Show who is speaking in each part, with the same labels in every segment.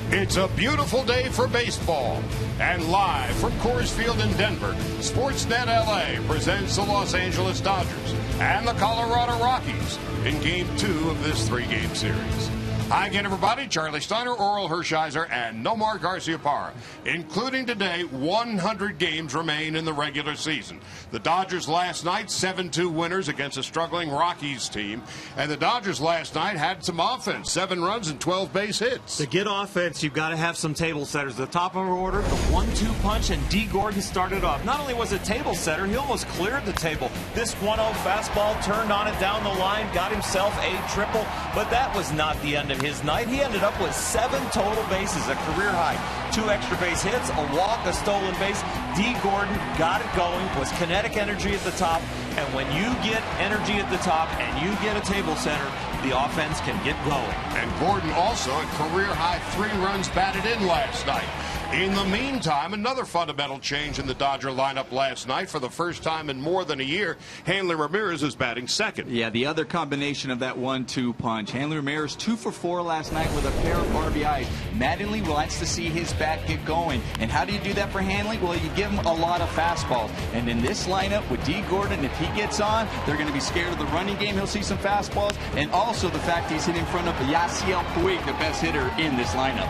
Speaker 1: It's a beautiful day for baseball. And live from Coors Field in Denver, Sportsnet LA presents the Los Angeles Dodgers and the Colorado Rockies in Game 2 of this 3-game series. Hi again, everybody. Charlie Steiner, Oral Hershiser, and Nomar Garciaparra. Including today, 100 games remain in the regular season. The Dodgers last night, 7-2 winners against a struggling Rockies team. And the Dodgers last night had some offense, 7 runs and 12 base hits.
Speaker 2: To get offense, you've got to have some table setters. The top of our order, the 1-2 punch, and D. Gordon started off. Not only was a table setter, he almost cleared the table. This 1-0 fastball turned on it down the line, got himself a triple, but that was not the end of his night. He ended up with 7 total bases, a career high. 2 extra base hits, a walk, a stolen base. D. Gordon got it going, was kinetic energy at the top, and when you get energy at the top and you get a table center, the offense can get going.
Speaker 1: And Gordon also a career high 3 runs batted in last night. In the meantime, another fundamental change in the Dodger lineup last night. For the first time in more than a year, Hanley Ramirez is batting second.
Speaker 3: Yeah, the other combination of that 1-2 punch. Hanley Ramirez 2 for 4 last night with a pair of RBIs. Mattingly wants to see his bat get going. And how do you do that for Hanley? Well, you give him a lot of fastballs. And in this lineup with D. Gordon, if he gets on, they're going to be scared of the running game. He'll see some fastballs. And also the fact he's hitting in front of Yasiel Puig, the best hitter in this lineup.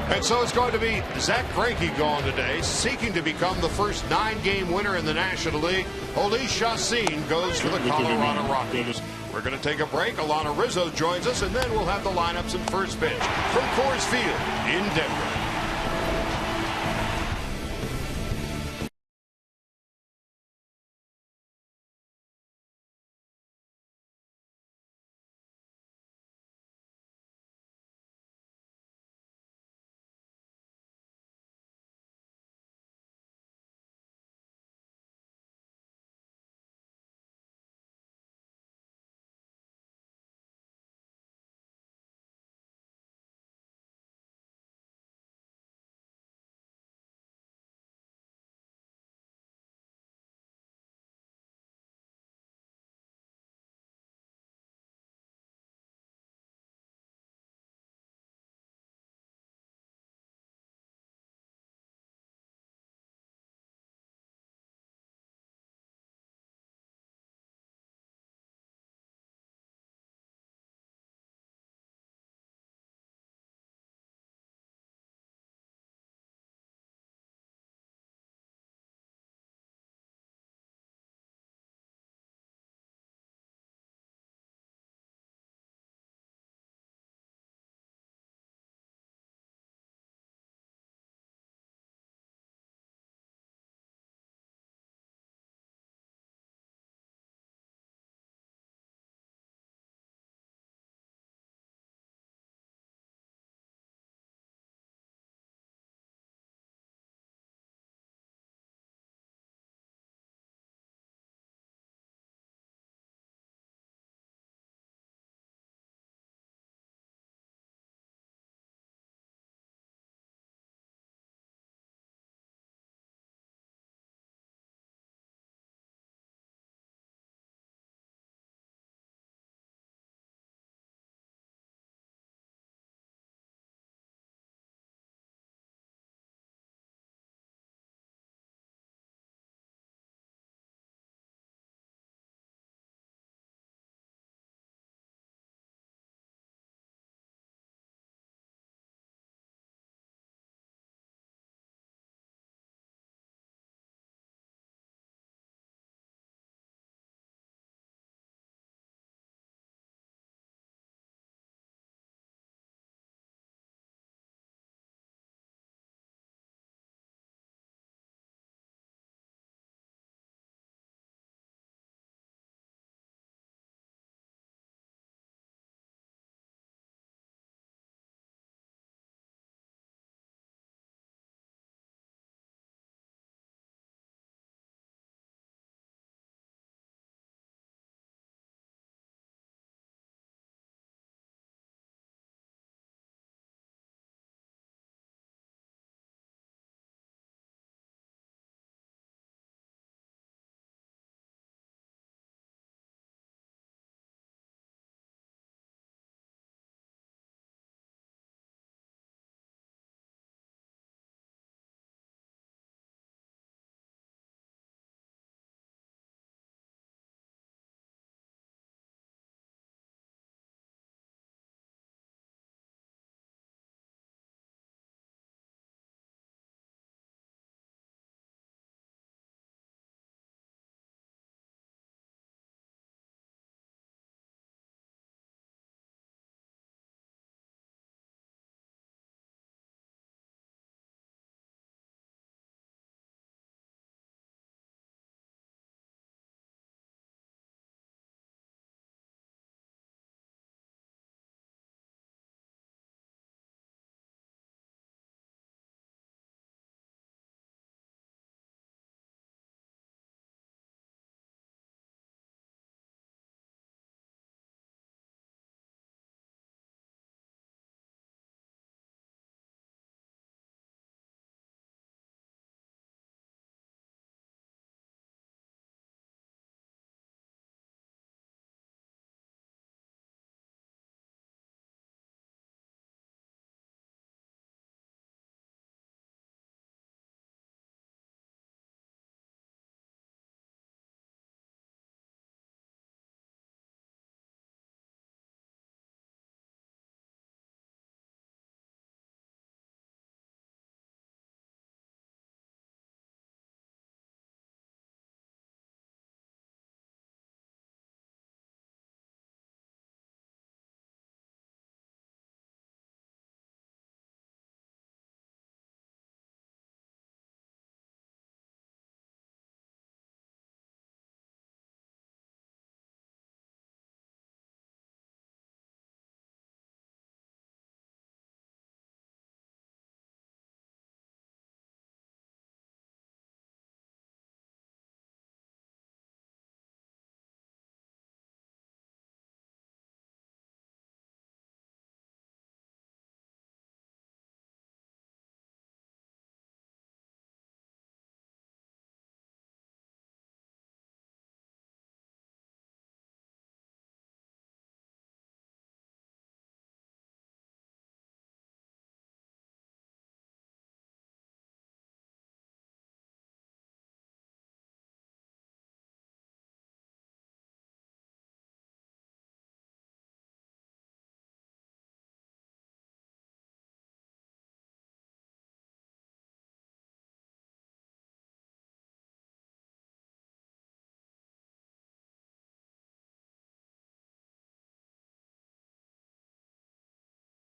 Speaker 1: And so it's going to be Zach Greinke going today, seeking to become the first 9-game winner in the National League. Jhoulys Chacin goes for the Colorado Rockies. We're going to take a break. Alana Rizzo joins us, and then we'll have the lineups and first pitch from Coors Field in Denver.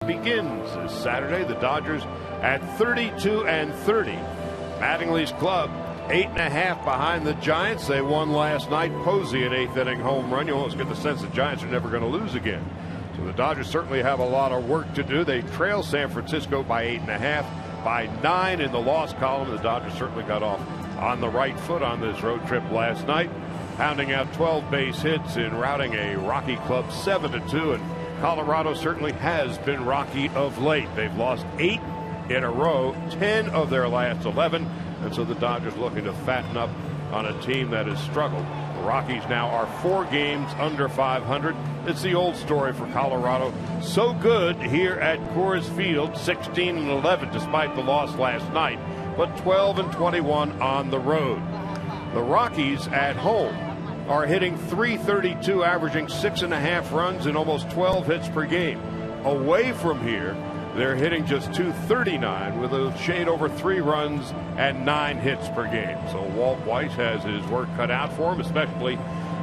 Speaker 1: begins this Saturday. The Dodgers at 32-30. Mattingly's club 8.5 behind the Giants. They won last night. Posey, an 8th inning home run. You almost get the sense the Giants are never going to lose again. So the Dodgers certainly have a lot of work to do. They trail San Francisco by 8.5. By 9 in the loss column. The Dodgers certainly got off on the right foot on this road trip last night, pounding out 12 base hits in routing a Rocky club 7-2. And Colorado certainly has been rocky of late. They've lost 8 in a row, 10 of their last 11. And so the Dodgers looking to fatten up on a team that has struggled. The Rockies now are 4 games under 500. It's the old story for Colorado. So good here at Coors Field, 16-11 despite the loss last night, but 12-21 on the road. The Rockies at home are hitting .332, averaging 6.5 runs and almost 12 hits per game. Away from here, they're hitting just .239 with a shade over 3 runs and 9 hits per game. So Walt Weiss has his work cut out for him, especially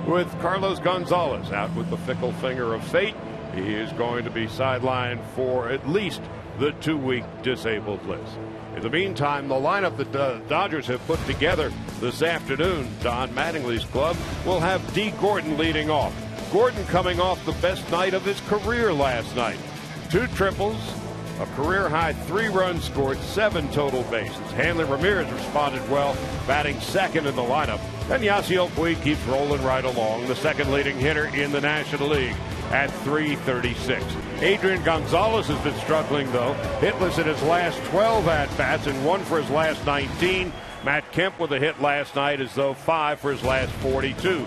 Speaker 1: with Carlos Gonzalez out with the fickle finger of fate. He is going to be sidelined for at least the 2-week disabled list. In the meantime, the lineup that the Dodgers have put together this afternoon, Don Mattingly's club, will have D. Gordon leading off. Gordon coming off the best night of his career last night. 2 triples, a career-high 3 runs scored, 7 total bases. Hanley Ramirez responded well, batting second in the lineup. And Yasiel Puig keeps rolling right along, the second leading hitter in the National League at .336. Adrian Gonzalez has been struggling, though, hitless in his last 12 at-bats and 1 for his last 19. Matt Kemp with a hit last night, as though 5 for his last 42.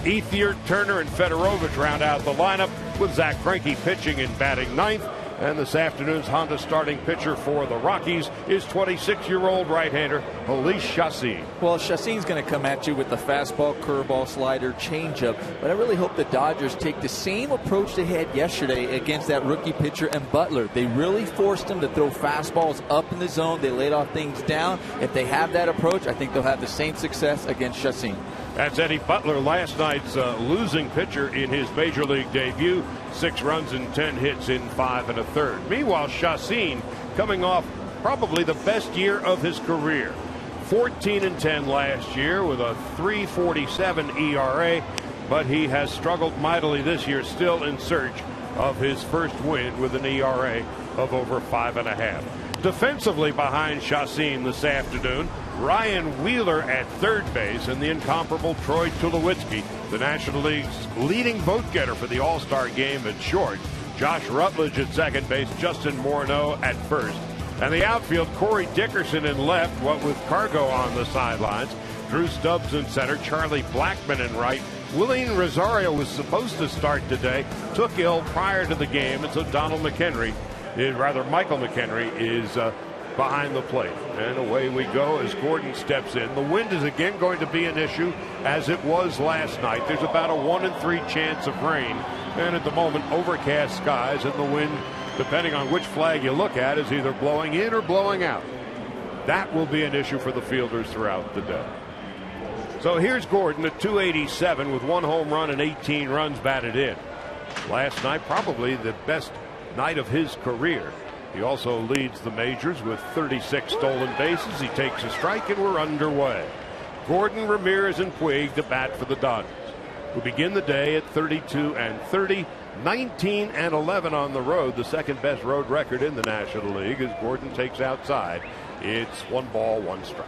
Speaker 1: Ethier, Turner, and Fedorovich round out the lineup, with Zach Greinke pitching and batting 9th. And this afternoon's Honda starting pitcher for the Rockies is 26-year-old right-hander Jhoulys Chacín.
Speaker 3: Well, Chacín's going to come at you with the fastball, curveball, slider, changeup. But I really hope the Dodgers take the same approach they had yesterday against that rookie pitcher and Butler. They really forced him to throw fastballs up in the zone. They laid off things down. If they have that approach, I think they'll have the same success against Chacín.
Speaker 1: That's Eddie Butler, last night's losing pitcher in his major league debut. 6 runs and 10 hits in 5 1/3. Meanwhile, Chacín coming off probably the best year of his career. 14-10 last year with a .347 ERA, but he has struggled mightily this year, still in search of his first win with an ERA of over 5.5. Defensively behind Chacín this afternoon, Ryan Wheeler at third base and the incomparable Troy Tulowitzki, the National League's leading vote getter for the All-Star game at short. Josh Rutledge at second base, Justin Morneau at first. And the outfield, Corey Dickerson in left, what with Cargo on the sidelines. Drew Stubbs in center, Charlie Blackmon in right. Willian Rosario was supposed to start today, took ill prior to the game, and so Michael McHenry is behind the plate. And away we go as Gordon steps in. The wind is again going to be an issue, as it was last night. There's about a 1 in 3 chance of rain, and at the moment overcast skies, and the wind, depending on which flag you look at, is either blowing in or blowing out. That will be an issue for the fielders throughout the day. So here's Gordon at .287 with 1 home run and 18 runs batted in. Last night probably the best night of his career. He also leads the majors with 36 stolen bases. He takes a strike and we're underway. Gordon, Ramirez, and Puig to bat for the Dodgers, who begin the day at 32-30, 19-11 on the road, the second best road record in the National League, as Gordon takes outside. It's 1 ball, 1 strike.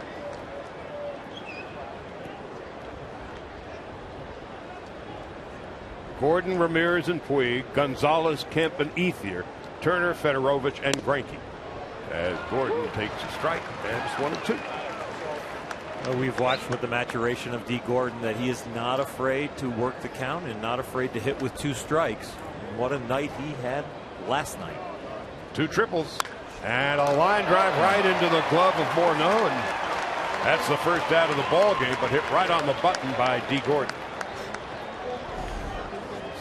Speaker 1: Gordon, Ramirez, and Puig, Gonzalez, Kemp, and Ethier, Turner, Fedorovich, and Greinke. As Gordon takes a strike, and it's 1 and 2.
Speaker 2: We've watched with the maturation of D. Gordon that he is not afraid to work the count and not afraid to hit with 2 strikes. And what a night he had last night.
Speaker 1: 2 triples and a line drive right into the glove of Morneau, and that's the first out of the ball game, but hit right on the button by D. Gordon.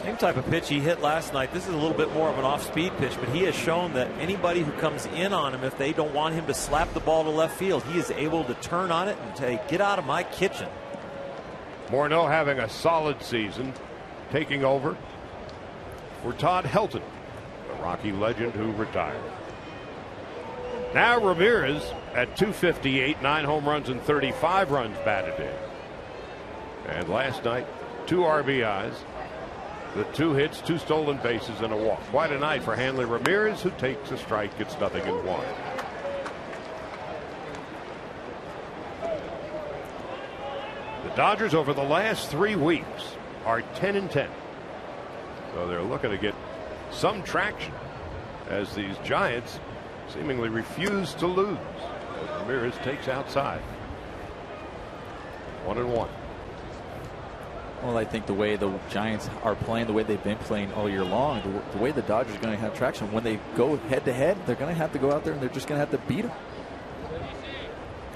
Speaker 2: Same type of pitch he hit last night. This is a little bit more of an off-speed pitch, but he has shown that anybody who comes in on him, if they don't want him to slap the ball to left field, he is able to turn on it and say, "Get out of my kitchen."
Speaker 1: Morneau having a solid season, taking over for Todd Helton. the Rocky legend who retired. Now Ramirez at .258, 9 home runs and 35 runs batted in. And last night, 2 RBIs, the 2 hits, 2 stolen bases, and a walk. Quite a night for Hanley Ramirez, who takes a strike, gets nothing in 1. The Dodgers over the last 3 weeks are 10-10. So they're looking to get some traction as these Giants seemingly refuse to lose. As Ramirez takes outside. 1-1.
Speaker 4: Well, I think the way the Giants are playing, the way they've been playing all year long, the way the Dodgers are going to have traction, when they go head-to-head, they're going to have to go out there and they're just going to have to beat them.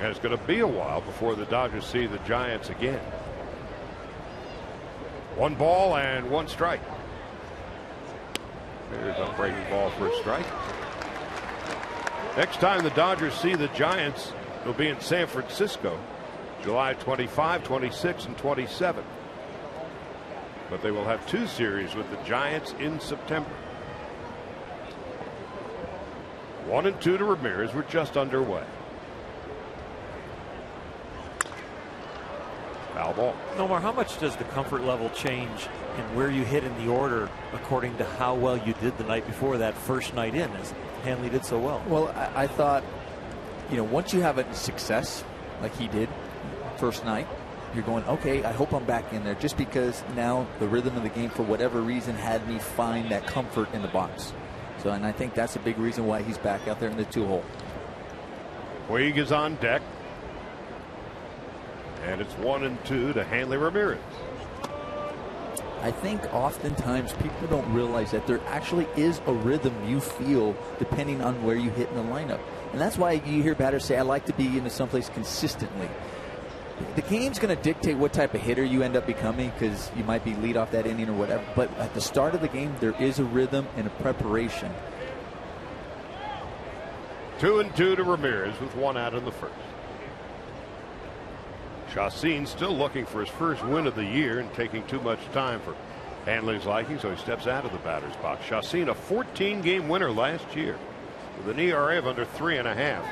Speaker 1: And it's going to be a while before the Dodgers see the Giants again. 1 ball and 1 strike. There's a breaking ball for a strike. Next time the Dodgers see the Giants, it'll be in San Francisco, July 25, 26, and 27. But they will have 2 series with the Giants in September. 1-2 to Ramirez. We're just underway. Foul ball.
Speaker 2: Nomar, how much does the comfort level change in where you hit in the order according to how well you did the night before that first night in, as Hanley did so well?
Speaker 4: Well, I thought, once you have a success like he did first night, you're going, okay, I hope I'm back in there, just because now the rhythm of the game, for whatever reason, had me find that comfort in the box. So, and I think that's a big reason why he's back out there in the 2-hole.
Speaker 1: Puig is on deck. And it's 1-2 to Hanley Ramirez.
Speaker 4: I think oftentimes people don't realize that there actually is a rhythm you feel depending on where you hit in the lineup. And that's why you hear batters say, I like to be in someplace consistently. The game's going to dictate what type of hitter you end up becoming, because you might be lead off that inning or whatever. But at the start of the game, there is a rhythm and a preparation.
Speaker 1: 2-2 to Ramirez with 1 out in the first. Chacin still looking for his first win of the year and taking too much time for Hanley's liking, so he steps out of the batter's box. Chacin, a 14-game winner last year with an ERA of under 3.5.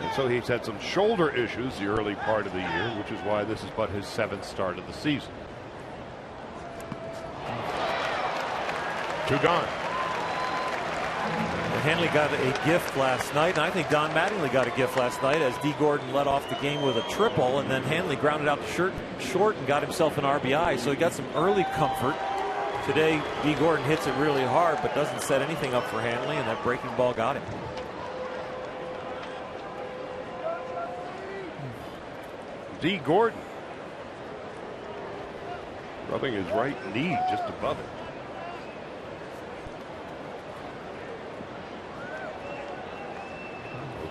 Speaker 1: And so he's had some shoulder issues the early part of the year, which is why this is but his 7th start of the season. 2 gone.
Speaker 2: Hanley got a gift last night, and I think Don Mattingly got a gift last night, as D. Gordon led off the game with a triple, and then Hanley grounded out the short and got himself an RBI, so he got some early comfort. Today, D. Gordon hits it really hard, but doesn't set anything up for Hanley, and that breaking ball got him.
Speaker 1: D. Gordon rubbing his right knee just above it.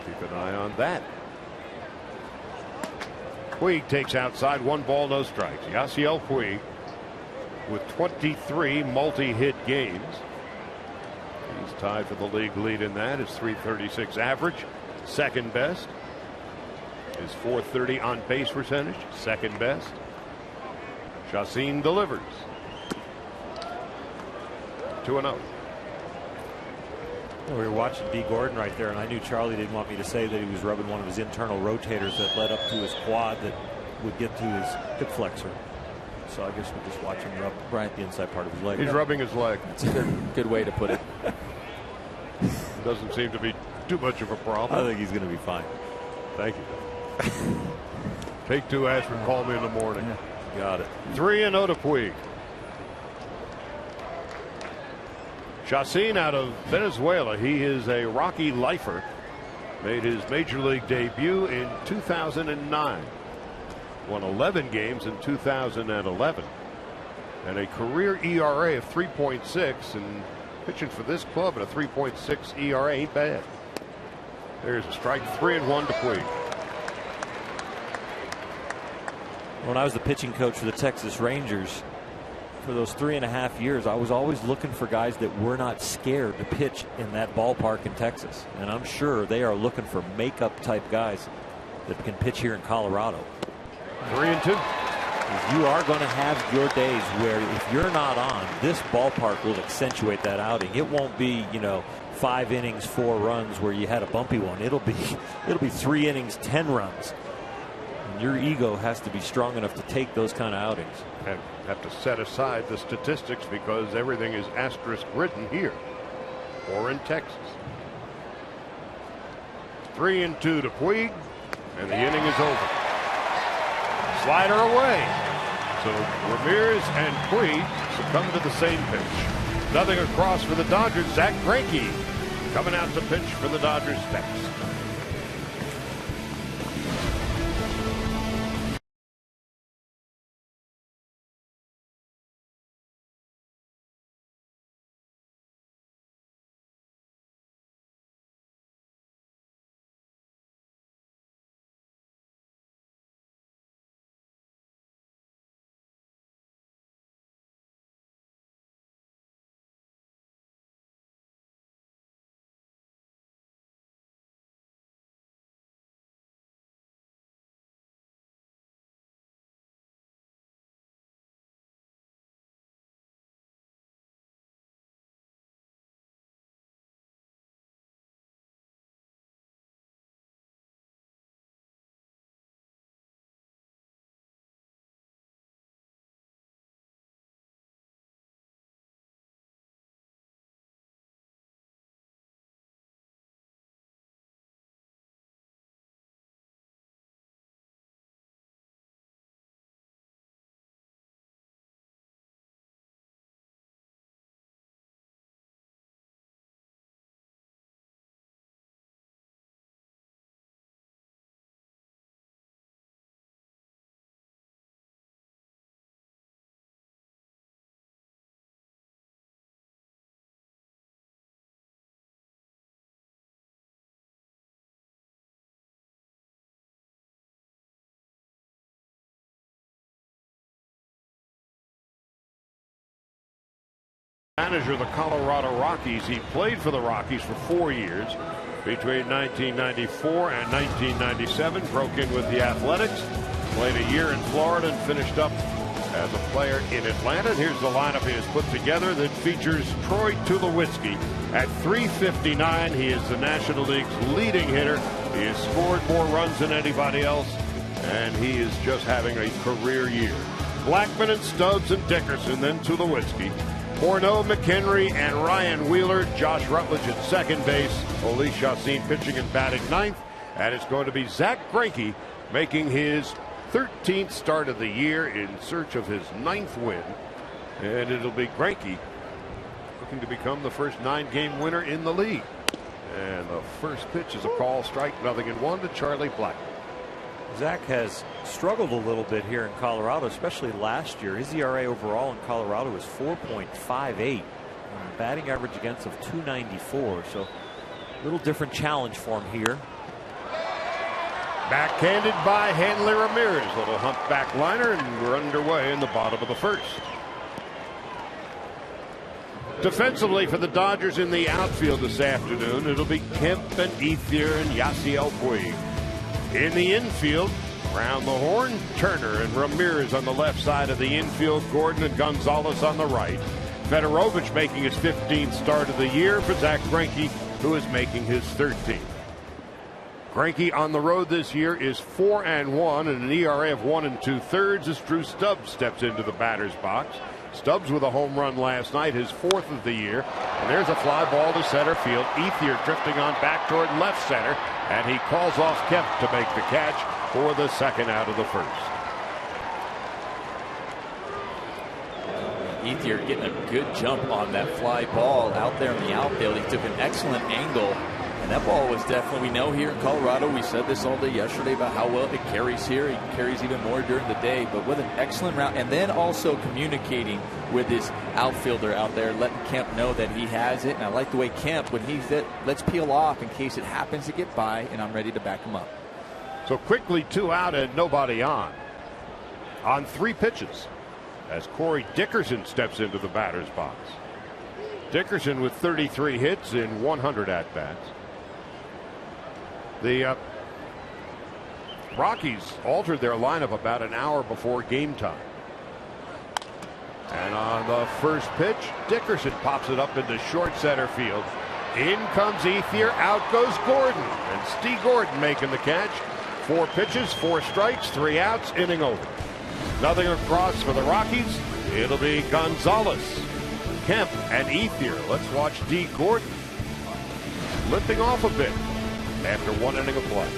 Speaker 1: Keep an eye on that. Puig takes outside, 1 ball, no strikes. Yasiel Puig with 23 multi-hit games. He's tied for the league lead in that. His .336 average, second best. His .430 on base percentage, second best. Chacin delivers. 2-0.
Speaker 2: We were watching D. Gordon right there, and I knew Charlie didn't want me to say that he was rubbing one of his internal rotators that led up to his quad that would get to his hip flexor. So I guess we'll just watch him rub the inside part of his leg.
Speaker 1: He's rubbing his leg.
Speaker 4: That's a good way to put it.
Speaker 1: Doesn't seem to be too much of a problem.
Speaker 2: I think he's going to be fine.
Speaker 1: Thank you. Take 2 aspirin, call me in the morning.
Speaker 2: Yeah. Got it.
Speaker 1: 3-0 to Puig. Chacin out of Venezuela. He is a Rocky lifer. Made his major league debut in 2009. Won 11 games in 2011. And a career ERA of 3.6. And pitching for this club at a 3.6 ERA ain't bad. There's a strike. 3-1 to Puig.
Speaker 2: When I was the pitching coach for the Texas Rangers, for those 3.5 years, I was always looking for guys that were not scared to pitch in that ballpark in Texas. And I'm sure they are looking for makeup type guys that can pitch here in Colorado.
Speaker 1: 3-2.
Speaker 5: You are going to have your days where if you're not on, this ballpark will accentuate that outing. It won't be, 5 innings, 4 runs where you had a bumpy one. It'll be 3 innings, 10 runs. And your ego has to be strong enough to take those kind of outings.
Speaker 1: And have to set aside the statistics because everything is asterisk written here or in Texas. 3-2 to Puig, and the inning is over. Slider away. So Ramirez and Puig succumb to the same pitch. Nothing across for the Dodgers. Zach Greinke coming out to pitch for the Dodgers next. Manager of the Colorado Rockies. He played for the Rockies for 4 years between 1994 and 1997. Broke in with the Athletics, played a year in Florida, and finished up as a player in Atlanta. And here's the lineup he has put together that features Troy Tulowitzki at .359. He is the National League's leading hitter. He has scored more runs than anybody else, and he is just having a career year. Blackmon and Stubbs and Dickerson, then Tulowitzki. Morneau, McHenry, and Ryan Wheeler. Josh Rutledge at second base. Oli Chassin pitching and batting ninth. And it's going to be Zach Greinke making his 13th start of the year in search of his 9th win. And it'll be Greinke looking to become the first 9-game winner in the league. And the first pitch is a call, strike, 0-1 to Charlie Blackmon.
Speaker 5: Zach has struggled a little bit here in Colorado, especially last year. His ERA overall in Colorado was 4.58. Batting average against of 294. So a little different challenge for him here.
Speaker 1: Backhanded by Hanley Ramirez. Little humpback liner, and we're underway in the bottom of the first. Defensively for the Dodgers in the outfield this afternoon, it'll be Kemp and Ethier and Yasiel Puig. In the infield, around the horn, Turner and Ramirez on the left side of the infield, Gordon and Gonzalez on the right. Fedorovich making his 15th start of the year for Zach Greinke, who is making his 13th. Greinke on the road this year is 4-1 and an ERA of 1 2/3 as Drew Stubbs steps into the batter's box. Stubbs with a home run last night, his 4th of the year. And there's a fly ball to center field. Ethier drifting on back toward left center. And he calls off Kemp to make the catch for the second out of the first.
Speaker 4: Ethier getting a good jump on that fly ball out there in the outfield. He took an excellent angle. And that ball was definitely, we know here in Colorado, we said this all day yesterday about how well it carries here. It carries even more during the day, but with an excellent route. And then also communicating with his outfielder out there, letting Kemp know that he has it. And I like the way Kemp, when he said, let's peel off in case it happens to get by, and I'm ready to back him up.
Speaker 1: So quickly 2 out and nobody on 3 pitches as Corey Dickerson steps into the batter's box. Dickerson with 33 hits in 100 at-bats. The Rockies altered their lineup about an hour before game time. And on the first pitch, Dickerson pops it up into short center field. In comes Ethier, out goes Gordon. And Steve Gordon making the catch. 4 pitches, 4 strikes, 3 outs, inning over. Nothing across for the Rockies. It'll be Gonzalez, Kemp, and Ethier. Let's watch D. Gordon limping off a bit after 1 inning of play.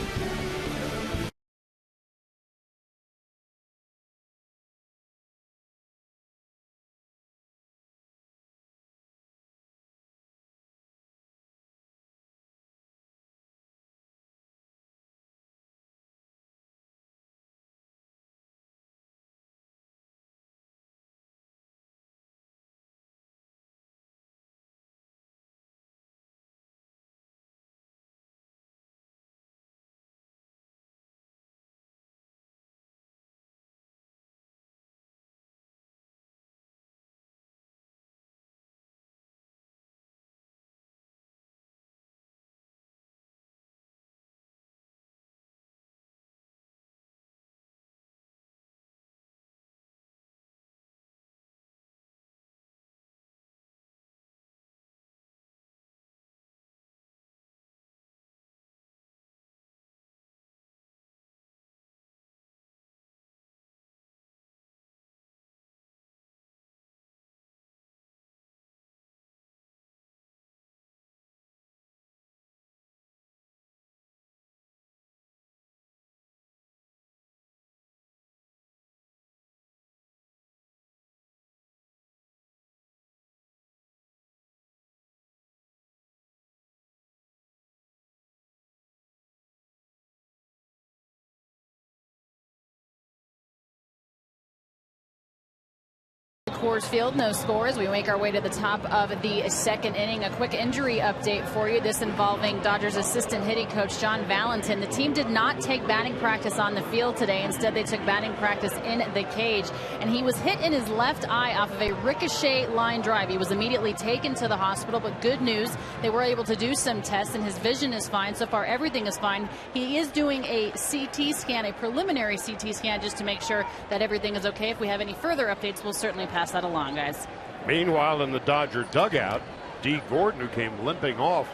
Speaker 6: Coors Field, no scores. We make our way to the top of the second inning. A quick injury update for you. This involving Dodgers assistant hitting coach John Valentin. The team did not take batting practice on the field today. Instead, they took batting practice in the cage. And he was hit in his left eye off of a ricochet line drive. He was immediately taken to the hospital, but good news, they were able to do some tests and his vision is fine. So far, everything is fine. He is doing a CT scan, a preliminary CT scan, just to make sure that everything is okay. If we have any further updates, we'll certainly pass that along, guys.
Speaker 1: Meanwhile, in the Dodger dugout, D. Gordon, who came limping off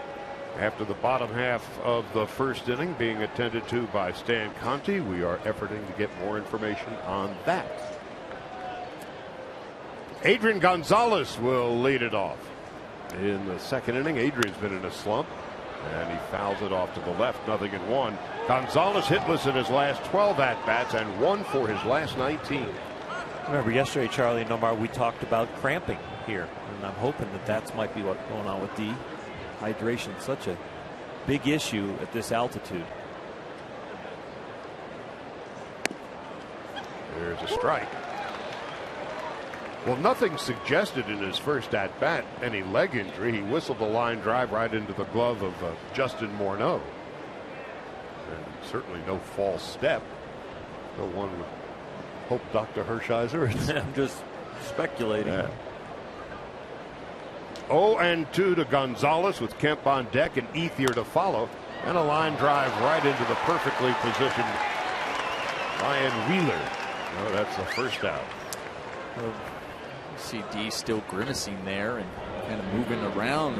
Speaker 1: after the bottom half of the first inning, being attended to by Stan Conti. We are efforting to get more information on that. Adrian Gonzalez will lead it off. In the second inning, Adrian's been in a slump, and he fouls it off to the left, 0-1. Gonzalez hitless in his last 12 at-bats and 1 for his last 19.
Speaker 5: Remember yesterday, Charlie and Nomar, we talked about cramping here, and I'm hoping that that might be what's going on with dehydration. Such a big issue at this altitude.
Speaker 1: There's a strike. Well, nothing suggested in his first at-bat any leg injury. He whistled a line drive right into the glove of Justin Morneau. And certainly no false step. No one would hope Dr. Hershiser.
Speaker 5: I'm just speculating.
Speaker 1: Yeah. 0-2 to Gonzalez with Kemp on deck and Ethier to follow. And a line drive right into the perfectly positioned Ryan Wheeler. Oh, that's the first out.
Speaker 4: You see D still grimacing there and kind of moving around.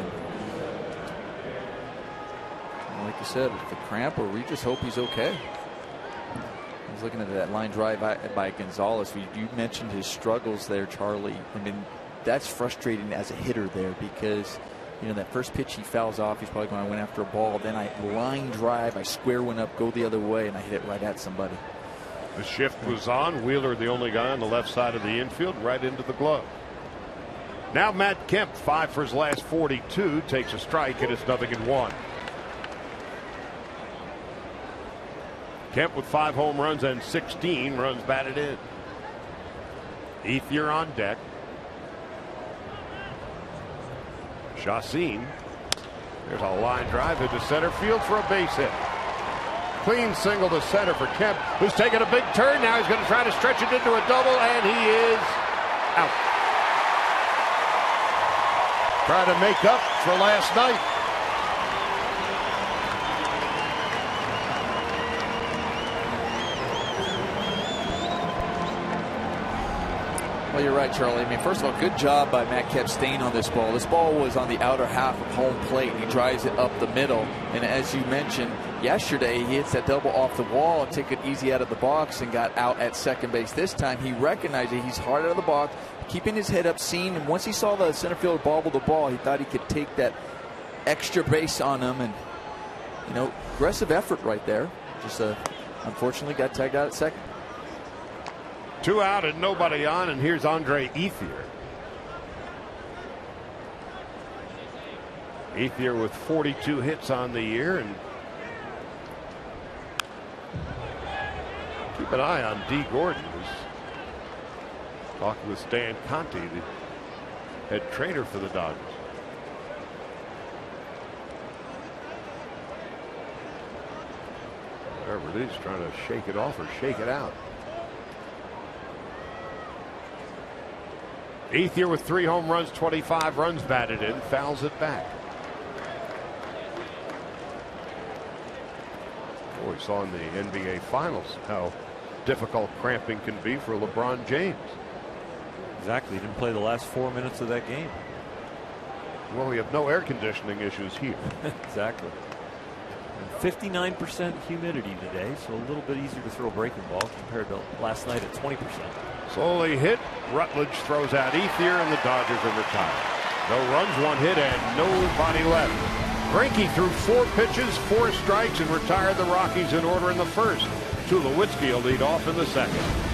Speaker 4: And like you said, the cramp, or we just hope he's okay. I was looking at that line drive by Gonzalez. You mentioned his struggles there, Charlie. I mean, that's frustrating as a hitter there because, you know, that first pitch he fouls off. He's probably going, I went after a ball. Then I line drive, I square one up, go the other way, and I hit it right at somebody.
Speaker 1: The shift was on. Wheeler, the only guy on the left side of the infield, right into the glove. Now Matt Kemp, 5 for his last 42, takes a strike, and it's 0-1. Kemp with 5 home runs and 16 runs batted in. Ethier on deck. Chacin. There's a line drive into center field for a base hit. Clean single to center for Kemp, who's taking a big turn. Now he's going to try to stretch it into a double, and he is out. Trying to make up for last night.
Speaker 4: Well, you're right, Charlie. I mean, first of all, good job by Matt Kemp staying on this ball. This ball was on the outer half of home plate, and he drives it up the middle. And as you mentioned, yesterday he hits that double off the wall and took it easy out of the box and got out at second base. This time he recognized it. He's hard out of the box, keeping his head up, seeing. And once he saw the center fielder bobble the ball, he thought he could take that extra base on him. And, you know, aggressive effort right there. Just unfortunately got tagged out at second.
Speaker 1: 2 out and nobody on, and here's Andre Ethier. Ethier with 42 hits on the year, and keep an eye on D. Gordon, who's talking with Stan Conti, the head trainer for the Dodgers. Whatever it is, trying to shake it off or shake it out. Ethier with 3 home runs, 25 runs batted in, fouls it back. We saw in the NBA Finals how difficult cramping can be for LeBron James.
Speaker 5: Exactly. He didn't play the last 4 minutes of that game.
Speaker 1: Well, we have no air conditioning issues here.
Speaker 5: Exactly. 59% humidity today, so a little bit easier to throw a breaking ball compared to last night at 20%.
Speaker 1: Slowly hit. Rutledge throws out Ethier, and the Dodgers are retired. No runs, 1 hit, and nobody left. Greinke threw 4 pitches, 4 strikes, and retired the Rockies in order in the first. Tulowitzki will lead off in the second.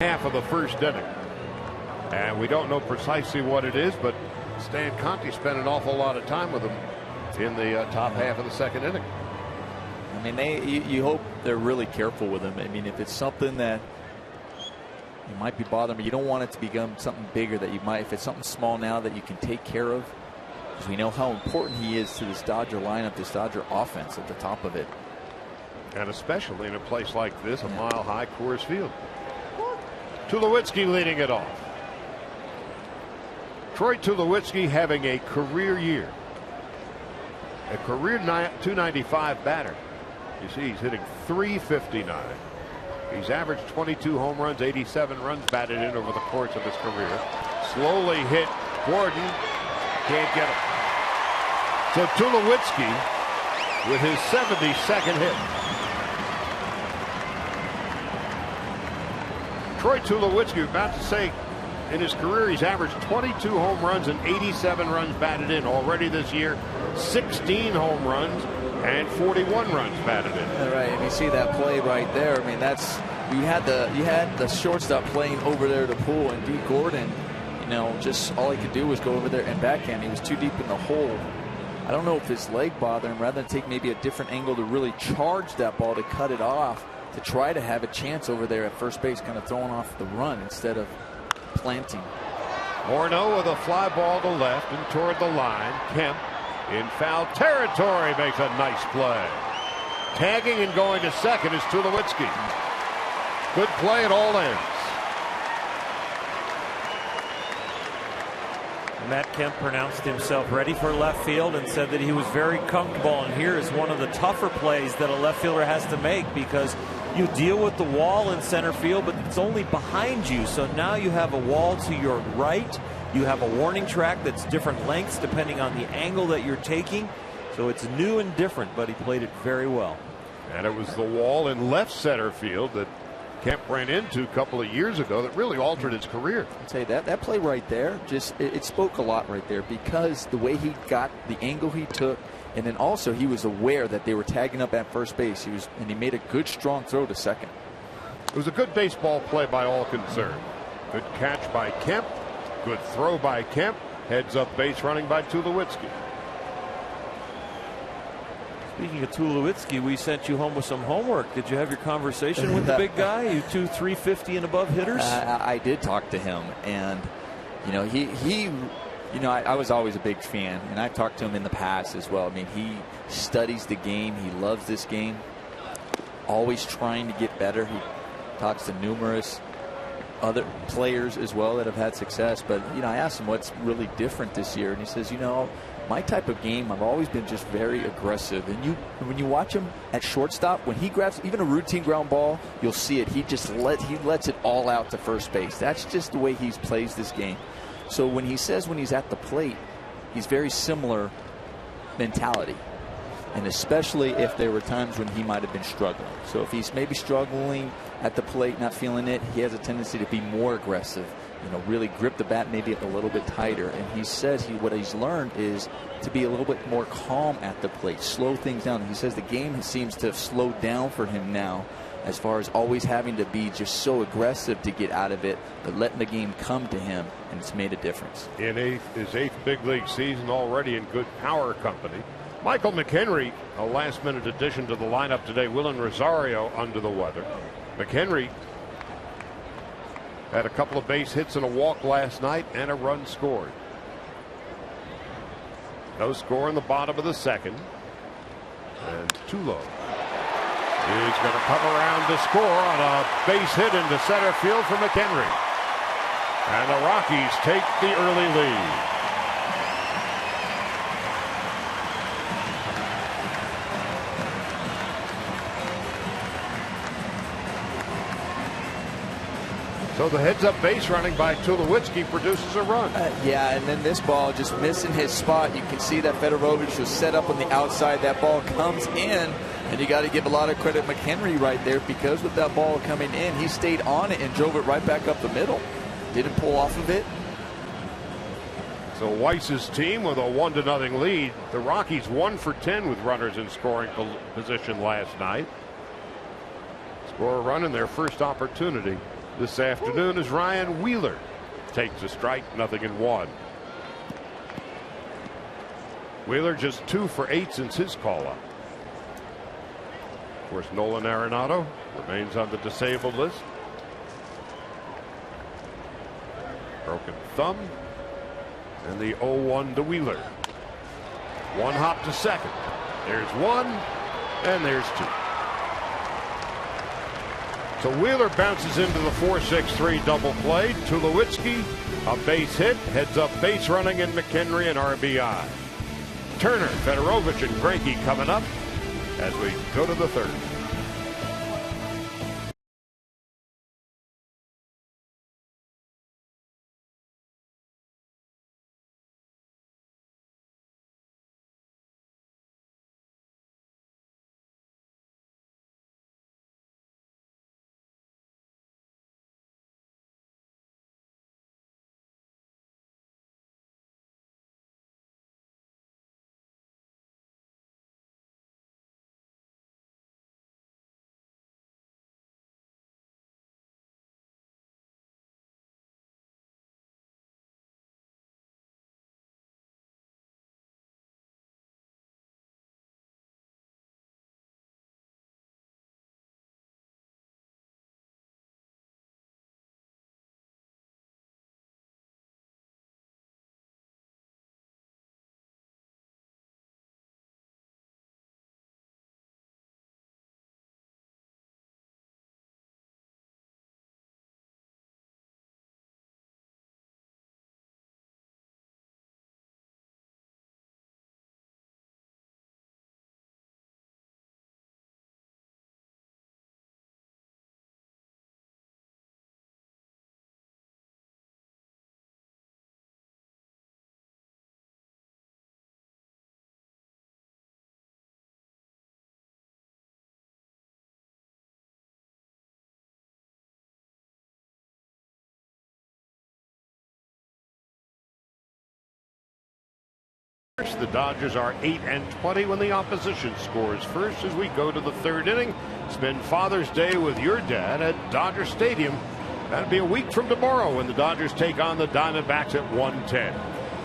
Speaker 1: Half of the first inning, and we don't know precisely what it is, but Stan Conti spent an awful lot of time with him in the top half of the second inning.
Speaker 4: I mean, you hope they're really careful with him. I mean, if it's something that you might be bothering, but you don't want it to become something bigger that you might, if it's something small now that you can take care of, because we know how important he is to this Dodger lineup, this Dodger offense at the top of it.
Speaker 1: And especially in a place like this, a mile-high Coors Field. Tulowitzki leading it off. Troy Tulowitzki having a career year. A career 295 batter. You see, he's hitting .359. He's averaged 22 home runs, 87 runs batted in over the course of his career. Slowly hit. Gordon can't get him. So Tulowitzki with his 72nd hit. Troy Tulowitzki, about to say, in his career, he's averaged 22 home runs and 87 runs batted in. Already this year, 16 home runs and 41 runs batted in.
Speaker 4: All right, and you see that play right there. I mean, that's you had the shortstop playing over there to pull, and D. Gordon, you know, just all he could do was go over there and backhand. He was too deep in the hole. I don't know if his leg bothered him. Rather than take maybe a different angle to really charge that ball to cut it off, to try to have a chance over there at first base, kind of throwing off the run instead of planting.
Speaker 1: Morneau with a fly ball to left and toward the line. Kemp in foul territory makes a nice play. Tagging and going to second is Tulowitzki. Good play at all ends.
Speaker 5: Matt Kemp pronounced himself ready for left field and said that he was very comfortable. And here is one of the tougher plays that a left fielder has to make, because you deal with the wall in center field, but it's only behind you. So now you have a wall to your right. You have a warning track that's different lengths depending on the angle that you're taking. So it's new and different, but he played it very well.
Speaker 1: And it was the wall in left center field that Kemp ran into a couple of years ago that really altered his career.
Speaker 4: I'd say that play right there, just it spoke a lot right there, because the way he got, the angle he took, and then also he was aware that they were tagging up at first base. And he made a good strong throw to second.
Speaker 1: It was a good baseball play by all concerned. Good catch by Kemp. Good throw by Kemp. Heads up base running by Tulowitzki.
Speaker 5: Speaking of Tulowitzki, we sent you home with some homework. Did you have your conversation with the big guy? You two 350 and above hitters?
Speaker 4: I did talk to him, and I was always a big fan, and I've talked to him in the past as well. I mean, he studies the game. He loves this game. Always trying to get better. He talks to numerous other players as well that have had success. But, I asked him what's really different this year, and he says, my type of game, I've always been just very aggressive. And when you watch him at shortstop, when he grabs even a routine ground ball, you'll see it. He lets it all out to first base. That's just the way he plays this game. So when he says when he's at the plate, he's very similar mentality. And especially if there were times when he might have been struggling. So if he's maybe struggling at the plate, not feeling it, he has a tendency to be more aggressive. Really grip the bat maybe a little bit tighter. And he says what he's learned is to be a little bit more calm at the plate, slow things down. He says the game seems to have slowed down for him now, as far as always having to be just so aggressive to get out of it, but letting the game come to him, and it's made a difference.
Speaker 1: In his eighth big league season, already in good power company. Michael McHenry, a last-minute addition to the lineup today. Willen Rosario under the weather. McHenry had a couple of base hits and a walk last night, and a run scored. No score in the bottom of the second. And Tulo is going to come around to score on a base hit into center field for McHenry. And the Rockies take the early lead. So the heads up base running by Tulowitzki produces a run.
Speaker 4: Yeah, and then this ball just missing his spot. You can see that Fedorovich was set up on the outside. That ball comes in, and you got to give a lot of credit to McHenry right there, because with that ball coming in, he stayed on it and drove it right back up the middle. Didn't pull off of it.
Speaker 1: So Weiss's team with a 1-0 lead. The Rockies 1 for 10 with runners in scoring position last night. Score a run in their first opportunity this afternoon as Ryan Wheeler takes a strike, 0-1. Wheeler just 2 for 8 since his call up. Of course, Nolan Arenado remains on the disabled list. Broken thumb. And the 0-1 to Wheeler. One hop to second. There's one, and there's two. So Wheeler bounces into the 4-6-3 double play. Tulowitzki, a base hit, heads up base running, and McHenry an RBI. Turner, Fedorovich, and Greinke coming up as we go to the third. The Dodgers are 8-20 when the opposition scores first as we go to the third inning. Spend Father's Day with your dad at Dodger Stadium. That'll be a week from tomorrow when the Dodgers take on the Diamondbacks at 1:10.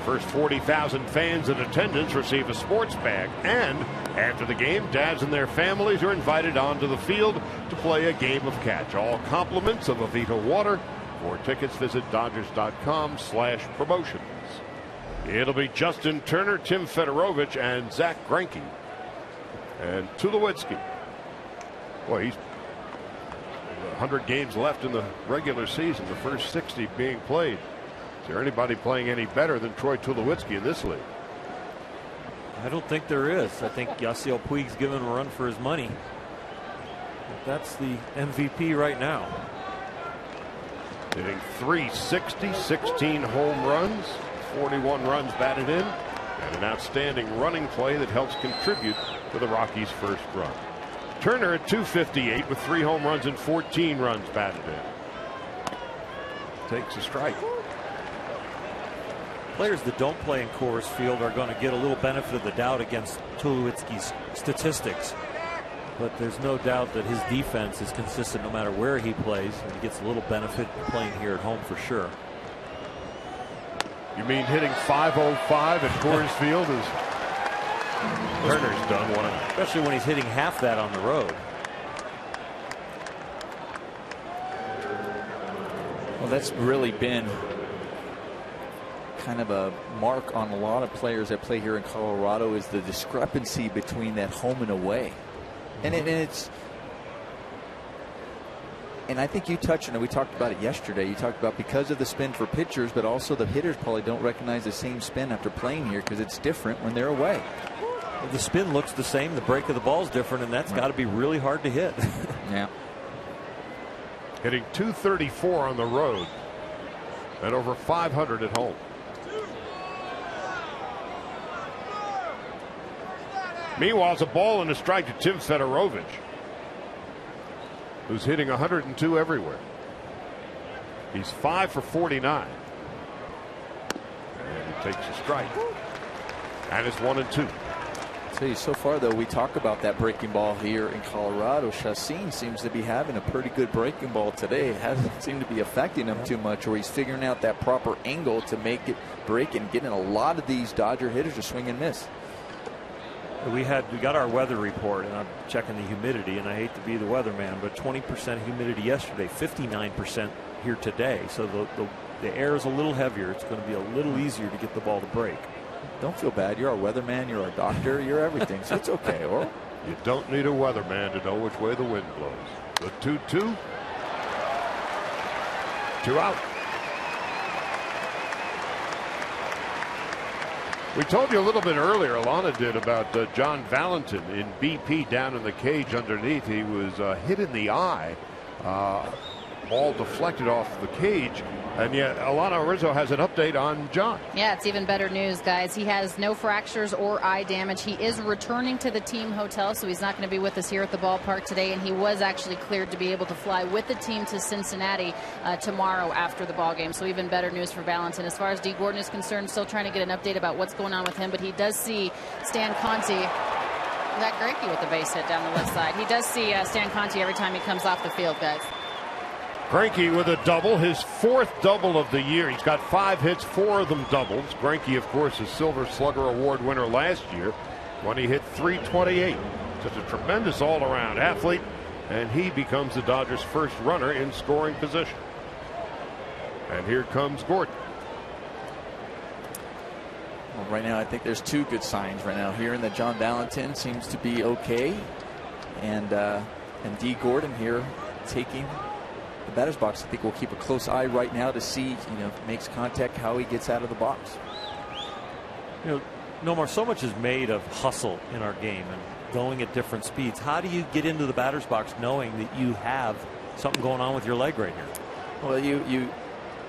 Speaker 1: First 40,000 fans in attendance receive a sports bag, and after the game, dads and their families are invited onto the field to play a game of catch. All compliments of Avita Water. For tickets, visit Dodgers.com/promotions. It'll be Justin Turner, Tim Federowicz, and Zach Greinke. And Tulowitzki. Boy, he's 100 games left in the regular season, the first 60 being played. Is there anybody playing any better than Troy Tulowitzki in this league?
Speaker 5: I don't think there is. I think Yasiel Puig's giving him a run for his money. That's the MVP right now.
Speaker 1: Hitting .360, 16 home runs. 41 runs batted in, and an outstanding running play that helps contribute to the Rockies' first run. Turner at .258 with 3 home runs and 14 runs batted in. Takes a strike.
Speaker 5: Players that don't play in Coors Field are going to get a little benefit of the doubt against Tulowitzki's statistics, but there's no doubt that his defense is consistent no matter where he plays, and he gets a little benefit playing here at home for sure.
Speaker 1: You mean hitting .505 at Coors Field is Turner's done one,
Speaker 5: especially when he's hitting half that on the road.
Speaker 4: Well, that's really been kind of a mark on a lot of players that play here in Colorado, is the discrepancy between that home and away. And I think you touched on it. We talked about it yesterday. You talked about because of the spin for pitchers, but also the hitters probably don't recognize the same spin after playing here because it's different when they're away.
Speaker 5: Well, the spin looks the same. The break of the ball is different, and that's got to be really hard to hit.
Speaker 4: Yeah.
Speaker 1: Hitting .234 on the road and over .500 at home. Meanwhile, it's a ball and a strike to Tim Federowicz, who's hitting 102 everywhere. He's 5 for 49. And he takes a strike. And it's 1-2.
Speaker 4: I'll tell you, so far, though, we talk about that breaking ball here in Colorado. Chacin seems to be having a pretty good breaking ball today. It hasn't seemed to be affecting him too much, or he's figuring out that proper angle to make it break and getting a lot of these Dodger hitters to swing and miss.
Speaker 5: We got our weather report, and I'm checking the humidity, and I hate to be the weatherman, but 20% humidity yesterday, 59% here today. So the air is a little heavier. It's going to be a little easier to get the ball to break.
Speaker 4: Don't feel bad. You're our weatherman. You're our doctor. You're everything. So it's okay, Oral.
Speaker 1: You don't need a weatherman to know which way the wind blows. The 2-2. 2 out. We told you a little bit earlier, Alana did, about John Valentin in BP down in the cage underneath. He was hit in the eye. Ball deflected off the cage. And yet Alana Rizzo has an update on John.
Speaker 6: Yeah, it's even better news, guys. He has no fractures or eye damage. He is returning to the team hotel, so he's not going to be with us here at the ballpark today. And he was actually cleared to be able to fly with the team to Cincinnati tomorrow after the ball game. So even better news for Valentin. As far as D. Gordon is concerned, still trying to get an update about what's going on with him. But he does see Stan Conti. That Greinke with the base hit down the left side. He does see Stan Conti every time he comes off the field, guys.
Speaker 1: Greinke with a double, his 4th double of the year. He's got 5 hits, 4 of them doubles. Greinke, of course, a Silver Slugger Award winner last year when he hit .328. Just a tremendous all-around athlete, and he becomes the Dodgers' first runner in scoring position. And here comes Gordon.
Speaker 4: Well, right now, I think there's 2 good signs right now. Hearing that John Valentin seems to be okay, and D. Gordon here taking the batter's box. I think we'll keep a close eye right now to see, if he makes contact, how he gets out of the box.
Speaker 5: Nomar, so much is made of hustle in our game and going at different speeds. How do you get into the batter's box knowing that you have something going on with your leg right here?
Speaker 4: Well, you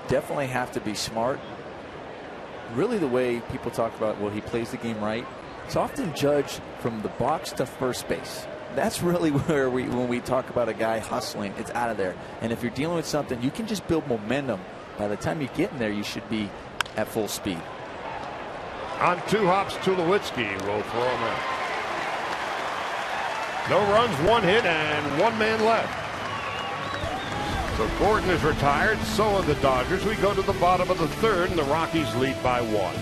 Speaker 4: definitely have to be smart. Really, the way people talk about, well, he plays the game right, it's often judged from the box to first base. That's really where when we talk about a guy hustling, it's out of there. And if you're dealing with something, you can just build momentum. By the time you get in there, you should be at full speed.
Speaker 1: On 2 hops, Tulowitzki will throw him out. No runs, 1 hit, and 1 man left. So Gordon is retired. So are the Dodgers. We go to the bottom of the 3rd, and the Rockies lead by 1.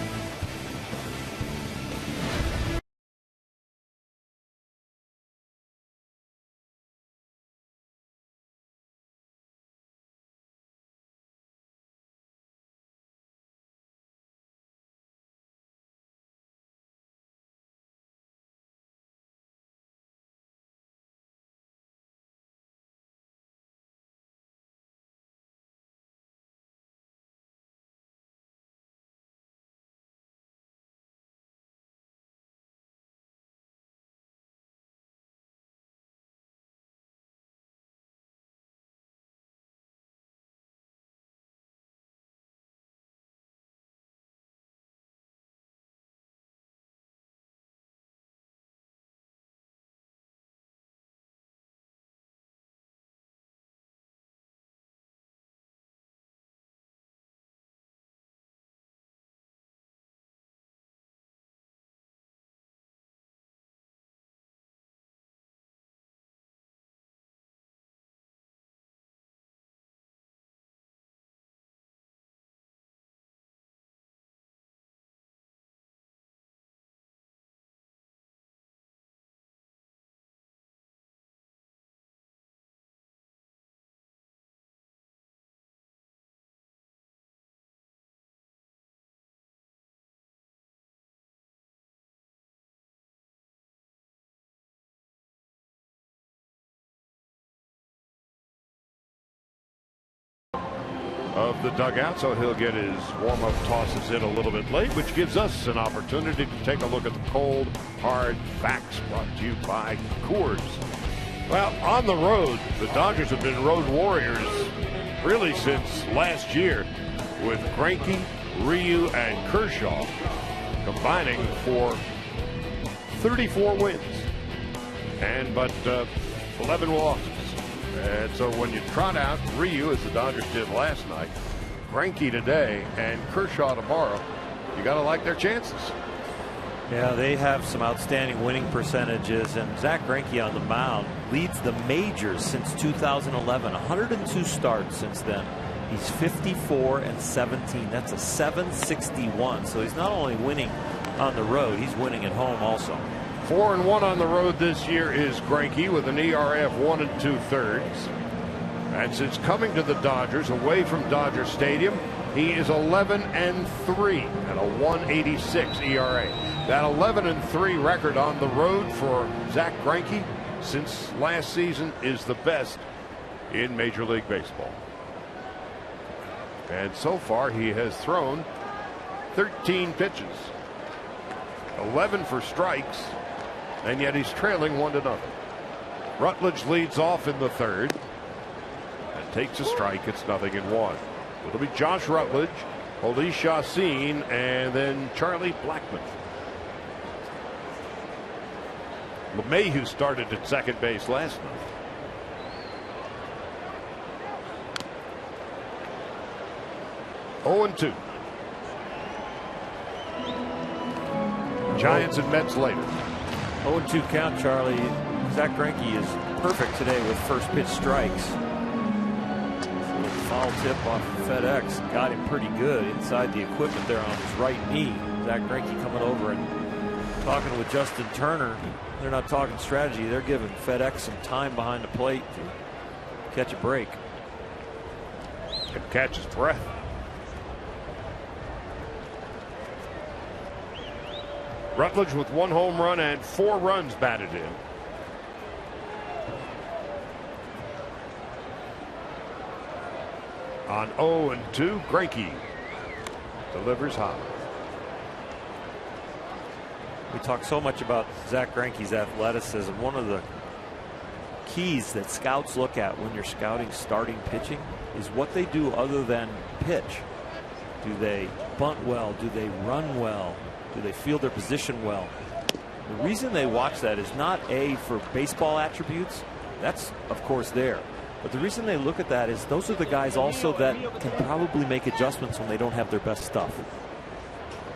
Speaker 1: Of the dugout, so he'll get his warm-up tosses in a little bit late, which gives us an opportunity to take a look at the cold, hard facts brought to you by Coors. Well, on the road, the Dodgers have been road warriors really since last year, with Greinke, Ryu, and Kershaw combining for 34 wins, but 11 losses. And so when you trot out Ryu, as the Dodgers did last night, Greinke today, and Kershaw tomorrow, you got to like their chances.
Speaker 5: Yeah, they have some outstanding winning percentages, and Zach Greinke on the mound leads the majors since 2011. 102 starts since then. He's 54-17. That's a .761. So he's not only winning on the road, he's winning at home also.
Speaker 1: 4-1 on the road this year is Greinke with an ERA of 1 2/3. And since coming to the Dodgers away from Dodger Stadium, he is 11-3 at a 1.86 ERA. That 11-3 record on the road for Zach Greinke since last season is the best in Major League Baseball. And so far he has thrown 13 pitches, 11 for strikes, and yet he's trailing 1-0. Rutledge leads off in the 3rd and takes a strike. It's 0-1. It'll be Josh Rutledge, Jhoulys Chacin, and then Charlie Blackmon. LeMahieu started at second base last night. Oh, 2. Giants and Mets later.
Speaker 5: 0-2 count, Charlie. Zach Greinke is perfect today with first pitch strikes. Foul tip off FedEx got him pretty good inside the equipment there on his right knee. Zach Greinke coming over and talking with Justin Turner. They're not talking strategy. They're giving FedEx some time behind the plate to catch a break.
Speaker 1: And catch his breath. Rutledge with 1 home run and 4 runs batted in. On 0-2, Greinke delivers high.
Speaker 5: We talk so much about Zach Greinke's athleticism. One of the keys that scouts look at when you're scouting starting pitching is what they do other than pitch. Do they bunt well? Do they run well? Do they field their position well? The reason they watch that is not for baseball attributes. That's, of course, there. But the reason they look at that is those are the guys also that can probably make adjustments when they don't have their best stuff.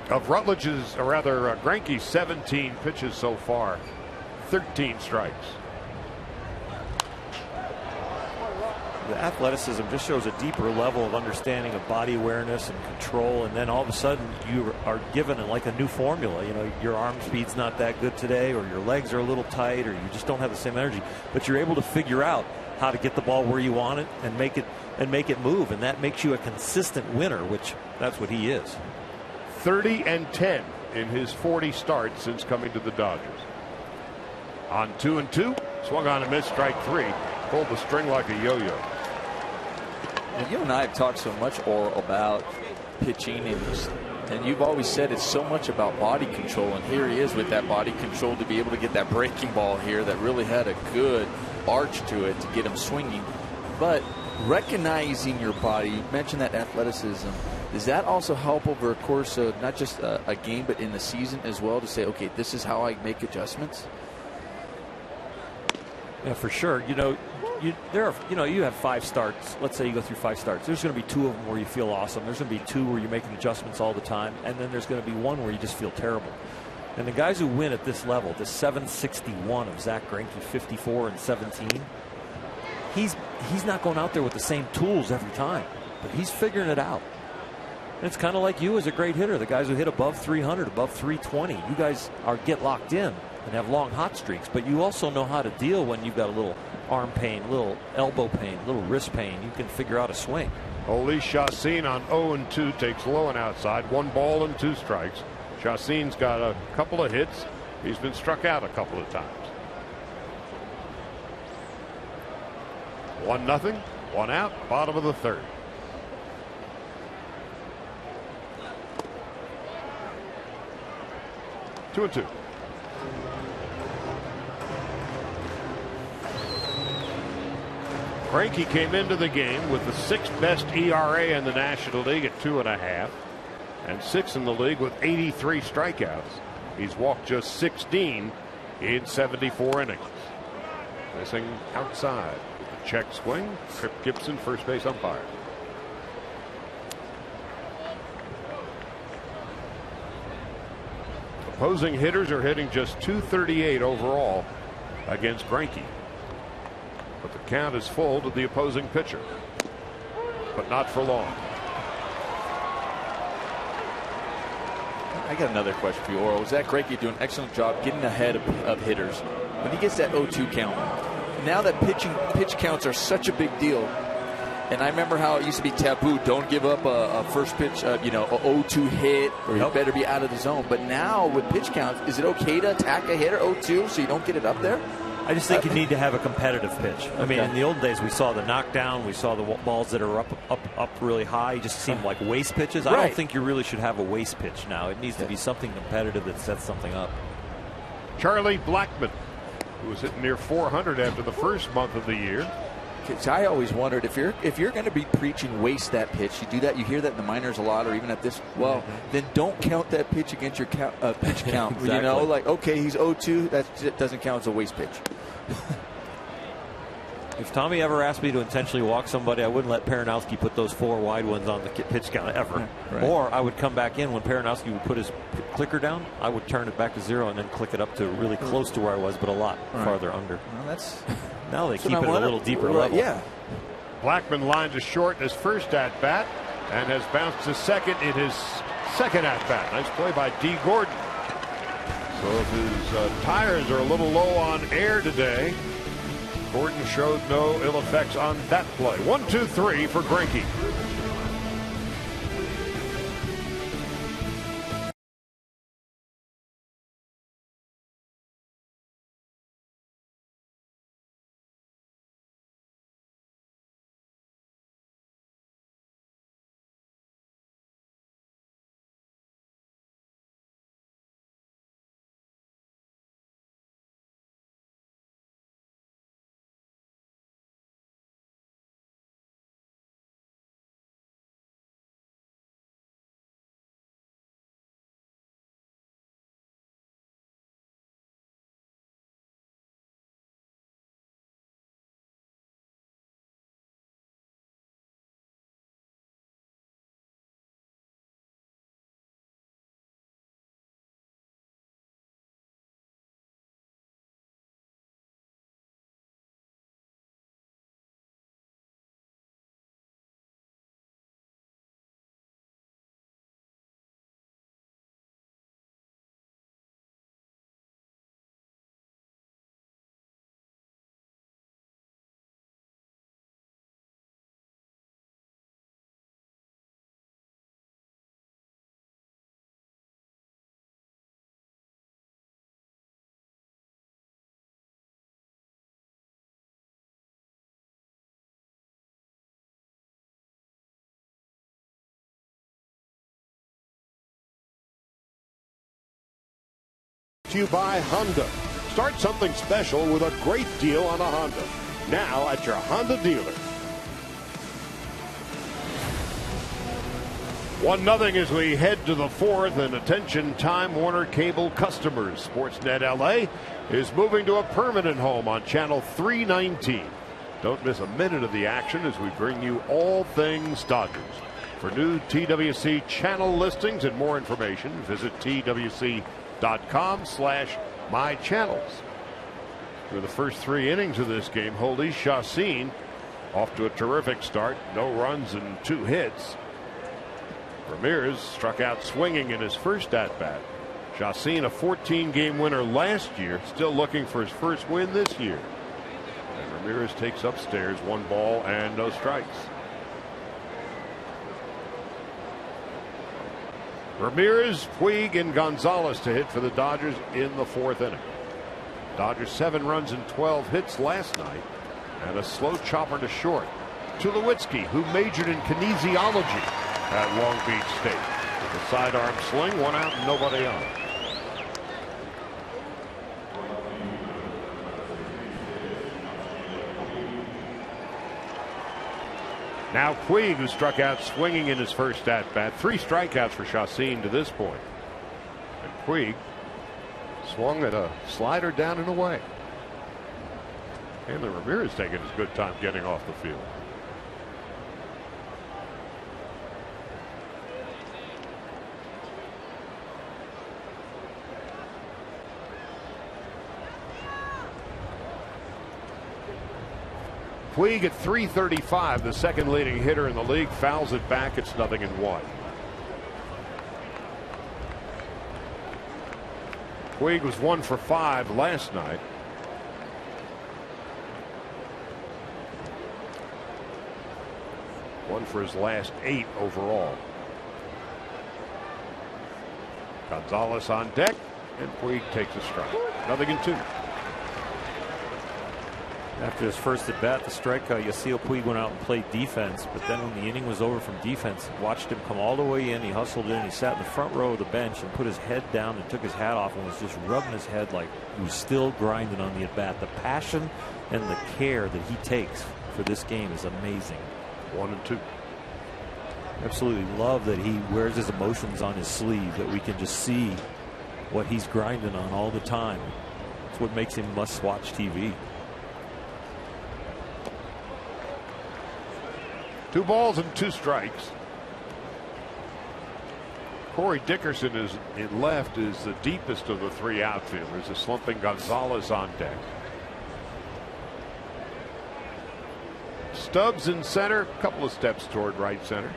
Speaker 1: Of Rutledge's, or rather Greinke's 17 pitches so far, 13 strikes.
Speaker 5: The athleticism just shows a deeper level of understanding of body awareness and control, and then all of a sudden you are given like a new formula. You know, your arm speed's not that good today, or your legs are a little tight, or you just don't have the same energy, but you're able to figure out how to get the ball where you want it and make it move, and that makes you a consistent winner, which that's what he is.
Speaker 1: 30-10 in his 40 starts since coming to the Dodgers. On 2-2, swung on and missed, strike 3. Pulled the string like a yo-yo.
Speaker 4: You and I have talked so much, Oral, about pitching, and you've always said it's so much about body control, and here he is with that body control to be able to get that breaking ball here that really had a good arch to it to get him swinging. But recognizing your body, you mentioned that athleticism, does that also help over a course of not just a game but in the season as well, to say, okay, this is how I make adjustments?
Speaker 5: Yeah, for sure. You know, you have 5 starts. Let's say you go through 5 starts. There's going to be 2 of them where you feel awesome. There's going to be 2 where you're making adjustments all the time, and then there's going to be 1 where you just feel terrible. And the guys who win at this level, the 761 of Zach Greinke, 54 and 17, he's not going out there with the same tools every time, but he's figuring it out. And it's kind of like you as a great hitter, the guys who hit above 300, above 320. You guys get locked in and have long hot streaks, but you also know how to deal when you've got a little arm pain, a little elbow pain, a little wrist pain. You can figure out a swing.
Speaker 1: Oli Chacin on 0-2 takes low and outside, 1 ball and 2 strikes. Chacin's got a couple of hits. He's been struck out a couple of times. 1-0, 1 out, bottom of the 3rd. Two and 2. Greinke came into the game with the 6th best ERA in the National League at 2.5, and 6th in the league with 83 strikeouts. He's walked just 16 in 74 innings. Missing outside with a check swing. Trip Gibson, first base umpire. Opposing hitters are hitting just .238 overall against Greinke. But the count is full to the opposing pitcher. But not for long.
Speaker 4: I got another question for you, Oral. Zach Greinke doing an excellent job getting ahead of hitters. When he gets that 0-2 count, now that pitch counts are such a big deal. And I remember how it used to be taboo. Don't give up a first pitch, a 0-2 hit, or you better be out of the zone. But now with pitch counts, is it okay to attack a hitter 0-2 so you don't get it up there?
Speaker 5: I just think you need to have a competitive pitch. I mean, in the old days, we saw the knockdown. We saw the balls that are up really high. It just seemed like waste pitches. I don't think you really should have a waste pitch now. It needs to be something competitive that sets something up.
Speaker 1: Charlie Blackmon, who was hitting near .400 after the first month of the year.
Speaker 4: I always wondered if you're going to be preaching waste that pitch, you do that, you hear that in the minors a lot, or even at this. Well, then don't count that pitch against your pitch count. Exactly. You know, like, okay, he's 0-2, that doesn't count as a waste pitch.
Speaker 5: If Tommy ever asked me to intentionally walk somebody, I wouldn't let Peronowski put those 4 wide ones on the pitch count ever. Right. Or I would come back in when Peronowski would put his clicker down. I would turn it back to 0 and then click it up to really close to where I was, but a lot farther under.
Speaker 4: Well,
Speaker 5: now they keep it at a little deeper level.
Speaker 4: Yeah.
Speaker 1: Blackmon lined to short in his first at bat and has bounced to second in his second at bat. Nice play by D. Gordon. So if his tires are a little low on air today, Gordon showed no ill effects on that play. 1-2-3 for Greinke. to you by Honda. Start something special with a great deal on a Honda. Now at your Honda dealer. 1-0 as we head to the fourth, and attention Time Warner Cable customers. Sportsnet LA is moving to a permanent home on channel 319. Don't miss a minute of the action as we bring you all things Dodgers. For new TWC channel listings and more information, visit twc.com/mychannels. Through the first 3 innings of this game, Jhoulys Chacín off to a terrific start. No runs and 2 hits. Ramirez struck out swinging in his first at-bat. Chacín, a 14-game winner last year, still looking for his first win this year. And Ramirez takes upstairs, 1 ball and no strikes. Ramirez, Puig, and Gonzalez to hit for the Dodgers in the 4th inning. Dodgers 7 runs and 12 hits last night, and a slow chopper to short. Tulowitzki, who majored in kinesiology at Long Beach State. With a sidearm sling, 1 out and nobody on. Now Puig, who struck out swinging in his first at-bat. 3 strikeouts for Chacín to this point. And Puig swung at a slider down and away. And Ramirez taking his good time getting off the field. Puig at .335, the second leading hitter in the league, fouls it back. It's 0-1. Puig was 1 for 5 last night. One for his last 8 overall. Gonzalez on deck, and Puig takes a strike. 0-2.
Speaker 5: After his first at bat, the strikeout, Yasiel Puig went out and played defense. But then when the inning was over from defense, watched him come all the way in. He hustled in. He sat in the front row of the bench and put his head down and took his hat off and was just rubbing his head like he was still grinding on the at bat. The passion and the care that he takes for this game is amazing.
Speaker 1: 1-2.
Speaker 5: Absolutely love that he wears his emotions on his sleeve, that we can just see what he's grinding on all the time. It's what makes him must-watch TV.
Speaker 1: 2 balls and 2 strikes. Corey Dickerson is in left, is the deepest of the 3 outfielders. A slumping Gonzalez on deck. Stubbs in center, a couple of steps toward right center.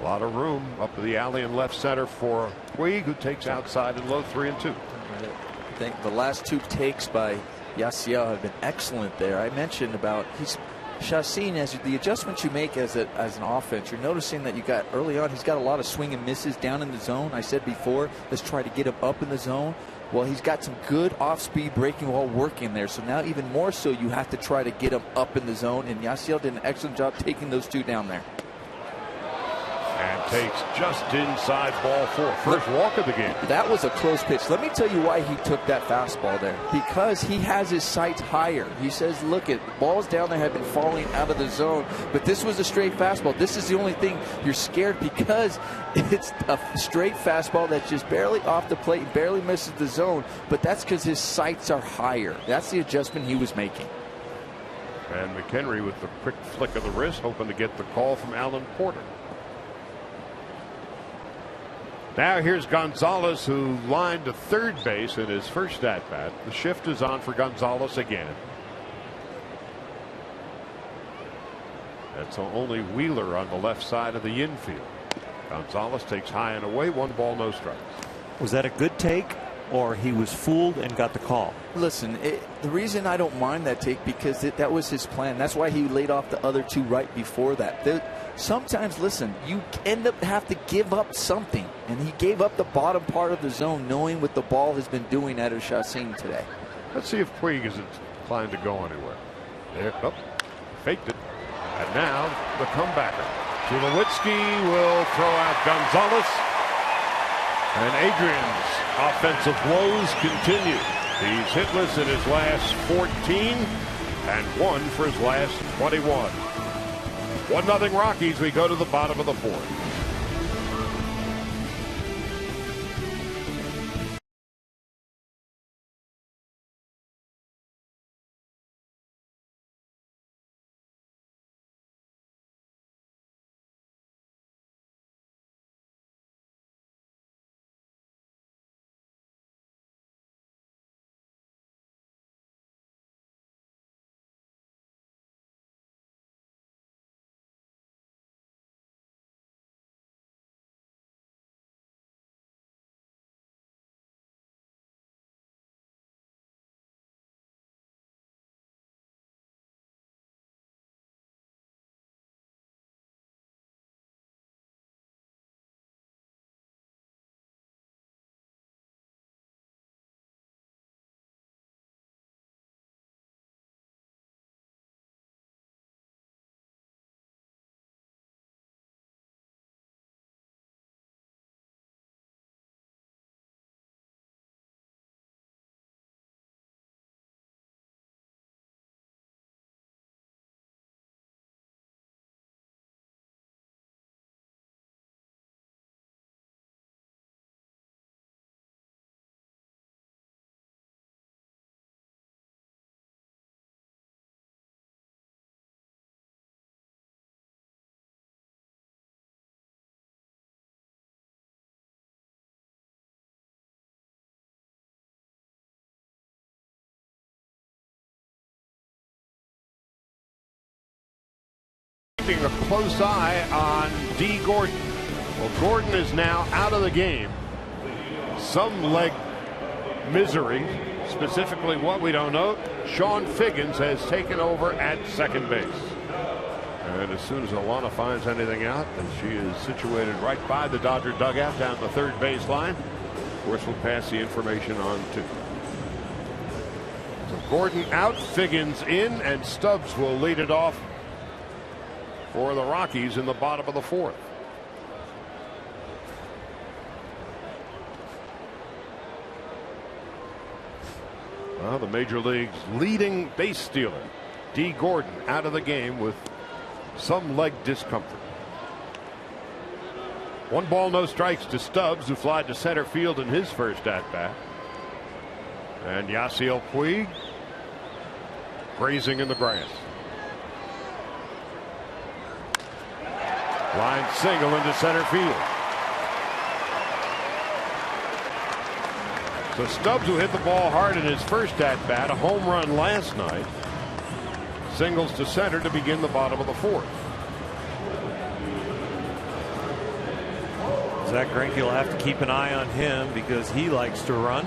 Speaker 1: A lot of room up the alley in left center for Puig, who takes outside in low 3-2.
Speaker 4: I think the last 2 takes by Yasiel have been excellent there. I mentioned about Chacín, as the adjustments you make as an offense, you're noticing that you got early on, he's got a lot of swing and misses down in the zone. I said before, let's try to get him up in the zone. Well, he's got some good off-speed breaking ball work in there. So now even more so, you have to try to get him up in the zone. And Yasiel did an excellent job taking those 2 down there.
Speaker 1: And takes just inside ball 4. First walk of the game.
Speaker 4: That was a close pitch. Let me tell you why he took that fastball there. Because he has his sights higher. He says, look, balls down there have been falling out of the zone, but this was a straight fastball. This is the only thing you're scared because it's a straight fastball that's just barely off the plate, barely misses the zone, but that's because his sights are higher. That's the adjustment he was making.
Speaker 1: And McHenry with the quick flick of the wrist, hoping to get the call from Alan Porter. Now here's Gonzalez, who lined to third base in his first at-bat. The shift is on for Gonzalez again. That's only Wheeler on the left side of the infield. Gonzalez takes high and away, 1 ball, no strikes.
Speaker 5: Was that a good take, or he was fooled and got the call?
Speaker 4: Listen, the reason I don't mind that take, because that was his plan. That's why he laid off the other 2 right before that. Sometimes, listen, you end up have to give up something, and he gave up the bottom part of the zone, knowing what the ball has been doing at Chacín today.
Speaker 1: Let's see if Puig is inclined to go anywhere. There, faked it, and now the comebacker. Tulowitzki will throw out Gonzalez. And Adrian's offensive woes continue. He's hitless in his last 14 and 1 for his last 21. 1-0 Rockies. We go to the bottom of the fourth. Keeping a close eye on D. Gordon. Well, Gordon is now out of the game. Some leg misery, specifically what we don't know. Sean Figgins has taken over at second base. And as soon as Alana finds anything out, and she is situated right by the Dodger dugout down the third baseline, of course we'll pass the information on to. So Gordon out, Figgins in, and Stubbs will lead it off for the Rockies in the bottom of the fourth. Well, the Major League's leading base stealer, D. Gordon, out of the game with some leg discomfort. 1 ball, no strikes to Stubbs, who flied to center field in his first at-bat. And Yasiel Puig grazing in the grass. Line single into center field. So Stubbs, who hit the ball hard in his first at-bat, a home run last night, singles to center to begin the bottom of the fourth.
Speaker 5: Zach Greinke will have to keep an eye on him because he likes to run.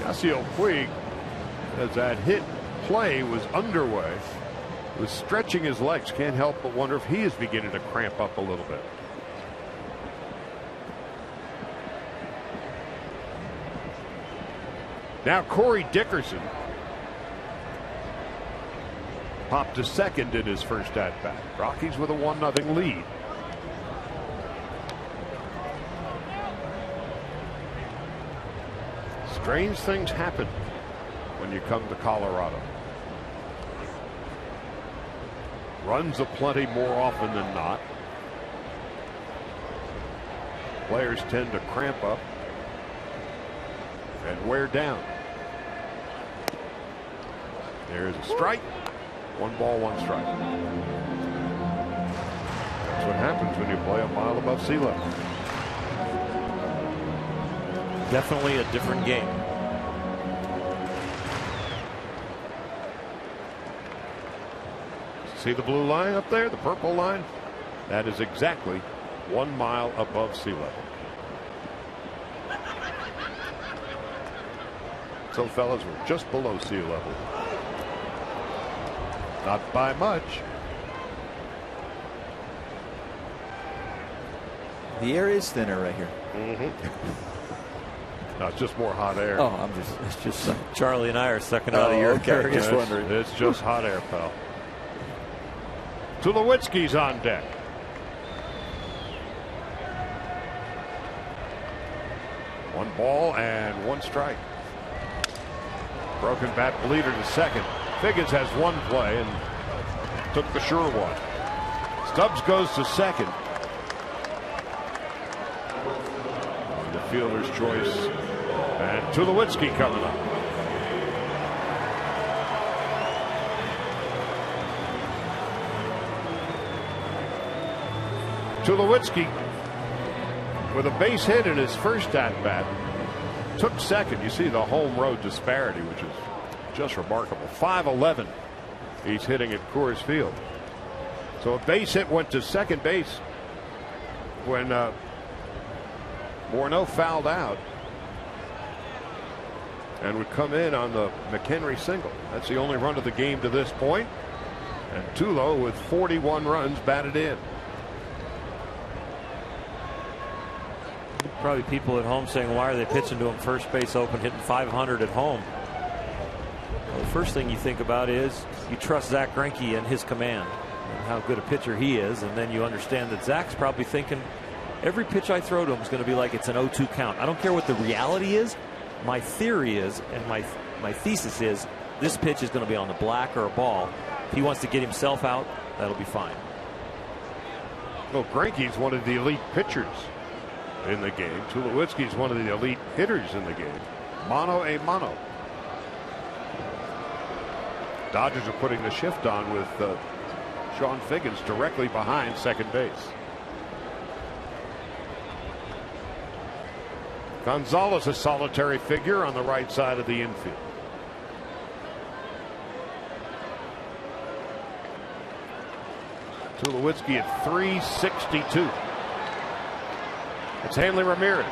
Speaker 1: Yasiel Puig, as that hit play was underway, was stretching his legs. Can't help but wonder if he is beginning to cramp up a little bit. Now Corey Dickerson popped to second in his first at-bat. Rockies with a 1-0 lead. Strange things happen when you come to Colorado. Runs aplenty more often than not. Players tend to cramp up and wear down. There's a strike. 1 ball, 1 strike. That's what happens when you play a mile above sea level.
Speaker 5: Definitely a different game.
Speaker 1: See the blue line up there, the purple line? That is exactly 1 mile above sea level. So fellas, we're just below sea level. Not by much.
Speaker 4: The air is thinner right here.
Speaker 1: No, it's just more hot air.
Speaker 4: Oh, it's just
Speaker 5: Charlie and I are sucking out of your
Speaker 4: okay. Just wondering.
Speaker 1: It's just hot air, pal. Tulowitzki's on deck. 1 ball and 1 strike. Broken bat bleeder to second. Figgins has 1 play and took the sure one. Stubbs goes to second. The fielder's choice. And Tulowitzki coming up. Tulowitzki with a base hit in his first at-bat took second. You see the home road disparity, which is just remarkable. 5-11 he's hitting at Coors Field. So a base hit went to second base when Morneau fouled out and would come in on the McHenry single. That's the only run of the game to this point. And Tulo with 41 runs batted in.
Speaker 5: Probably people at home saying, why are they pitching to him first base open, hitting 500 at home? Well, the first thing you think about is you trust Zach Greinke and his command and how good a pitcher he is, and then you understand that Zach's probably thinking every pitch I throw to him is going to be like it's an 0-2 count. I don't care what the reality is. My theory is, and my thesis is, this pitch is going to be on the black or a ball. If he wants to get himself out, that'll be fine.
Speaker 1: Well, Greinke's one of the elite pitchers in the game. Tulowitzki's one of the elite hitters in the game. Mano a mano. Dodgers are putting the shift on with Sean Figgins directly behind second base. Gonzalez, a solitary figure on the right side of the infield. Tulowitzki at 362. It's Hanley Ramirez.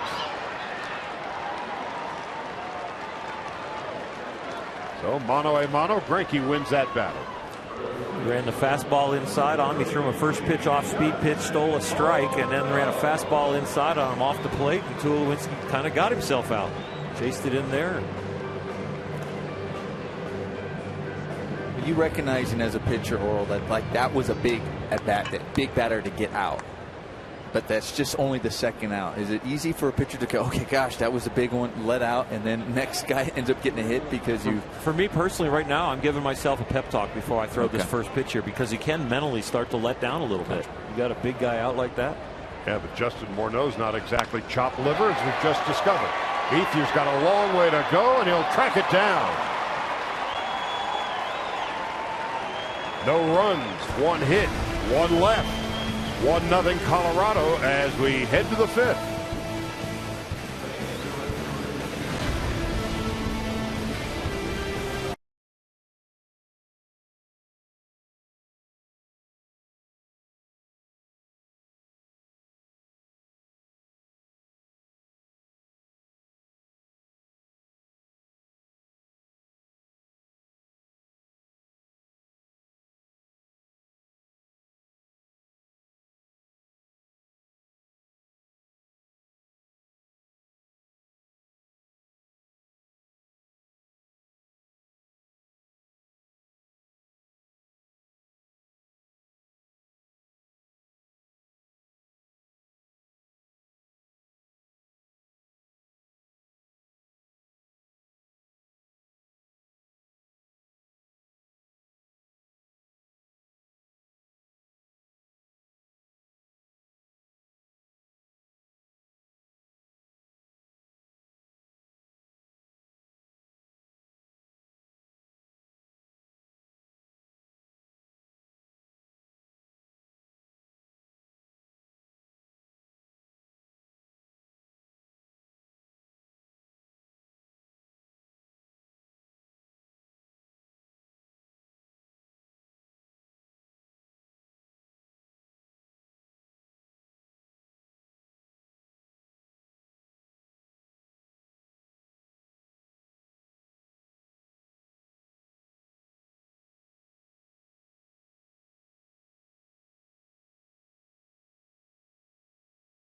Speaker 1: So mano a mano, Greinke wins that battle.
Speaker 5: Ran the fastball inside on him. He threw him a first pitch off speed pitch, stole a strike, and then ran a fastball inside on him off the plate. And Tulowitzki kind of got himself out. Chased it in there.
Speaker 4: You recognizing as a pitcher, Oral, that that was a big at bat, that big batter to get out. But that's just only the second out. Is it easy for a pitcher to go, okay, gosh, that was a big one, let out, and then next guy ends up getting a hit because you...
Speaker 5: For me personally, right now, I'm giving myself a pep talk before I throw this first pitch here, because you can mentally start to let down a little bit. You got a big guy out like that.
Speaker 1: Yeah, but Justin Morneau's not exactly chopped liver, as we've just discovered. Ethier's got a long way to go, and he'll track it down. No runs, 1 hit, 1 left. 1-0 Colorado as we head to the 5th.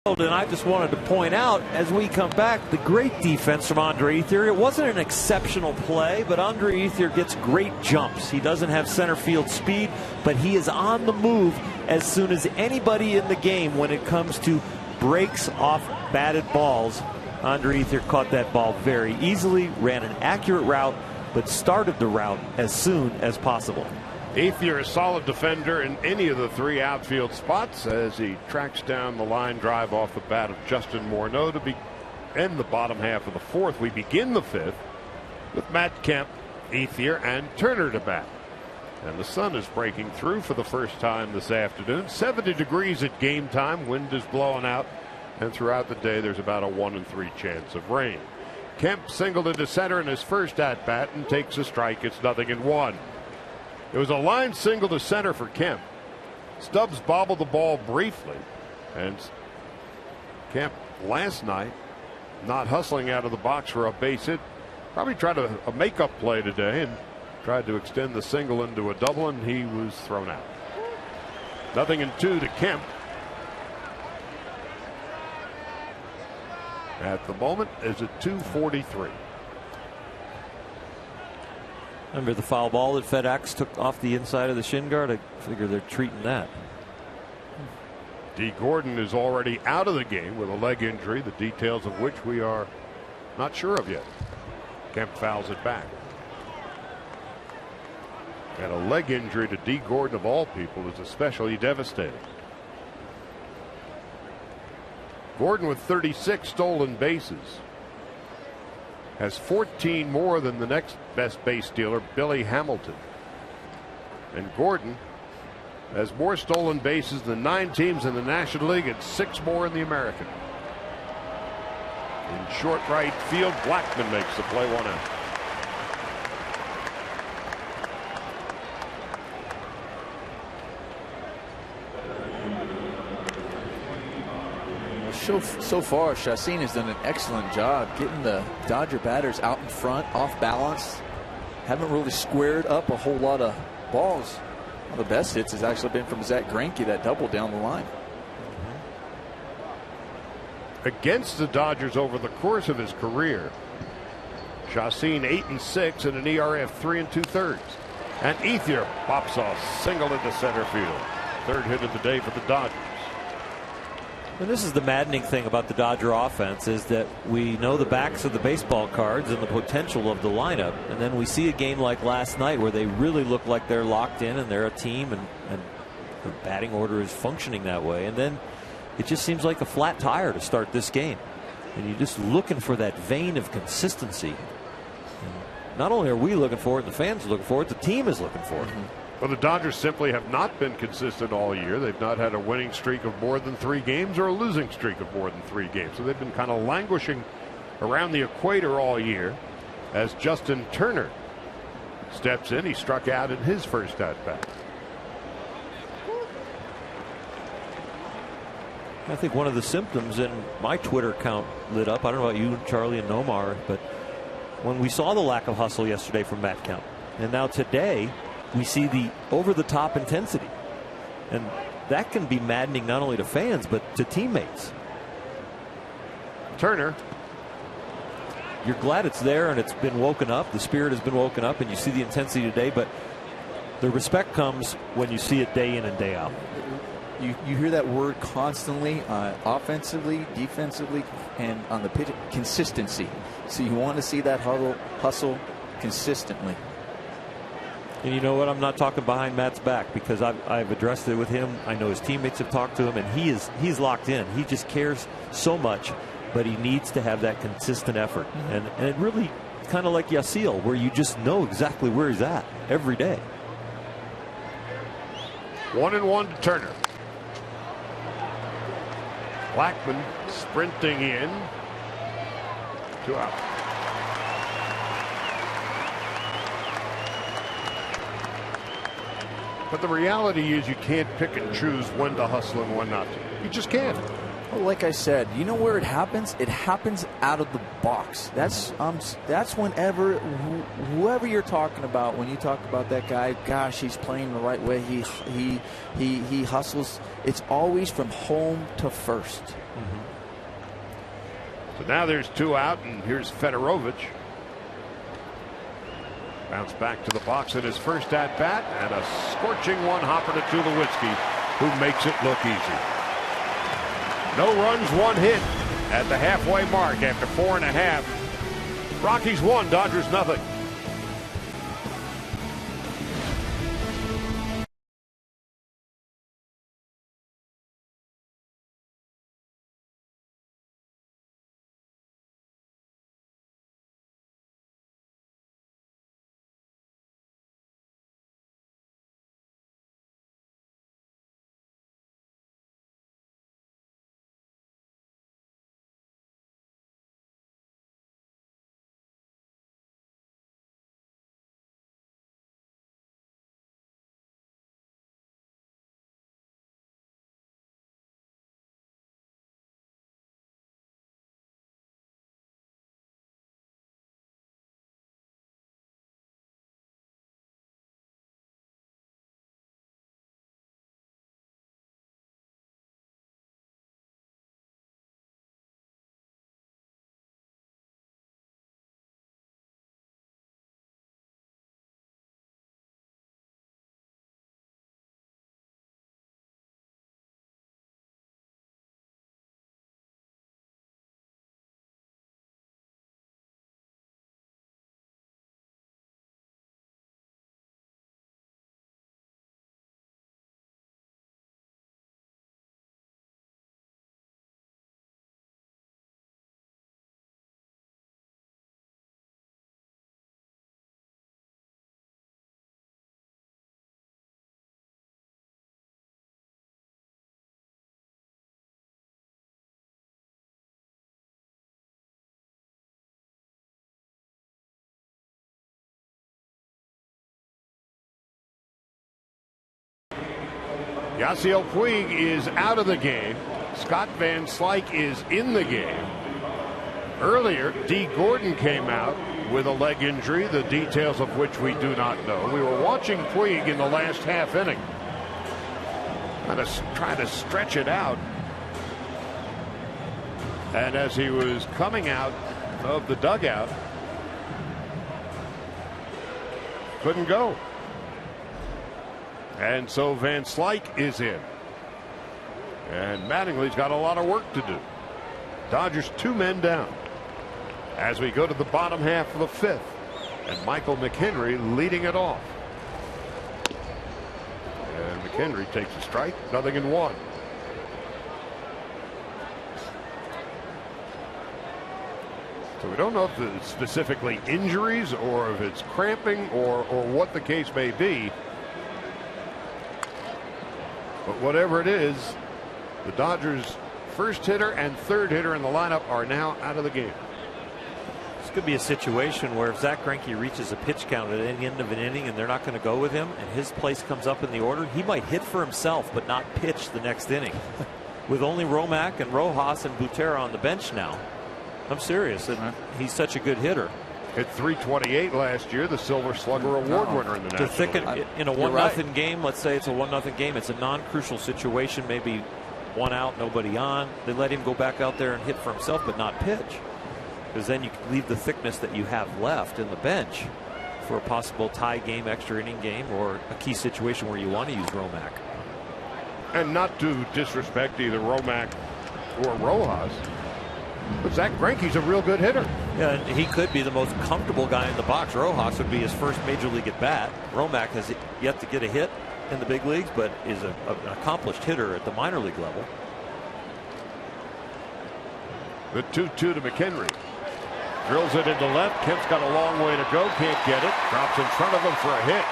Speaker 5: And I just wanted to point out, as we come back, the great defense from Andre Ethier. It wasn't an exceptional play, but Andre Ethier gets great jumps. He doesn't have center field speed, but he is on the move as soon as anybody in the game when it comes to breaks off batted balls. Andre Ethier caught that ball very easily, ran an accurate route, but started the route as soon as possible.
Speaker 1: Ethier, a solid defender in any of the three outfield spots as he tracks down the line drive off the bat of Justin Morneau to end the bottom half of the fourth. We begin the fifth with Matt Kemp, Ethier, and Turner to bat. And the sun is breaking through for the first time this afternoon. 70 degrees at game time. Wind is blowing out. And throughout the day, there's about a 1 in 3 chance of rain. Kemp singled into center in his first at-bat and takes a strike. It's 0-1. It was a line single to center for Kemp. Stubbs bobbled the ball briefly. And Kemp last night not hustling out of the box for a base hit. Probably tried a makeup play today and tried to extend the single into a double, and he was thrown out. 0-2 to Kemp. At the moment is at 2:43.
Speaker 5: Remember the foul ball that FedEx took off the inside of the shin guard? I figure they're treating that.
Speaker 1: D. Gordon is already out of the game with a leg injury, the details of which we are not sure of yet. Kemp fouls it back. And a leg injury to D. Gordon, of all people, is especially devastating. Gordon with 36 stolen bases has 14 more than the next best base stealer, Billy Hamilton. And Gordon has more stolen bases than 9 teams in the National League and 6 more in the American. In short right field, Blackman makes the play, 1 out.
Speaker 4: So far, Chacín has done an excellent job getting the Dodger batters out in front, off balance. Haven't really squared up a whole lot of balls. One of the best hits has actually been from Zach Greinke, that double down the line.
Speaker 1: Against the Dodgers over the course of his career, Chacín 8-6 and an ERA of 3 2/3. And Ethier pops off single into center field. Third hit of the day for the Dodgers.
Speaker 5: And this is the maddening thing about the Dodger offense, is that we know the backs of the baseball cards and the potential of the lineup, and then we see a game like last night where they really look like they're locked in and they're a team, and the batting order is functioning that way, and then it just seems like a flat tire to start this game, and you're just looking for that vein of consistency. And not only are we looking for it and the fans are looking for it, the team is looking for it.
Speaker 1: Well, the Dodgers simply have not been consistent all year. They've not had a winning streak of more than 3 games or a losing streak of more than 3 games. So they've been kind of languishing around the equator all year. As Justin Turner steps in, he struck out in his first at-bat.
Speaker 5: I think one of the symptoms, and my Twitter account lit up, I don't know about you, Charlie and Nomar, but when we saw the lack of hustle yesterday from Matt Kemp, and now today we see the over-the-top intensity, and that can be maddening not only to fans but to teammates.
Speaker 1: Turner,
Speaker 5: you're glad it's there and it's been woken up, the spirit has been woken up, and you see the intensity today, but the respect comes when you see it day in and day out.
Speaker 4: You hear that word constantly, offensively, defensively, and on the pitch, consistency. So you want to see that hustle consistently.
Speaker 5: And you know what? I'm not talking behind Matt's back, because I've addressed it with him. I know his teammates have talked to him, and he's locked in. He just cares so much, but he needs to have that consistent effort. And it really kind of like Yasiel, where you just know exactly where he's at every day.
Speaker 1: 1-1 to Turner. Blackman sprinting in. 2 out. But the reality is you can't pick and choose when to hustle and when not to. You just can't.
Speaker 4: Well, like I said, you know where it happens? It happens out of the box. That's whenever whoever you're talking about, when you talk about that guy, gosh, he's playing the right way. He hustles. It's always from home to first.
Speaker 1: So now there's 2 out, and here's Fedorovich. Bounce back to the box in his first at-bat, and a scorching one-hopper to Tulowitzki, who makes it look easy. No runs, 1 hit. at the halfway mark after 4.5. Rockies 1, Dodgers nothing. Yasiel Puig is out of the game. Scott Van Slyke is in the game. Earlier, D. Gordon came out with a leg injury, the details of which we do not know. We were watching Puig in the last half inning, trying to stretch it out. And as he was coming out of the dugout, couldn't go. And so Van Slyke is in. And Mattingly's got a lot of work to do. Dodgers 2 men down as we go to the bottom half of the 5th. And Michael McHenry leading it off. And McHenry takes a strike, 0-1. So we don't know if it's specifically injuries or if it's cramping or what the case may be. But whatever it is, the Dodgers' first hitter and third hitter in the lineup are now out of the game.
Speaker 5: This could be a situation where if Zach Greinke reaches a pitch count at any end of an inning and they're not going to go with him and his place comes up in the order, he might hit for himself but not pitch the next inning. With only Romack and Rojas and Butera on the bench now. I'm serious. He's such a good hitter.
Speaker 1: Hit .328 last year, the Silver Slugger Award winner in the National League.
Speaker 5: In a 1-0 game, let's say it's a 1-0 game, it's a non-crucial situation, maybe one out, nobody on. They let him go back out there and hit for himself but not pitch. Because then you can leave the thickness that you have left in the bench for a possible tie game, extra inning game, or a key situation where you want to use Romack.
Speaker 1: And not to disrespect either Romack or Rojas, but Zach Greinke's a real good hitter.
Speaker 5: Yeah, and he could be the most comfortable guy in the box. Rojas would be his first major league at bat. Romack has yet to get a hit in the big leagues, but is an accomplished hitter at the minor league level.
Speaker 1: The 2-2 to McHenry. Drills it into left. Kemp's got a long way to go. Can't get it. Drops in front of him for a hit.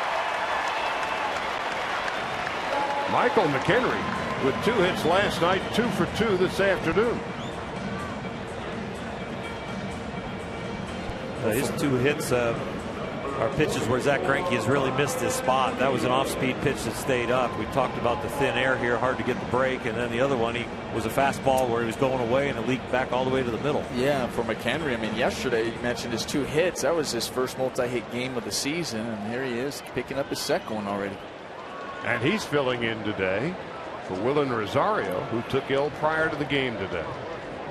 Speaker 1: Michael McHenry with 2 hits last night, 2 for 2 this afternoon.
Speaker 5: His 2 hits are pitches where Zach Greinke has really missed his spot. That was an off-speed pitch that stayed up. We talked about the thin air here, hard to get the break, and then the other one, he was a fastball where he was going away and it leaked back all the way to the middle.
Speaker 4: Yeah, for McHenry, I mean, yesterday you mentioned his 2 hits. That was his first multi-hit game of the season, and here he is picking up his second one already.
Speaker 1: And he's filling in today for Willen Rosario, who took ill prior to the game today.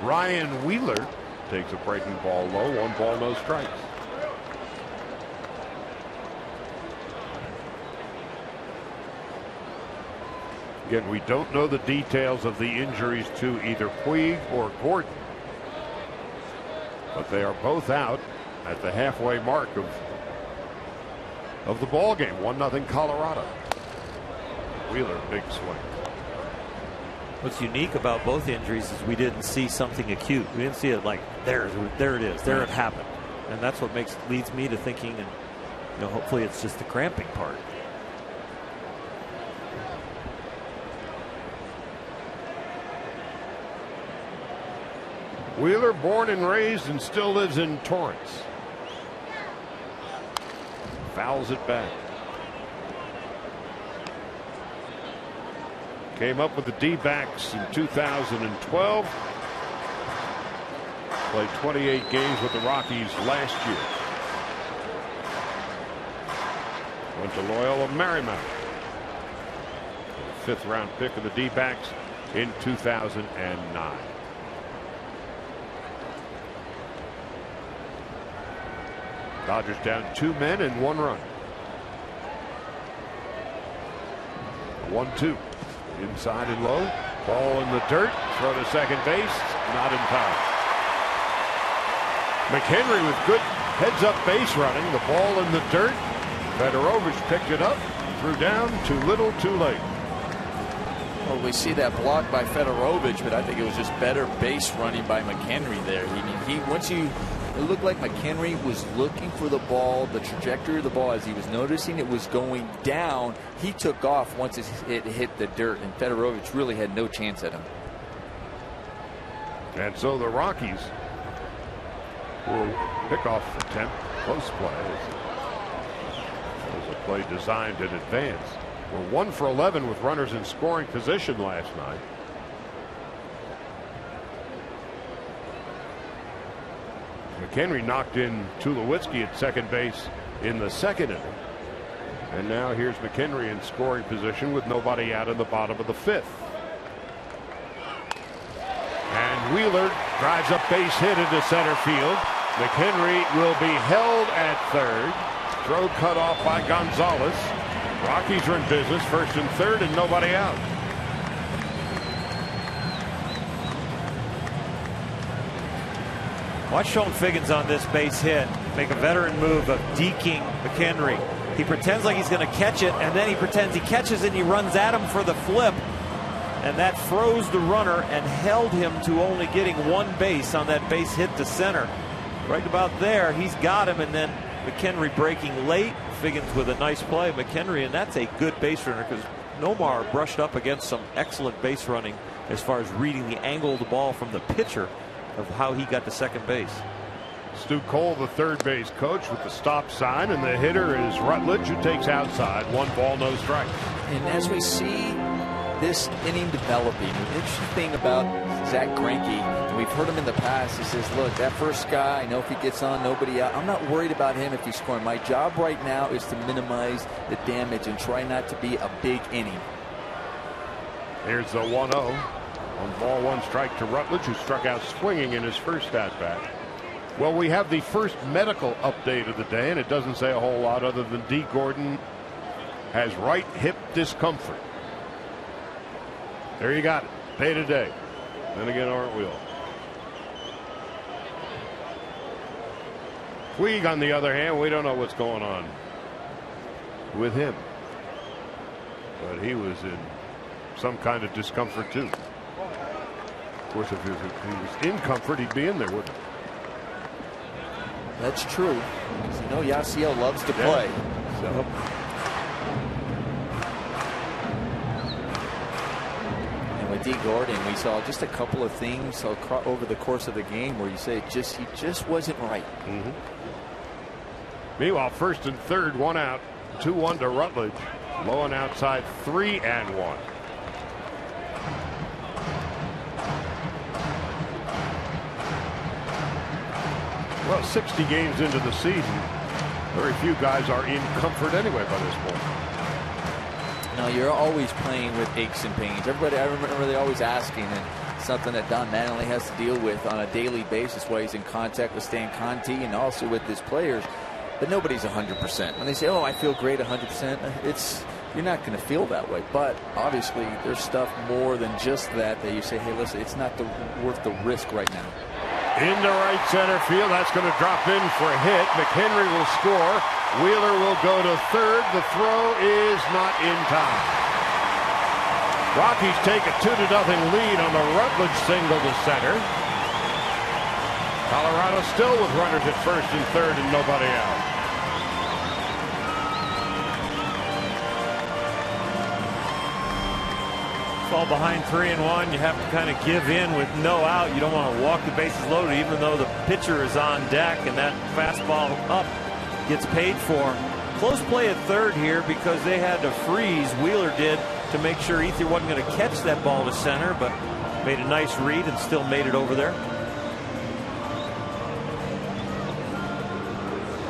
Speaker 1: Ryan Wheeler takes a breaking ball low, 1 ball, no strikes. Again, we don't know the details of the injuries to either Puig or Gordon. But they are both out at the halfway mark of the ball game. 1-0 Colorado. Wheeler, big swing.
Speaker 5: What's unique about both injuries is we didn't see something acute. We didn't see it like there it is, there it happened, and that's what leads me to thinking, and hopefully it's just the cramping part.
Speaker 1: Wheeler, born and raised and still lives in Torrance. Fouls it back. Came up with the D-backs in 2012. Played 28 games with the Rockies last year. Went to Loyola Marymount. Fifth round pick of the D-backs in 2009. Dodgers down 2 men and 1 run. 1-2. Inside and low. Ball in the dirt. Throw to second base. Not in time. McHenry with good heads-up base running. The ball in the dirt. Fedorovich picked it up. Threw down. Too little, too late.
Speaker 4: Well, we see that block by Fedorovich, but I think it was just better base running by McHenry there. It looked like McHenry was looking for the ball, the trajectory of the ball, as he was noticing it was going down. He took off once it hit the dirt, and Fedorovich really had no chance at him.
Speaker 1: And so the Rockies will pick off attempt, close play. It was a play designed in advance. We're 1 for 11 with runners in scoring position last night. McHenry knocked in Tulowitzki at second base in the second inning. And now here's McHenry in scoring position with nobody out in the bottom of the fifth. And Wheeler drives a base hit into center field. McHenry will be held at third. Throw cut off by Gonzalez. Rockies are in business, first and third, and nobody out.
Speaker 5: Watch Sean Figgins on this base hit make a veteran move of deking McHenry. He pretends like he's going to catch it, and then he pretends he catches it, and he runs at him for the flip, and that froze the runner and held him to only getting 1 base on that base hit to center. Right about there, he's got him, and then McHenry breaking late. Figgins with a nice play. McHenry, and that's a good base runner, because Nomar brushed up against some excellent base running as far as reading the angle of the ball from the pitcher of how he got to second base.
Speaker 1: Stu Cole, the third base coach, with the stop sign, and the hitter is Rutledge, who takes outside. 1 ball, no strikes.
Speaker 4: And as we see this inning developing, the interesting thing about Zach Greinke, and we've heard him in the past, he says, look, that first guy, I know if he gets on, nobody out. I'm not worried about him if he's scoring. My job right now is to minimize the damage and try not to be a big inning.
Speaker 1: Here's the 1-0. 1 ball, 1 strike to Rutledge, who struck out swinging in his first at-bat. Well, we have the first medical update of the day, and it doesn't say a whole lot other than D. Gordon has right hip discomfort. There you got it. Day to day. Then again, aren't we all? Puig, on the other hand, we don't know what's going on with him. But he was in some kind of discomfort, too. Of course, if he was in comfort, he'd be in there, wouldn't he?
Speaker 4: That's true. Because you know Yasiel loves to play. So. And with D. Gordon, we saw just a couple of things over the course of the game where you say he just wasn't right.
Speaker 1: Mm-hmm. Meanwhile, first and third, 1 out, 2-1 to Rutledge. Low and outside, 3-1. Well, 60 games into the season, very few guys are in comfort anyway by this point.
Speaker 4: No, you're always playing with aches and pains. Everybody, I remember they always asking, and something that Don Mattingly has to deal with on a daily basis while he's in contact with Stan Conte and also with his players. But nobody's 100%. When they say, "Oh, I feel great 100%," you're not going to feel that way. But obviously, there's stuff more than just that you say, "Hey, listen, it's not worth the risk right now."
Speaker 1: Into right center field. That's going to drop in for a hit. McHenry will score. Wheeler will go to third. The throw is not in time. Rockies take a 2-0 lead on the Rutledge single to center. Colorado still with runners at first and third and nobody out.
Speaker 5: Fall behind 3-1, you have to kind of give in with no out. You don't want to walk the bases loaded even though the pitcher is on deck, and that fastball up gets paid for. Close play at third here because they had to freeze, Wheeler did, to make sure Ether wasn't going to catch that ball to center, but made a nice read and still made it over there.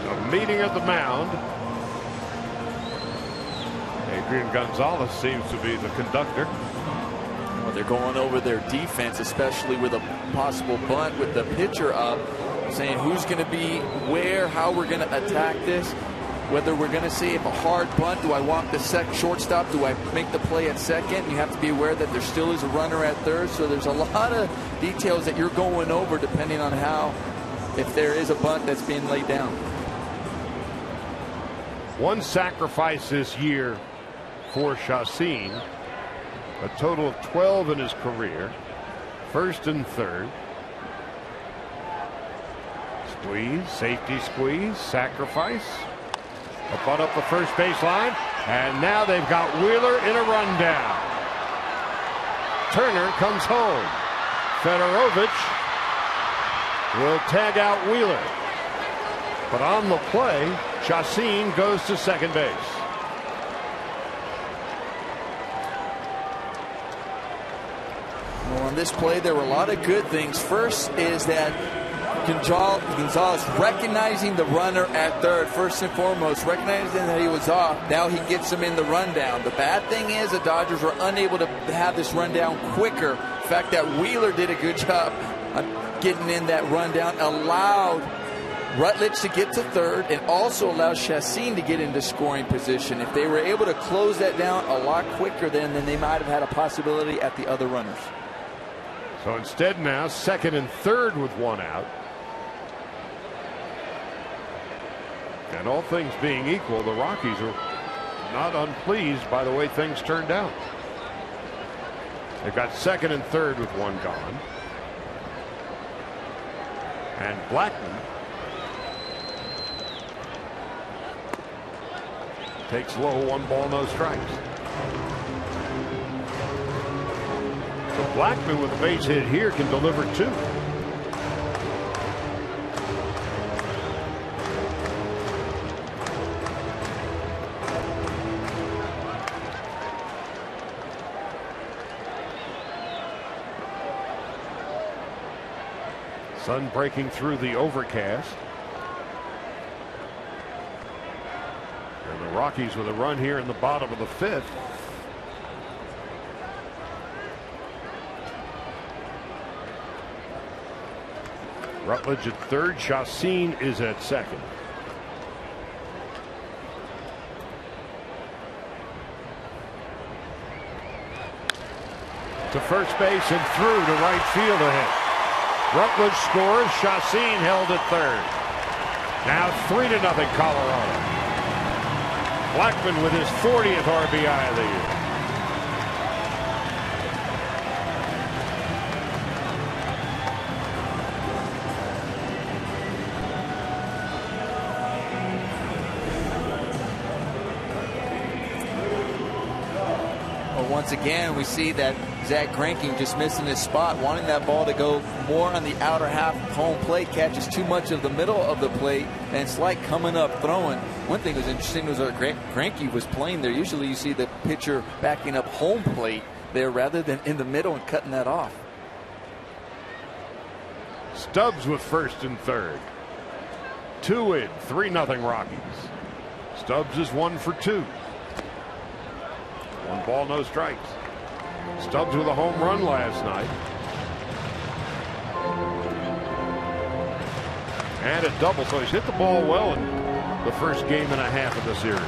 Speaker 1: A meeting at the mound. Adrian Gonzalez seems to be the conductor.
Speaker 4: Well, they're going over their defense, especially with a possible bunt with the pitcher up, saying who's going to be where, how we're going to attack this, whether we're going to see if a hard bunt, do I walk the shortstop, do I make the play at second? You have to be aware that there still is a runner at third, so there's a lot of details that you're going over depending on how, if there is a bunt that's being laid down.
Speaker 1: One sacrifice this year for Chacin, a total of 12 in his career. First and third. Squeeze, safety squeeze, sacrifice. A bunt up the first base line, and now they've got Wheeler in a rundown. Turner comes home. Fedorovich will tag out Wheeler. But on the play, Chacin goes to second base.
Speaker 4: Well, on this play, there were a lot of good things. First is that Gonzalez recognizing the runner at third, first and foremost, recognizing that he was off. Now he gets him in the rundown. The bad thing is the Dodgers were unable to have this rundown quicker. The fact that Wheeler did a good job getting in that rundown allowed Rutledge to get to third and also allowed Chacin to get into scoring position. If they were able to close that down a lot quicker then they might have had a possibility at the other runners.
Speaker 1: So instead now second and third with one out. And all things being equal, the Rockies are not unpleased by the way things turned out. They've got second and third with one gone. And Blackman takes low, 1 ball, no strikes. So Blackman with a base hit here can deliver 2. Sun breaking through the overcast. And the Rockies with a run here in the bottom of the 5th. Rutledge at third. Chacin is at second. To first base and through to right field ahead. Rutledge scores. Chacin held at third. Now 3-0 Colorado. Blackman with his 40th RBI of the year.
Speaker 4: Well, once again, we see that Zach Greinke just missing his spot, wanting that ball to go more on the outer half of home plate, catches too much of the middle of the plate, and it's like coming up throwing. One thing that was interesting was that Greinke was playing there. Usually you see the pitcher backing up home plate there rather than in the middle and cutting that off.
Speaker 1: Stubbs with first and third. 2 in, 3-0 Rockies. Stubbs is 1 for 2. 1 ball, no strikes. Stubbs with a home run last night. And a double, so he's hit the ball well in the first game and a half of the series.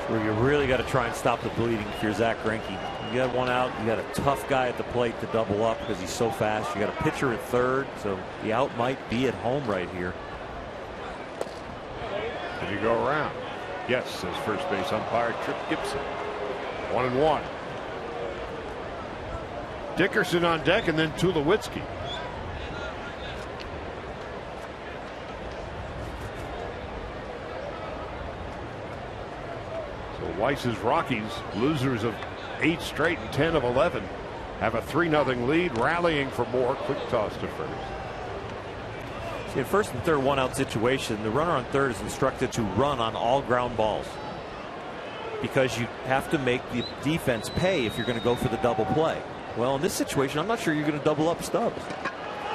Speaker 5: where you really got to try and stop the bleeding if you're Zach Greinke. You got one out, you got a tough guy at the plate to double up because he's so fast. You got a pitcher at third, so the out might be at home right here.
Speaker 1: Did you go around? Yes, says first base umpire Trip Gibson. 1-1. Dickerson on deck, and then Tulowitzki. So Weiss's Rockies, losers of 8 straight and 10 of 11, have a 3-0 lead, rallying for more. Quick toss to first.
Speaker 5: See, in first and third one-out situation, the runner on third is instructed to run on all ground balls because you have to make the defense pay if you're going to go for the double play. Well, in this situation, I'm not sure you're going to double up Stubbs.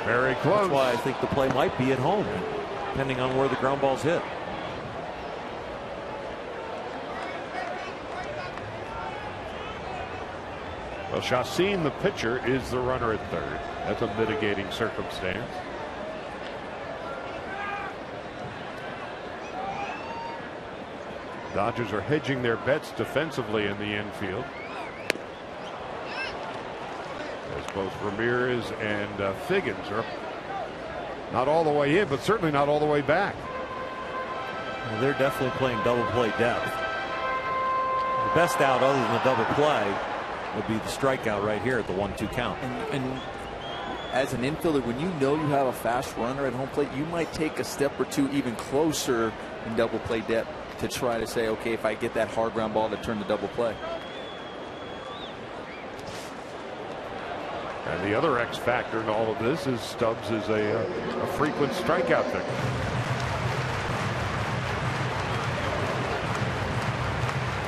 Speaker 1: Very close.
Speaker 5: That's why I think the play might be at home, depending on where the ground balls hit.
Speaker 1: Well, Chacin, the pitcher, is the runner at third. That's a mitigating circumstance. Dodgers are hedging their bets defensively in the infield, as both Ramirez and Figgins are not all the way in, but certainly not all the way back.
Speaker 5: Well, they're definitely playing double play depth. The best out other than the double play would be the strikeout right here at the 1-2 count.
Speaker 4: And as an infielder, when you know you have a fast runner at home plate, you might take a step or two even closer in double play depth to try to say, okay, if I get that hard ground ball to turn to double play.
Speaker 1: And the other X factor in all of this is Stubbs is a frequent strikeout victim.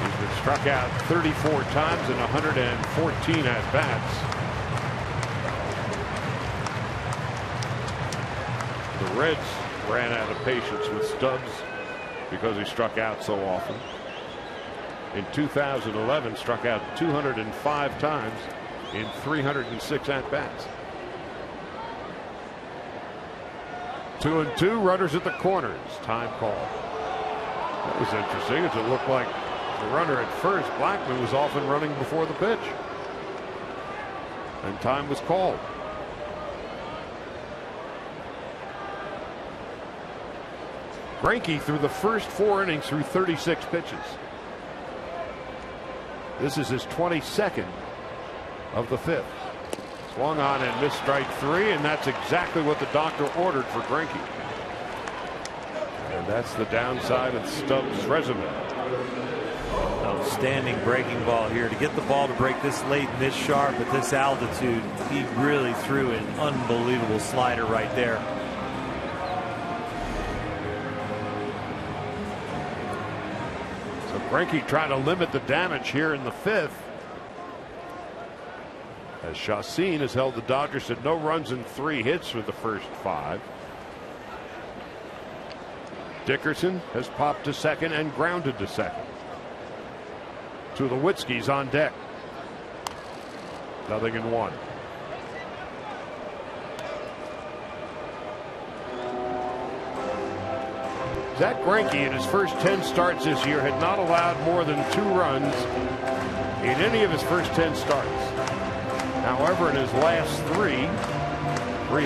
Speaker 1: He's been struck out 34 times in 114 at bats. The Reds ran out of patience with Stubbs because he struck out so often. In 2011, struck out 205 times in 306 at-bats. 2-2, runners at the corners. Time call. That was interesting, as it looked like the runner at first, Blackman, was often running before the pitch. And time was called. Greinke through the first 4 innings through 36 pitches. This is his 22nd of the 5th. Swung on and missed strike 3, and that's exactly what the doctor ordered for Greinke. And that's the downside of Stubbs' resume.
Speaker 5: Outstanding breaking ball here. To get the ball to break this late and this sharp at this altitude, he really threw an unbelievable slider right there.
Speaker 1: Greinke trying to limit the damage here in the 5th, as Chacin has held the Dodgers to no runs and 3 hits for the first 5. Dickerson has popped to second and grounded to second. Tulowitzki's on deck. 0-1. Zach Greinke in his first 10 starts this year had not allowed more than 2 runs in any of his first 10 starts. However, in his last 3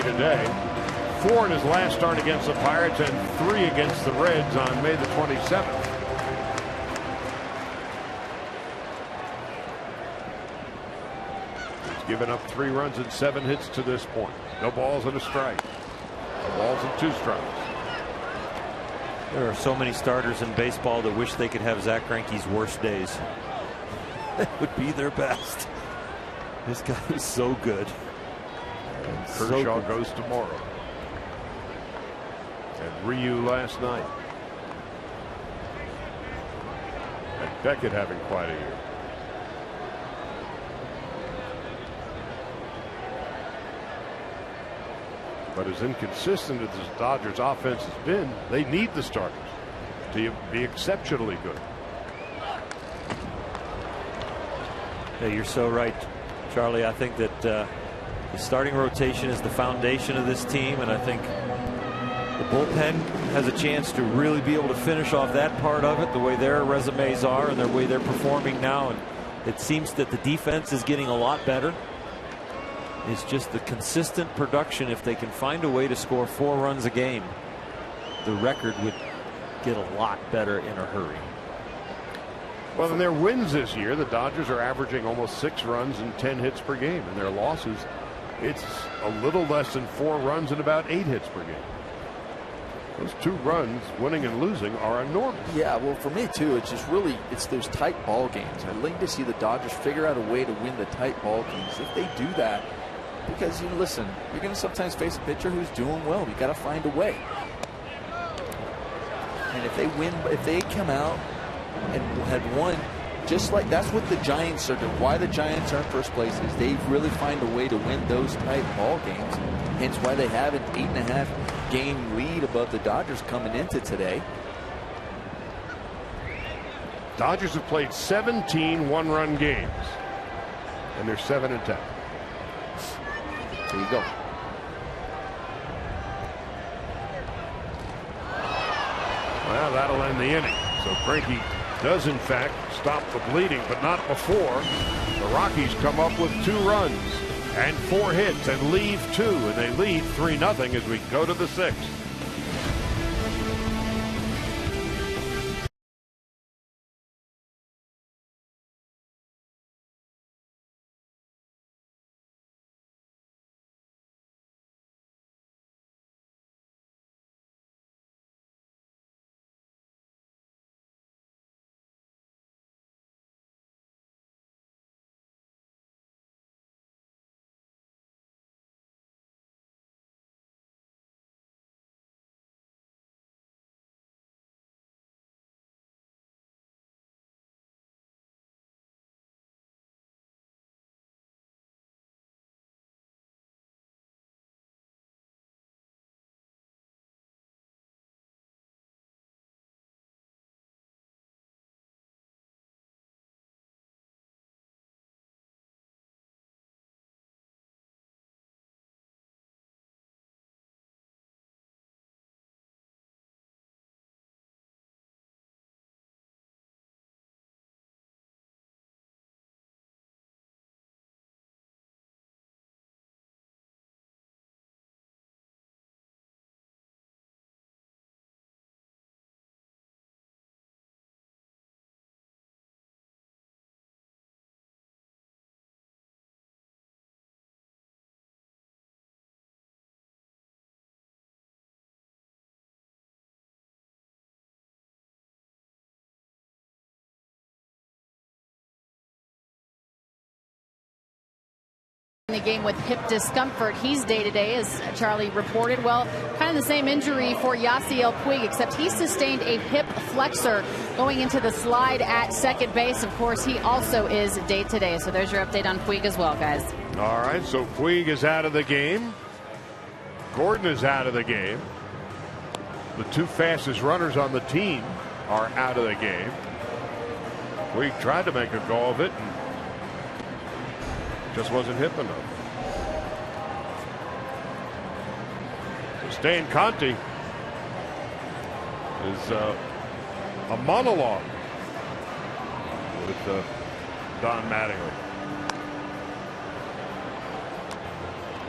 Speaker 1: today, 4 in his last start against the Pirates and 3 against the Reds on May the 27th. He's given up 3 runs and 7 hits to this point. No balls and a strike. No balls and 2 strikes.
Speaker 5: There are so many starters in baseball that wish they could have Zach Greinke's worst days. That would be their best. This guy is so good.
Speaker 1: And Kershaw goes tomorrow. And Ryu last night. And Beckett having quite a year. But as inconsistent as the Dodgers offense has been, they need the starters to be exceptionally good.
Speaker 5: Yeah, you're so right, Charlie. I think that the starting rotation is the foundation of this team, and I think The bullpen has a chance to really be able to finish off that part of it, the way their resumes are and the way they're performing now. And it seems that the defense is getting a lot better. It's just the consistent production. If they can find a way to score 4 runs a game, the record would get a lot better in a hurry.
Speaker 1: Well, in their wins this year, the Dodgers are averaging almost 6 runs and 10 hits per game. In their losses, it's a little less than 4 runs and about 8 hits per game. Those 2 runs, winning and losing, are enormous.
Speaker 4: Yeah, well, for me too, it's just really, it's those tight ball games. I'd like to see the Dodgers figure out a way to win the tight ball games. If they do that, because listen, you're going to sometimes face a pitcher who's doing well. You got to find a way. And if they win, if they come out and had won, just like that's what the Giants are doing. Why the Giants are in first place is they really find a way to win those tight ball games. Hence why they have an 8.5 game lead above the Dodgers coming into today.
Speaker 1: Dodgers have played 17 one-run games, and they're 7-10.
Speaker 4: There you go.
Speaker 1: Well, that'll end the inning. So Greinke does in fact stop the bleeding, but not before the Rockies come up with 2 runs and 4 hits and leave 2, and they lead 3-0 as we go to the 6th.
Speaker 6: The game with hip discomfort. He's day-to-day, as Charlie reported. Well, kind of the same injury for Yasiel Puig, except he sustained a hip flexor going into the slide at second base. Of course, he also is day-to-day. So there's your update on Puig as well, guys.
Speaker 1: All right, so Puig is out of the game. Gordon is out of the game. The 2 fastest runners on the team are out of the game. Puig tried to make a go of it and just wasn't hip enough. So Stan Conte is a monologue with Don Mattingly.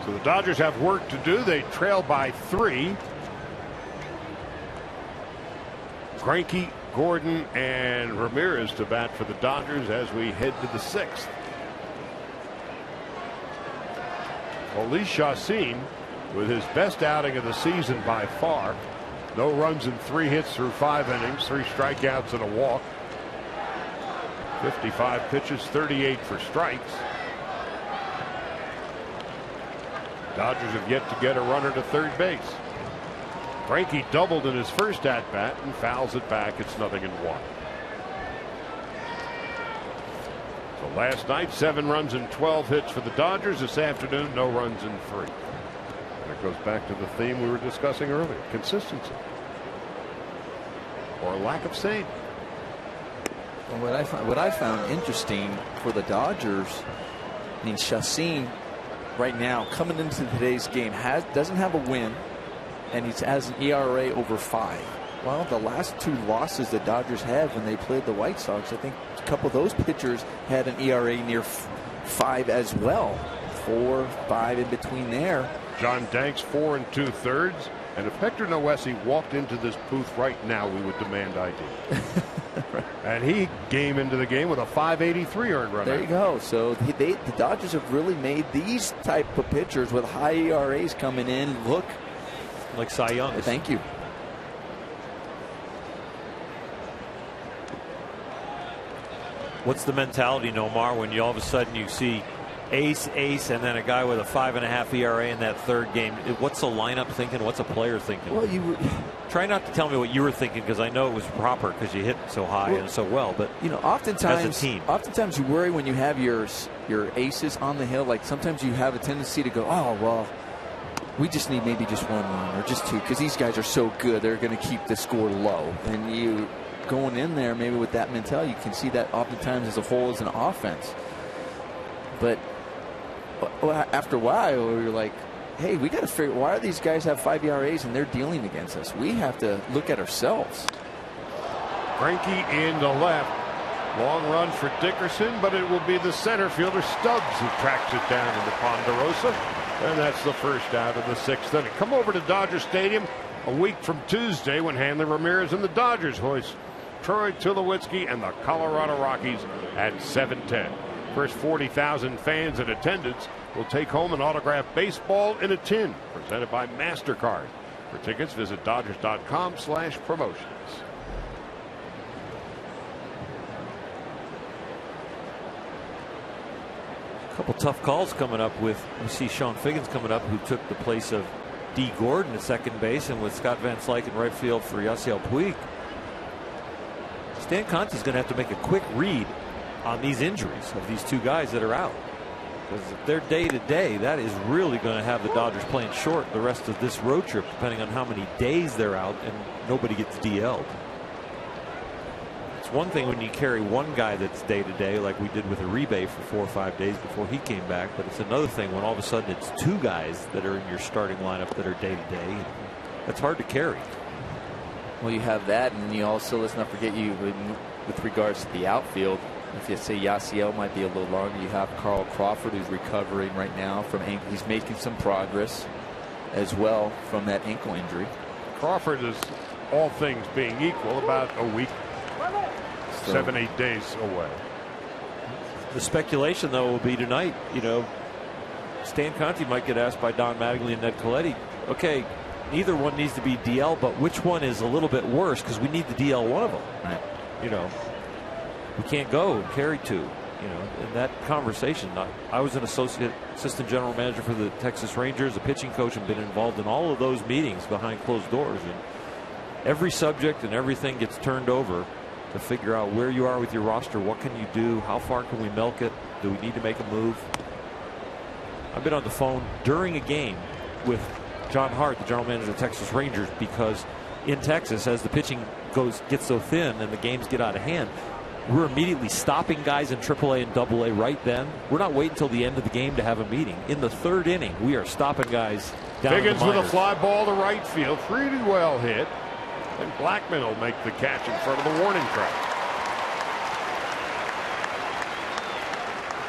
Speaker 1: So the Dodgers have work to do. They trail by 3. Greinke, Gordon, and Ramirez to bat for the Dodgers as we head to the 6th. Jhoulys Chacín with his best outing of the season by far. No runs and 3 hits through 5 innings, 3 strikeouts and a walk. 55 pitches, 38 for strikes. Dodgers have yet to get a runner to third base. Greinke doubled in his first at bat and fouls it back. It's 0-1. So last night, 7 runs and 12 hits for the Dodgers. This afternoon, no runs and 3. And it goes back to the theme we were discussing earlier: consistency or lack of same.
Speaker 4: Well, what I found interesting for the Dodgers, I mean, Chacín right now coming into today's game doesn't have a win, and he has an ERA over 5. Well, the last 2 losses the Dodgers had when they played the White Sox, I think a couple of those pitchers had an ERA near 5 as well. 4, 5 in between there.
Speaker 1: John Danks 4 2/3. And if Hector Noesi walked into this booth right now, we would demand ID.
Speaker 4: Right.
Speaker 1: And he came into the game with a 583 earned run.
Speaker 4: There you go. So the Dodgers have really made these type of pitchers with high ERAs coming in look
Speaker 5: like Cy Young.
Speaker 4: Thank you.
Speaker 5: What's the mentality, Nomar, when you all of a sudden you see ace, and then a guy with a 5.5 ERA in that third game? What's the lineup thinking? What's a player thinking?
Speaker 4: Well,
Speaker 5: try not to tell me what you were thinking, because I know it was proper because you hit so high and so well. But
Speaker 4: oftentimes,
Speaker 5: as a team,
Speaker 4: oftentimes you worry when you have your aces on the hill. Like sometimes you have a tendency to go, oh well, we just need maybe just 1 run or just 2 because these guys are so good. They're going to keep the score low, and you going in there maybe with that mentality, you can see that oftentimes as a whole as an offense. But after a while, you're like, hey, we got to figure why do these guys have 5 ERAs and they're dealing against us? We have to look at ourselves.
Speaker 1: Greinke in the left. Long run for Dickerson, but it will be the center fielder Stubbs who tracks it down into Ponderosa. And that's the first out of the 6th inning. Come over to Dodger Stadium a week from Tuesday when Hanley Ramirez and the Dodgers hoist Troy Tulowitzki and the Colorado Rockies at 7:10. First 40,000 fans in attendance will take home an autographed baseball in a tin presented by MasterCard. For tickets, visit Dodgers.com/promotions.
Speaker 5: A couple tough calls coming up with, we see Sean Figgins coming up, who took the place of D. Gordon at second base, and with Scott Van Slyke in right field for Yasiel Puig. Stan Conti's going to have to make a quick read on these injuries of these 2 guys that are out. Because if they're day to day, that is really going to have the Dodgers playing short the rest of this road trip, depending on how many days they're out and nobody gets DL'd. It's one thing when you carry one guy that's day to day, like we did with Uribe for 4 or 5 days before he came back, but it's another thing when all of a sudden it's 2 guys that are in your starting lineup that are day to day. That's hard to carry.
Speaker 4: Well, you have that, and you also, let's not forget, with regards to the outfield, if you say Yasiel might be a little longer, you have Carl Crawford, who's recovering right now from ankle. He's making some progress as well from that ankle injury.
Speaker 1: Crawford is, all things being equal, about a week, 7-8 days away.
Speaker 5: The speculation, though, will be tonight, Stan Conti might get asked by Don Mattingly and Ned Colletti, okay, neither one needs to be DL, but which one is a little bit worse? Because we need to DL one of them.
Speaker 4: Right.
Speaker 5: We can't go and carry 2. In that conversation, I was an assistant general manager for the Texas Rangers, a pitching coach, and been involved in all of those meetings behind closed doors. And every subject and everything gets turned over to figure out where you are with your roster. What can you do? How far can we milk it? Do we need to make a move? I've been on the phone during a game with John Hart, the general manager of the Texas Rangers, because in Texas, as the pitching gets so thin and the games get out of hand, we're immediately stopping guys in AAA and AA right then. We're not waiting until the end of the game to have a meeting. In the 3rd inning, we are stopping guys down in the minors.
Speaker 1: Figgins with a fly ball to right field, pretty well hit. And Blackman will make the catch in front of the warning track.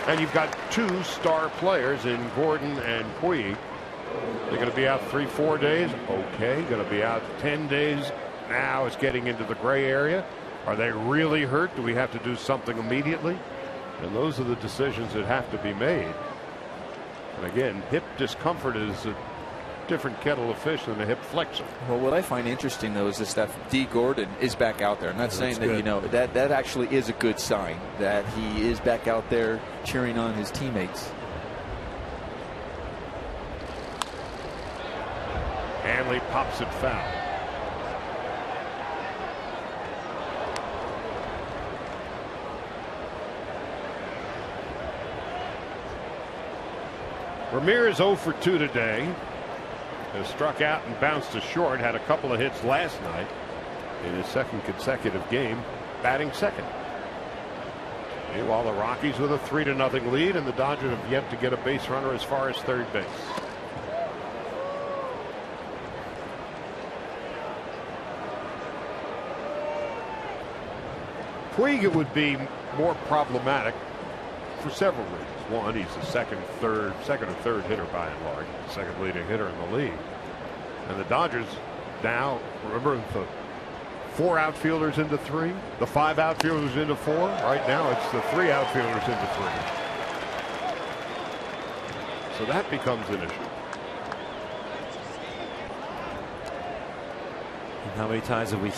Speaker 1: And you've got 2 star players in Gordon and Puig. They're going to be out 3-4 days. Okay, going to be out 10 days. Now it's getting into the gray area. Are they really hurt? Do we have to do something immediately? And those are the decisions that have to be made. And again, hip discomfort is a different kettle of fish than a hip flexor.
Speaker 4: Well, what I find interesting, though, is that D. Gordon is back out there. I'm not saying that, that actually is a good sign that he is back out there cheering on his teammates.
Speaker 1: Hanley pops it foul. Ramirez 0 for 2 today. Has struck out and bounced to short. Had a couple of hits last night in his 2nd consecutive game, batting 2nd. Meanwhile, the Rockies with a 3-0 lead, and the Dodgers have yet to get a base runner as far as 3rd base. Puig, it would be more problematic for several reasons. One, he's the second or third hitter by and large, the second leading hitter in the league. And the Dodgers now, remember, the 4 outfielders into 3, the 5 outfielders into 4. Right now it's the 3 outfielders into 3. So that becomes an issue.
Speaker 5: And how many times have we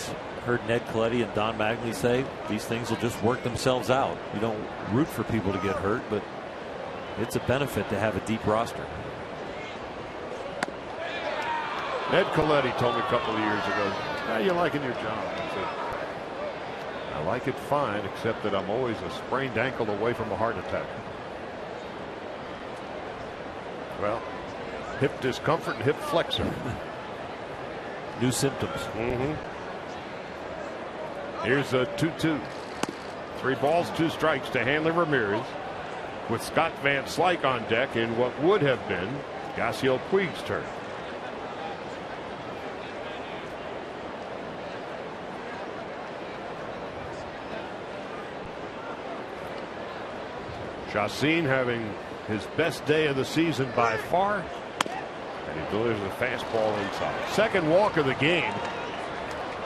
Speaker 5: heard Ned Colletti and Don Mattingly say these things will just work themselves out? You don't root for people to get hurt, but it's a benefit to have a deep roster.
Speaker 1: Ned Colletti told me a couple of years ago, "How you liking your job?" I said, "I like it fine, except that I'm always a sprained ankle away from a heart attack." Well, hip discomfort and hip flexor.
Speaker 5: New symptoms.
Speaker 1: Here's a 2-2. 3 balls, 2 strikes to Hanley Ramirez, with Scott Van Slyke on deck in what would have been Yasiel Puig's turn. Chacin having his best day of the season by far, and he delivers a fastball inside. Second walk of the game.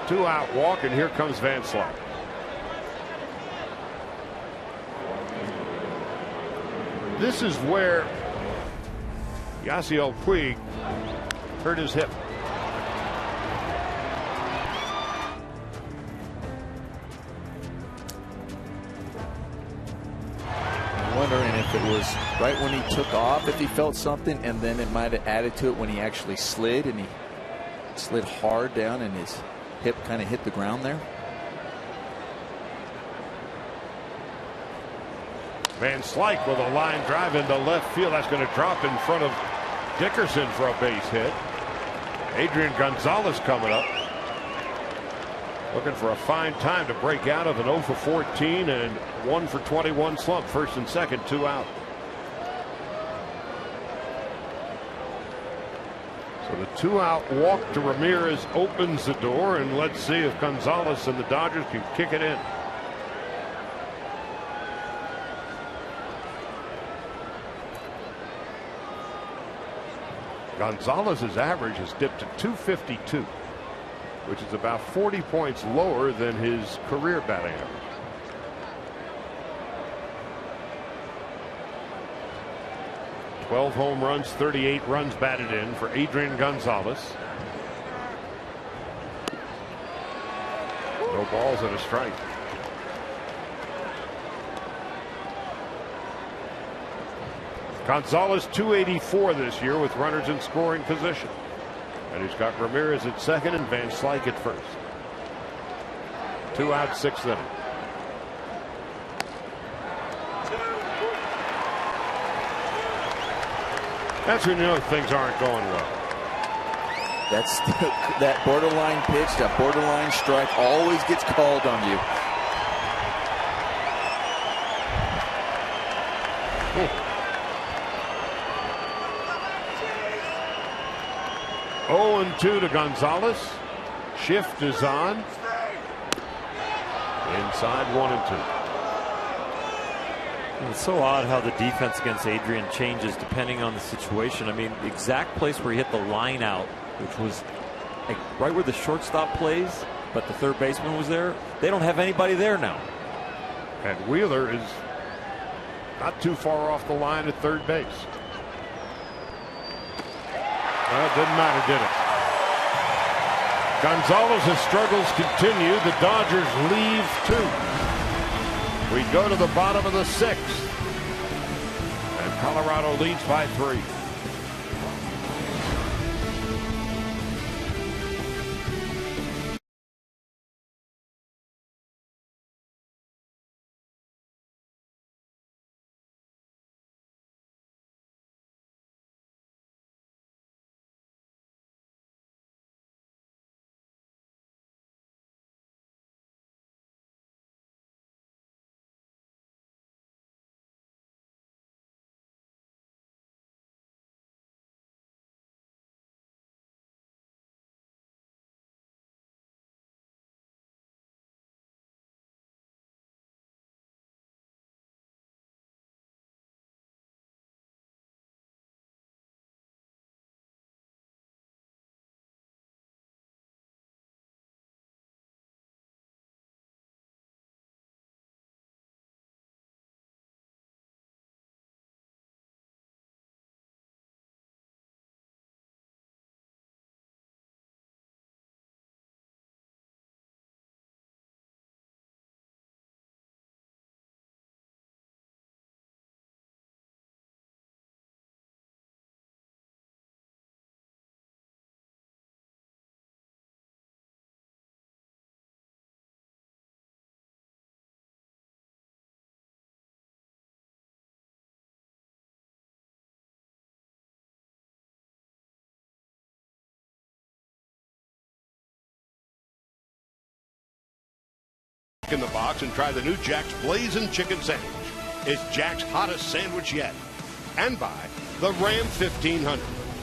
Speaker 1: 2-out walk, and here comes Van Slyke. This is where Yasiel Puig hurt his hip.
Speaker 4: Wondering if it was right when he took off, if he felt something, and then it might have added to it when he actually slid, and he slid hard down and his hip kind of hit the ground there.
Speaker 1: Van Slyke with a line drive into left field. That's going to drop in front of Dickerson for a base hit. Adrian Gonzalez coming up, looking for a fine time to break out of an 0 for 14 and 1 for 21 slump. First and second, 2 out. So the 2-out walk to Ramirez opens the door, and let's see if Gonzalez and the Dodgers can kick it in. Gonzalez's average has dipped to .252, which is about 40 points lower than his career batting average. Home runs, 38 runs batted in for Adrian Gonzalez. No balls and a strike. Gonzalez 284 this year with runners in scoring position. And he's got Ramirez at second and Van Slyke at first. 2 out, 6th inning. That's when you know things aren't going well.
Speaker 4: That's that borderline pitch, that borderline strike always gets called on you.
Speaker 1: Oh, 0-2 to Gonzalez. Shift is on. Inside 1-2.
Speaker 5: It's so odd how the defense against Adrian changes depending on the situation. I mean, the exact place where he hit the line out, which was like right where the shortstop plays, but the third baseman was there. They don't have anybody there now.
Speaker 1: And Wheeler is not too far off the line at third base. Well, it didn't matter, did it? Gonzalez's struggles continue. The Dodgers leave 2. We go to the bottom of the 6th, and Colorado leads by 3. in the box and try the new Jack's Blazing Chicken Sandwich. It's Jack's hottest sandwich yet. And by the Ram 1500,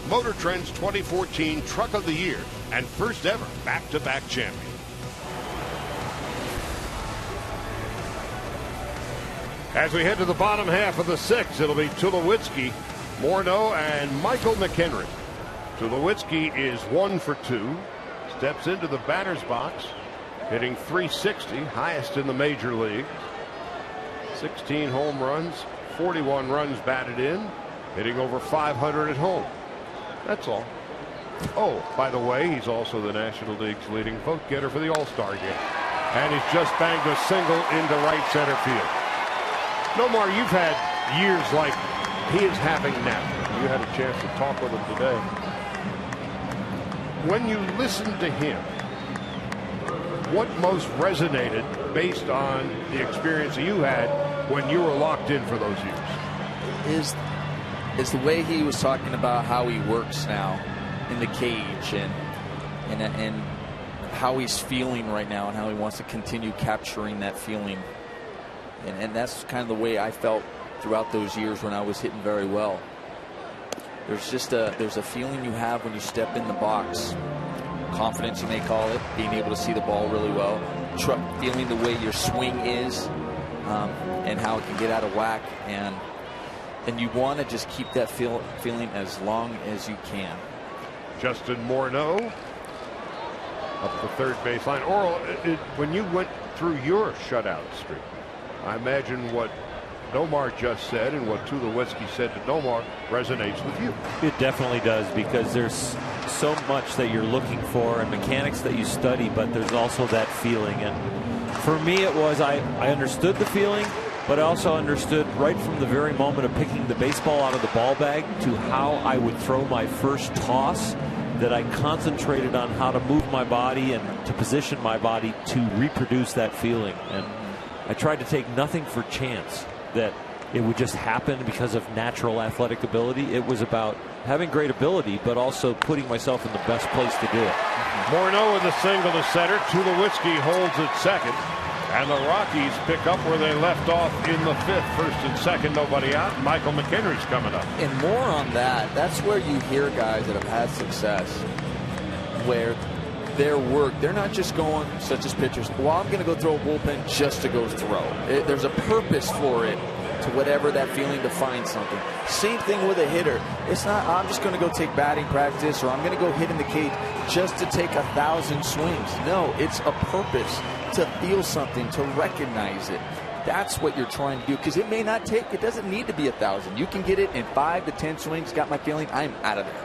Speaker 1: Motor Trend's 2014 Truck of the Year and first ever back-to-back champion. As we head to the bottom half of the sixth, it'll be Tulowitzki, Morneau, and Michael McHenry. Tulowitzki is 1 for 2. Steps into the batter's box, hitting .360, highest in the major leagues. 16 home runs, 41 runs batted in, hitting over 500 at home. That's all. Oh, by the way, he's also the National League's leading vote getter for the All-Star game. And he's just banged a single into right center field. Nomar, you've had years like he is having now. You had a chance to talk with him today. When you listen to him, what most resonated based on the experience you had when you were locked in for those years?
Speaker 4: Is the way he was talking about how he works now in the cage and how he's feeling right now and how he wants to continue capturing that feeling. And that's kind of the way I felt throughout those years when I was hitting very well. There's a feeling you have when you step in the box. Confidence, you may call it, being able to see the ball really well, feeling the way your swing is, and how it can get out of whack, and you want to just keep that feeling as long as you can.
Speaker 1: Justin Morneau up the third baseline. Oral, when you went through your shutout streak, I imagine what Nomar just said and what Tulowitzki said to Nomar resonates with you.
Speaker 5: It definitely does, because there's so much that you're looking for and mechanics that you study, but there's also that feeling. And for me, it was I understood the feeling, but I also understood right from the very moment of picking the baseball out of the ball bag to how I would throw my first toss, that I concentrated on how to move my body and to position my body to reproduce that feeling. And I tried to take nothing for chance, that it would just happen because of natural athletic ability. It was about having great ability, but also putting myself in the best place to do it.
Speaker 1: Morneau with a single to center. Tulowitzki holds at second. And the Rockies pick up where they left off in the fifth. First and second, nobody out. Michael McHenry's coming up.
Speaker 4: And more on that. That's where you hear guys that have had success, where their work, they're not just going, such as pitchers, well, I'm going to go throw a bullpen just to go throw. There's a purpose for it, to whatever that feeling, to find something. Same thing with a hitter. It's not, I'm just going to go take batting practice, or I'm going to go hit in the cage just to take 1,000 swings. No, it's a purpose, to feel something, to recognize it. That's what you're trying to do, because it may not take, it doesn't need to be 1,000. You can get it in 5 to 10 swings. Got my feeling, I'm out of there.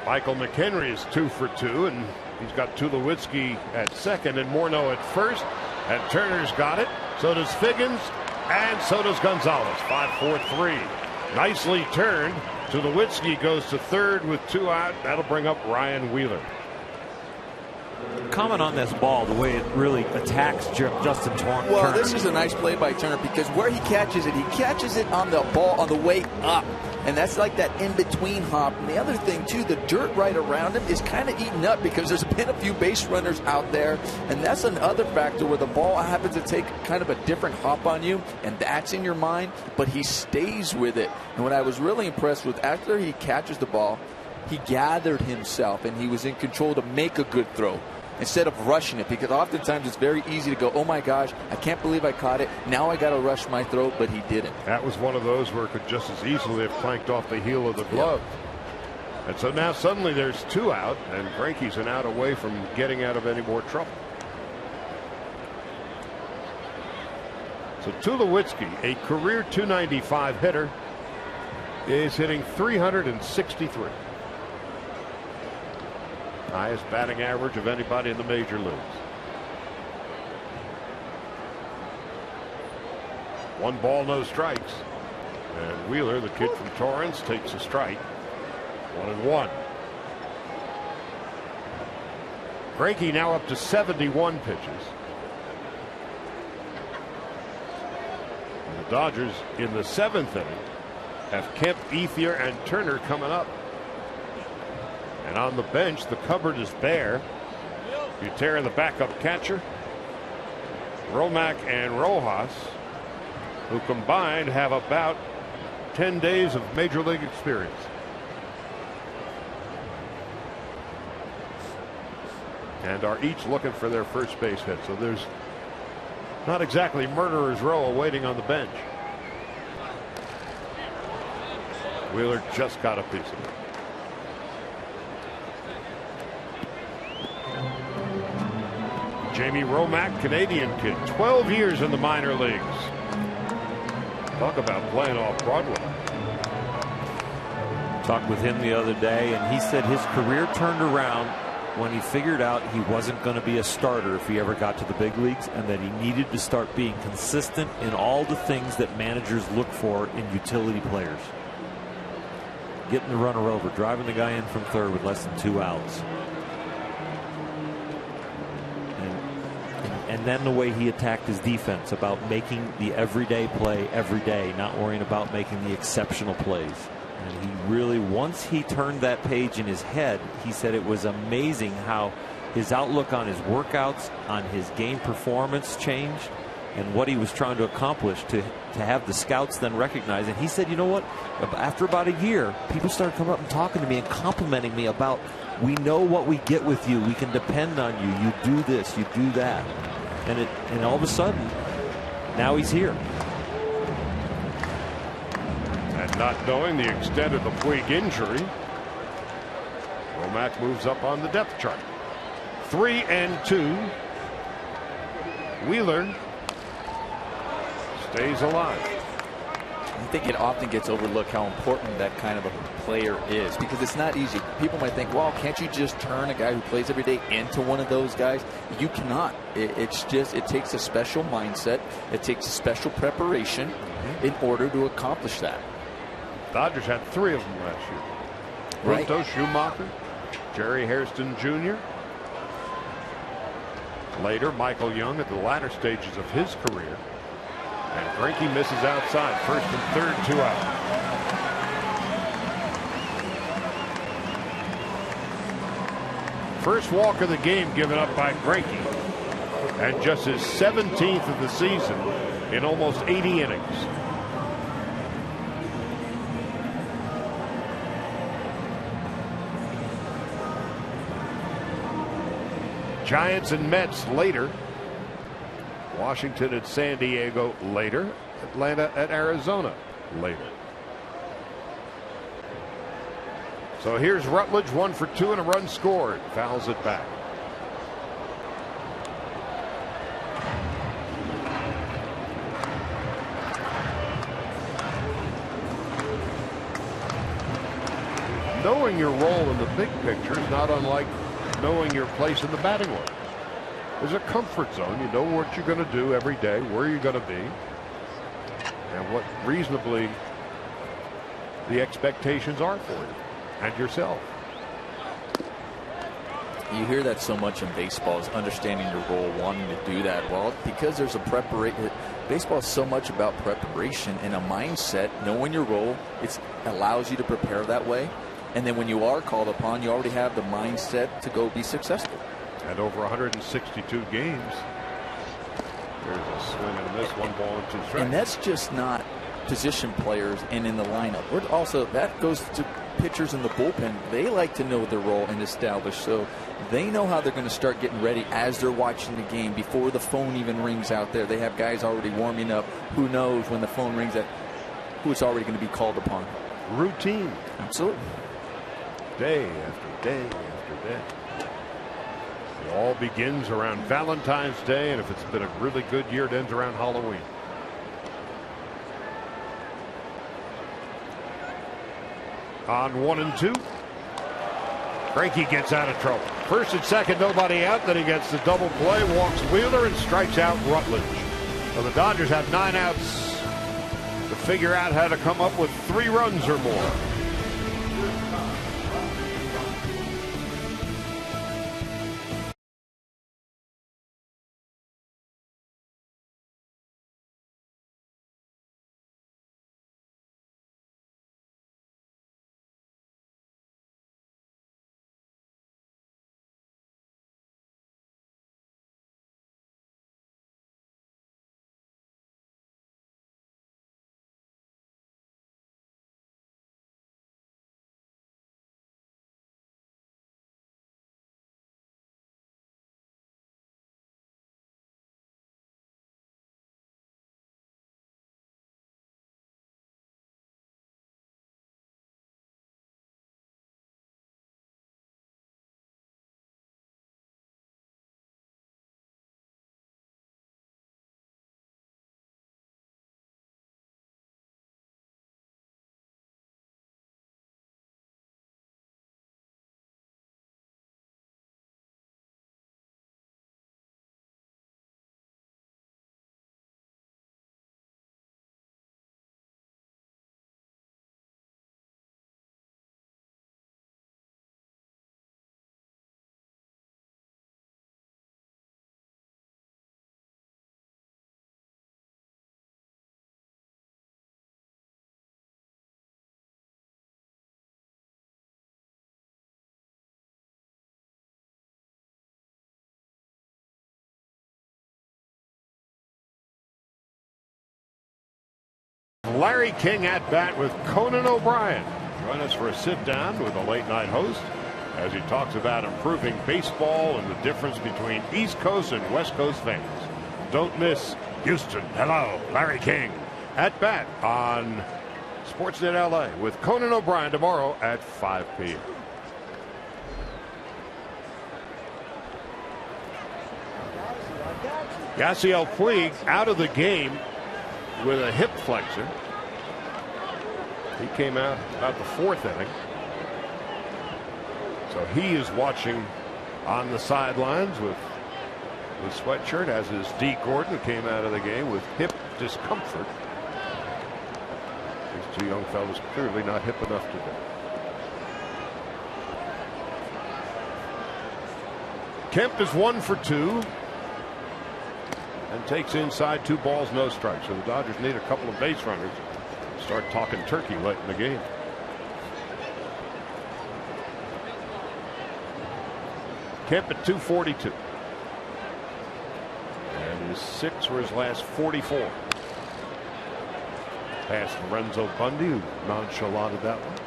Speaker 1: Michael McHenry is 2 for 2, and he's got Tulowitzki at second and Morneau at first, and Turner's got it. So does Figgins, and so does Gonzalez. 5-4-3. Nicely turned. Tulowitzki goes to third with 2 out. That'll bring up Ryan Wheeler.
Speaker 5: Comment on this ball, the way it really attacks Justin Turner.
Speaker 4: Well, this is a nice play by Turner, because where he catches it on the ball on the way up. And that's like that in-between hop. And the other thing, too, the dirt right around him is kind of eaten up, because there's been a few base runners out there. And that's another factor where the ball happens to take kind of a different hop on you, and that's in your mind, but he stays with it. And what I was really impressed with, after he catches the ball, he gathered himself, and he was in control to make a good throw instead of rushing it, because oftentimes it's very easy to go, oh my gosh, I can't believe I caught it, now I got to rush my throw, but he didn't.
Speaker 1: That was one of those where it could just as easily have clanked off the heel of the glove. Yep. And so now suddenly there's 2 out, and Greinke's an out away from getting out of any more trouble. So Tulowitzki, a career .295 hitter, is hitting .363. Highest batting average of anybody in the major leagues. 1 ball, no strikes. And Wheeler, the kid from Torrance, takes a strike. 1-1. Greinke now up to 71 pitches. And the Dodgers in the 7th inning have Kemp, Ethier, and Turner coming up. And on the bench, the cupboard is bare. Butera, the backup catcher. Romack and Rojas, who combined have about 10 days of major league experience. And are each looking for their first base hit. So there's not exactly murderer's row awaiting on the bench. Wheeler just got a piece of it. Jamie Romack, Canadian kid, 12 years in the minor leagues. Talk about playing off Broadway.
Speaker 5: Talked with him the other day, and he said his career turned around when he figured out he wasn't going to be a starter if he ever got to the big leagues, and that he needed to start being consistent in all the things that managers look for in utility players. Getting the runner over, driving the guy in from third with less than 2 outs. And then the way he attacked his defense, about making the everyday play every day, not worrying about making the exceptional plays. And he really, once he turned that page in his head, he said it was amazing how his outlook on his workouts, on his game performance changed, and what he was trying to accomplish to have the scouts then recognize. And he said, you know what, after about a year, people started coming up and talking to me and complimenting me about, we know what we get with you, we can depend on you, you do this, you do that. And all of a sudden, now he's here.
Speaker 1: And not knowing the extent of the Puig injury, Romack moves up on the depth chart. 3-2. Wheeler stays alive.
Speaker 4: I think it often gets overlooked how important that kind of a player is, because it's not easy. People might think, well, can't you just turn a guy who plays every day into one of those guys? You cannot. It's just, it takes a special mindset. It takes a special preparation in order to accomplish that.
Speaker 1: Dodgers had 3 of them last year.
Speaker 4: Right.
Speaker 1: Bruto, Schumacher, Jerry Hairston Jr. Later, Michael Young at the latter stages of his career. And Greinke misses outside, first and third, 2 out. First walk of the game given up by Greinke, and just his 17th of the season in almost 80 innings. Giants and Mets later. Washington at San Diego later. Atlanta at Arizona later. So here's Rutledge, 1 for 2 and a run scored. Fouls it back. Knowing your role in the big picture is not unlike knowing your place in the batting order. There's a comfort zone. You know what you're going to do every day, where you're going to be, and what reasonably the expectations are for you and yourself.
Speaker 4: You hear that so much in baseball, is understanding your role, wanting to do that. Well, because there's a preparation. Baseball is so much about preparation and a mindset, knowing your role. It allows you to prepare that way. And then when you are called upon, you already have the mindset to go be successful.
Speaker 1: And over 162 games. There's a swing and a miss, 1 ball and 2 strikes.
Speaker 4: And that's just not position players and in the lineup. We're also, that goes to pitchers in the bullpen. They like to know their role and establish, so they know how they're going to start getting ready as they're watching the game before the phone even rings out there. They have guys already warming up. Who knows when the phone rings that who it's already going to be called upon.
Speaker 1: Routine.
Speaker 4: Absolutely.
Speaker 1: Day after day after day. It all begins around Valentine's Day, and if it's been a really good year, it ends around Halloween. On 1 and 2. Greinke gets out of trouble. First and second, nobody out. Then he gets the double play, walks Wheeler, and strikes out Rutledge. So the Dodgers have 9 outs to figure out how to come up with 3 runs or more. Larry King at bat with Conan O'Brien. Join us for a sit down with the late night host as he talks about improving baseball and the difference between East Coast and West Coast fans. Don't miss Houston. Hello, Larry King at bat on Sportsnet LA with Conan O'Brien tomorrow at 5 p.m. Yasiel Puig out of the game with a hip flexor. He came out about the 4th inning. So he is watching on the sidelines with sweatshirt, as is D. Gordon, who came out of the game with hip discomfort. These two young fellows clearly not hip enough today. Kemp is 1 for 2 and takes inside 2 balls, no strikes. So the Dodgers need a couple of base runners to start talking turkey late in the game. Kemp at 242. And his 6 were his last 44. Past Lorenzo Bundy, who nonchalanted that one.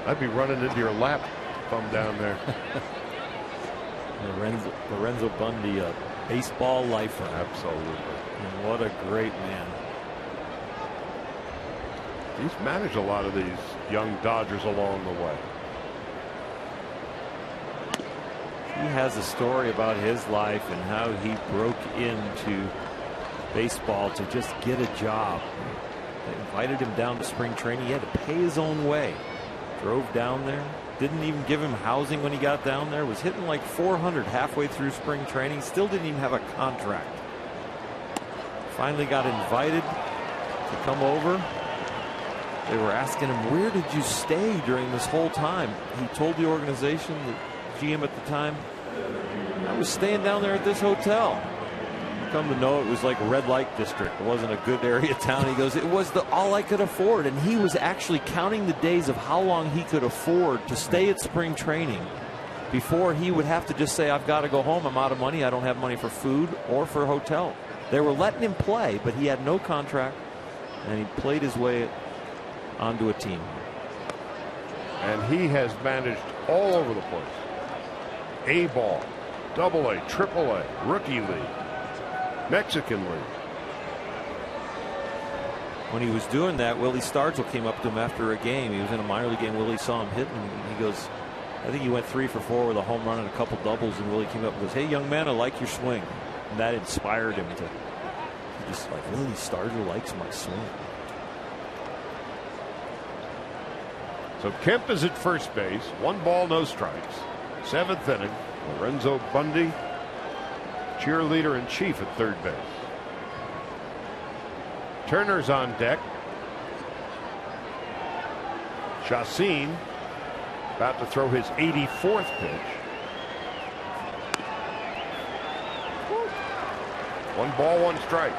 Speaker 1: I'd be running into your lap, thumb down there.
Speaker 5: Lorenzo Bundy, a baseball lifer.
Speaker 1: Absolutely.
Speaker 5: And what a great man.
Speaker 1: He's managed a lot of these young Dodgers along the way.
Speaker 5: He has a story about his life and how he broke into baseball to just get a job. They invited him down to spring training. He had to pay his own way. Drove down there. Didn't even give him housing when he got down there. Was hitting like 400 halfway through spring training. Still didn't even have a contract. Finally got invited to come over. They were asking him, where did you stay during this whole time? He told the organization, the GM at the time, I was staying down there at this hotel. Come to know it was like a red light district. It wasn't a good area of town. He goes, it was all I could afford. And he was actually counting the days of how long he could afford to stay at spring training before he would have to just say, I've got to go home. I'm out of money. I don't have money for food or for hotel. They were letting him play, but he had no contract, and he played his way onto a team.
Speaker 1: And he has managed all over the place. A-ball, Double-A, Triple-A, Rookie League, Mexican League.
Speaker 5: When he was doing that, Willie Stargell came up to him after a game. He was in a minor league game. Willie saw him hitting. He goes, I think he went 3 for 4 with a home run and a couple doubles. And Willie came up and goes, hey, young man, I like your swing. And that inspired him to just like, Willie Stargell likes my swing.
Speaker 1: So Kemp is at first base. 1 ball, no strikes. 7th inning. Lorenzo Bundy, cheerleader in chief at third base. Turner's on deck. Chacin about to throw his 84th pitch. 1 ball, 1 strike.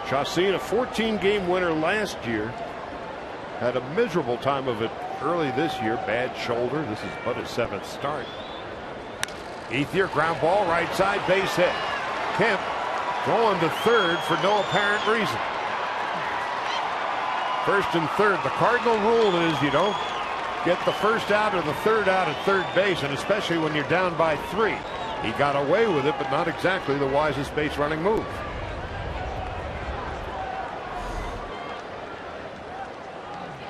Speaker 1: Chacin, a 14-game winner last year, had a miserable time of it early this year. Bad shoulder. This is but his 7th start. Ethier, ground ball, right side, base hit. Kemp throwing to third for no apparent reason. 1st and 3rd. The cardinal rule is you don't get the 1st out or the 3rd out at third base, and especially when you're down by 3. He got away with it, but not exactly the wisest base running move.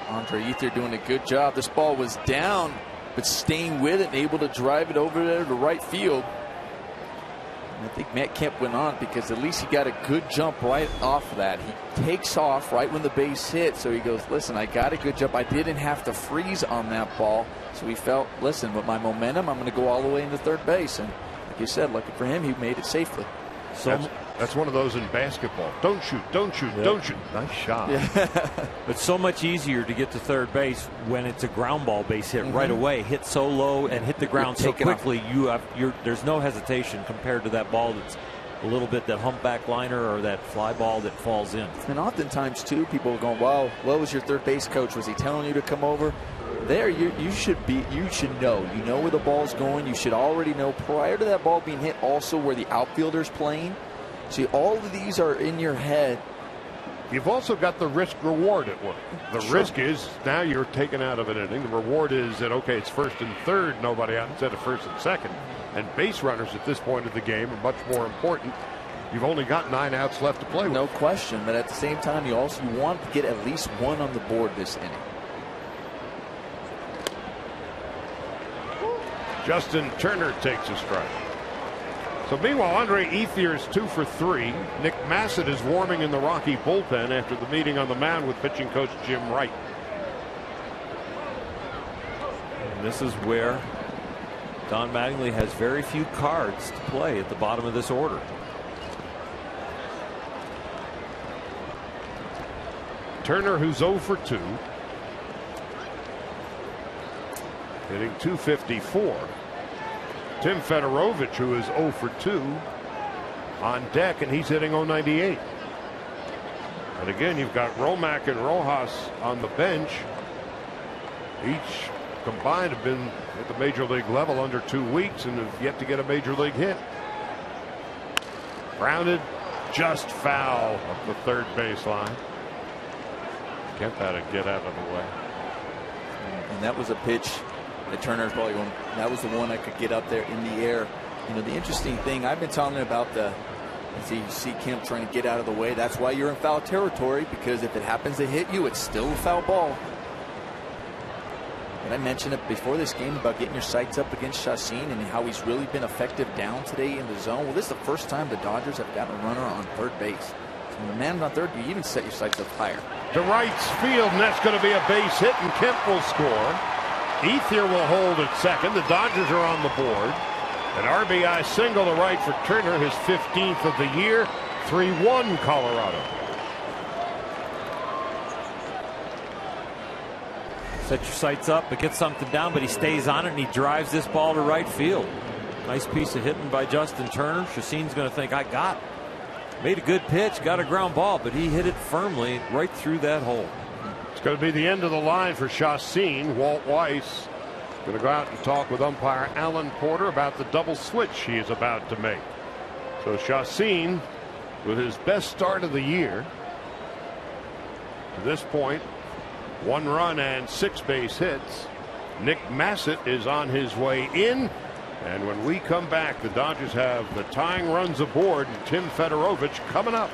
Speaker 4: Andre Ethier doing a good job. This ball was down, but staying with it and able to drive it over there to right field. And I think Matt Kemp went on because at least he got a good jump right off of that. He takes off right when the base hit, so he goes, listen, I got a good jump. I didn't have to freeze on that ball. So he felt, listen, with my momentum, I'm going to go all the way into third base. And like you said, lucky for him, he made it safely.
Speaker 1: So that's one of those in basketball. Don't shoot, don't shoot, don't shoot. Nice shot.
Speaker 5: Yeah. It's so much easier to get to third base when it's a ground ball base hit right away. Hit so low and hit the ground so quickly. There's no hesitation compared to that ball that's a little bit that humpback liner or that fly ball that falls in.
Speaker 4: And oftentimes, too, people are going, well, what was your third base coach? Was he telling you to come over? there you should know. You know where the ball's going. You should already know prior to that ball being hit also where the outfielder's playing. See, all of these are in your head.
Speaker 1: You've also got the risk reward at work. The risk is now you're taken out of an inning. The reward is that, okay, it's first and third, nobody out instead of first and second. And base runners at this point of the game are much more important. You've only got 9 outs left to play with.
Speaker 4: No question, but at the same time, you want to get at least one on the board this inning.
Speaker 1: Justin Turner takes a strike. So meanwhile, Andre Ethier is 2 for 3. Nick Massett is warming in the Rocky bullpen after the meeting on the mound with pitching coach Jim Wright.
Speaker 5: And this is where Don Mattingly has very few cards to play at the bottom of this order.
Speaker 1: Turner, who's 0 for 2. Hitting .254. Tim Fedorovich, who is 0 for 2 on deck, and he's hitting .098. And again, you've got Romack and Rojas on the bench. Each combined have been at the major league level under 2 weeks and have yet to get a major league hit. Grounded just foul up the third baseline. Kemp had to get out of the way.
Speaker 4: And that was a pitch that Turner's probably going, that was the one I could get up there in the air. You know, the interesting thing, I've been telling you about you see Kemp trying to get out of the way. That's why you're in foul territory, because if it happens to hit you, it's still a foul ball. And I mentioned it before this game about getting your sights up against Chacin and how he's really been effective down today in the zone. Well, this is the first time the Dodgers have gotten a runner on third base. So when the man's on third, you even set your sights up higher.
Speaker 1: To right field, and that's going to be a base hit, and Kemp will score. Ethier will hold at second. The Dodgers are on the board. An RBI single to right for Turner, his 15th of the year. 3-1 Colorado.
Speaker 5: Set your sights up, but get something down, but he stays on it and he drives this ball to right field. Nice piece of hitting by Justin Turner. Chacin's going to think, I got it. Made a good pitch, got a ground ball, but he hit it firmly right through that hole.
Speaker 1: It's going to be the end of the line for Chacin. Walt Weiss going to go out and talk with umpire Alan Porter about the double switch he is about to make. So Chacin, with his best start of the year, to this point, 1 run and 6 base hits. Nick Massett is on his way in. And when we come back, the Dodgers have the tying runs aboard and Tim Fedorovich coming up.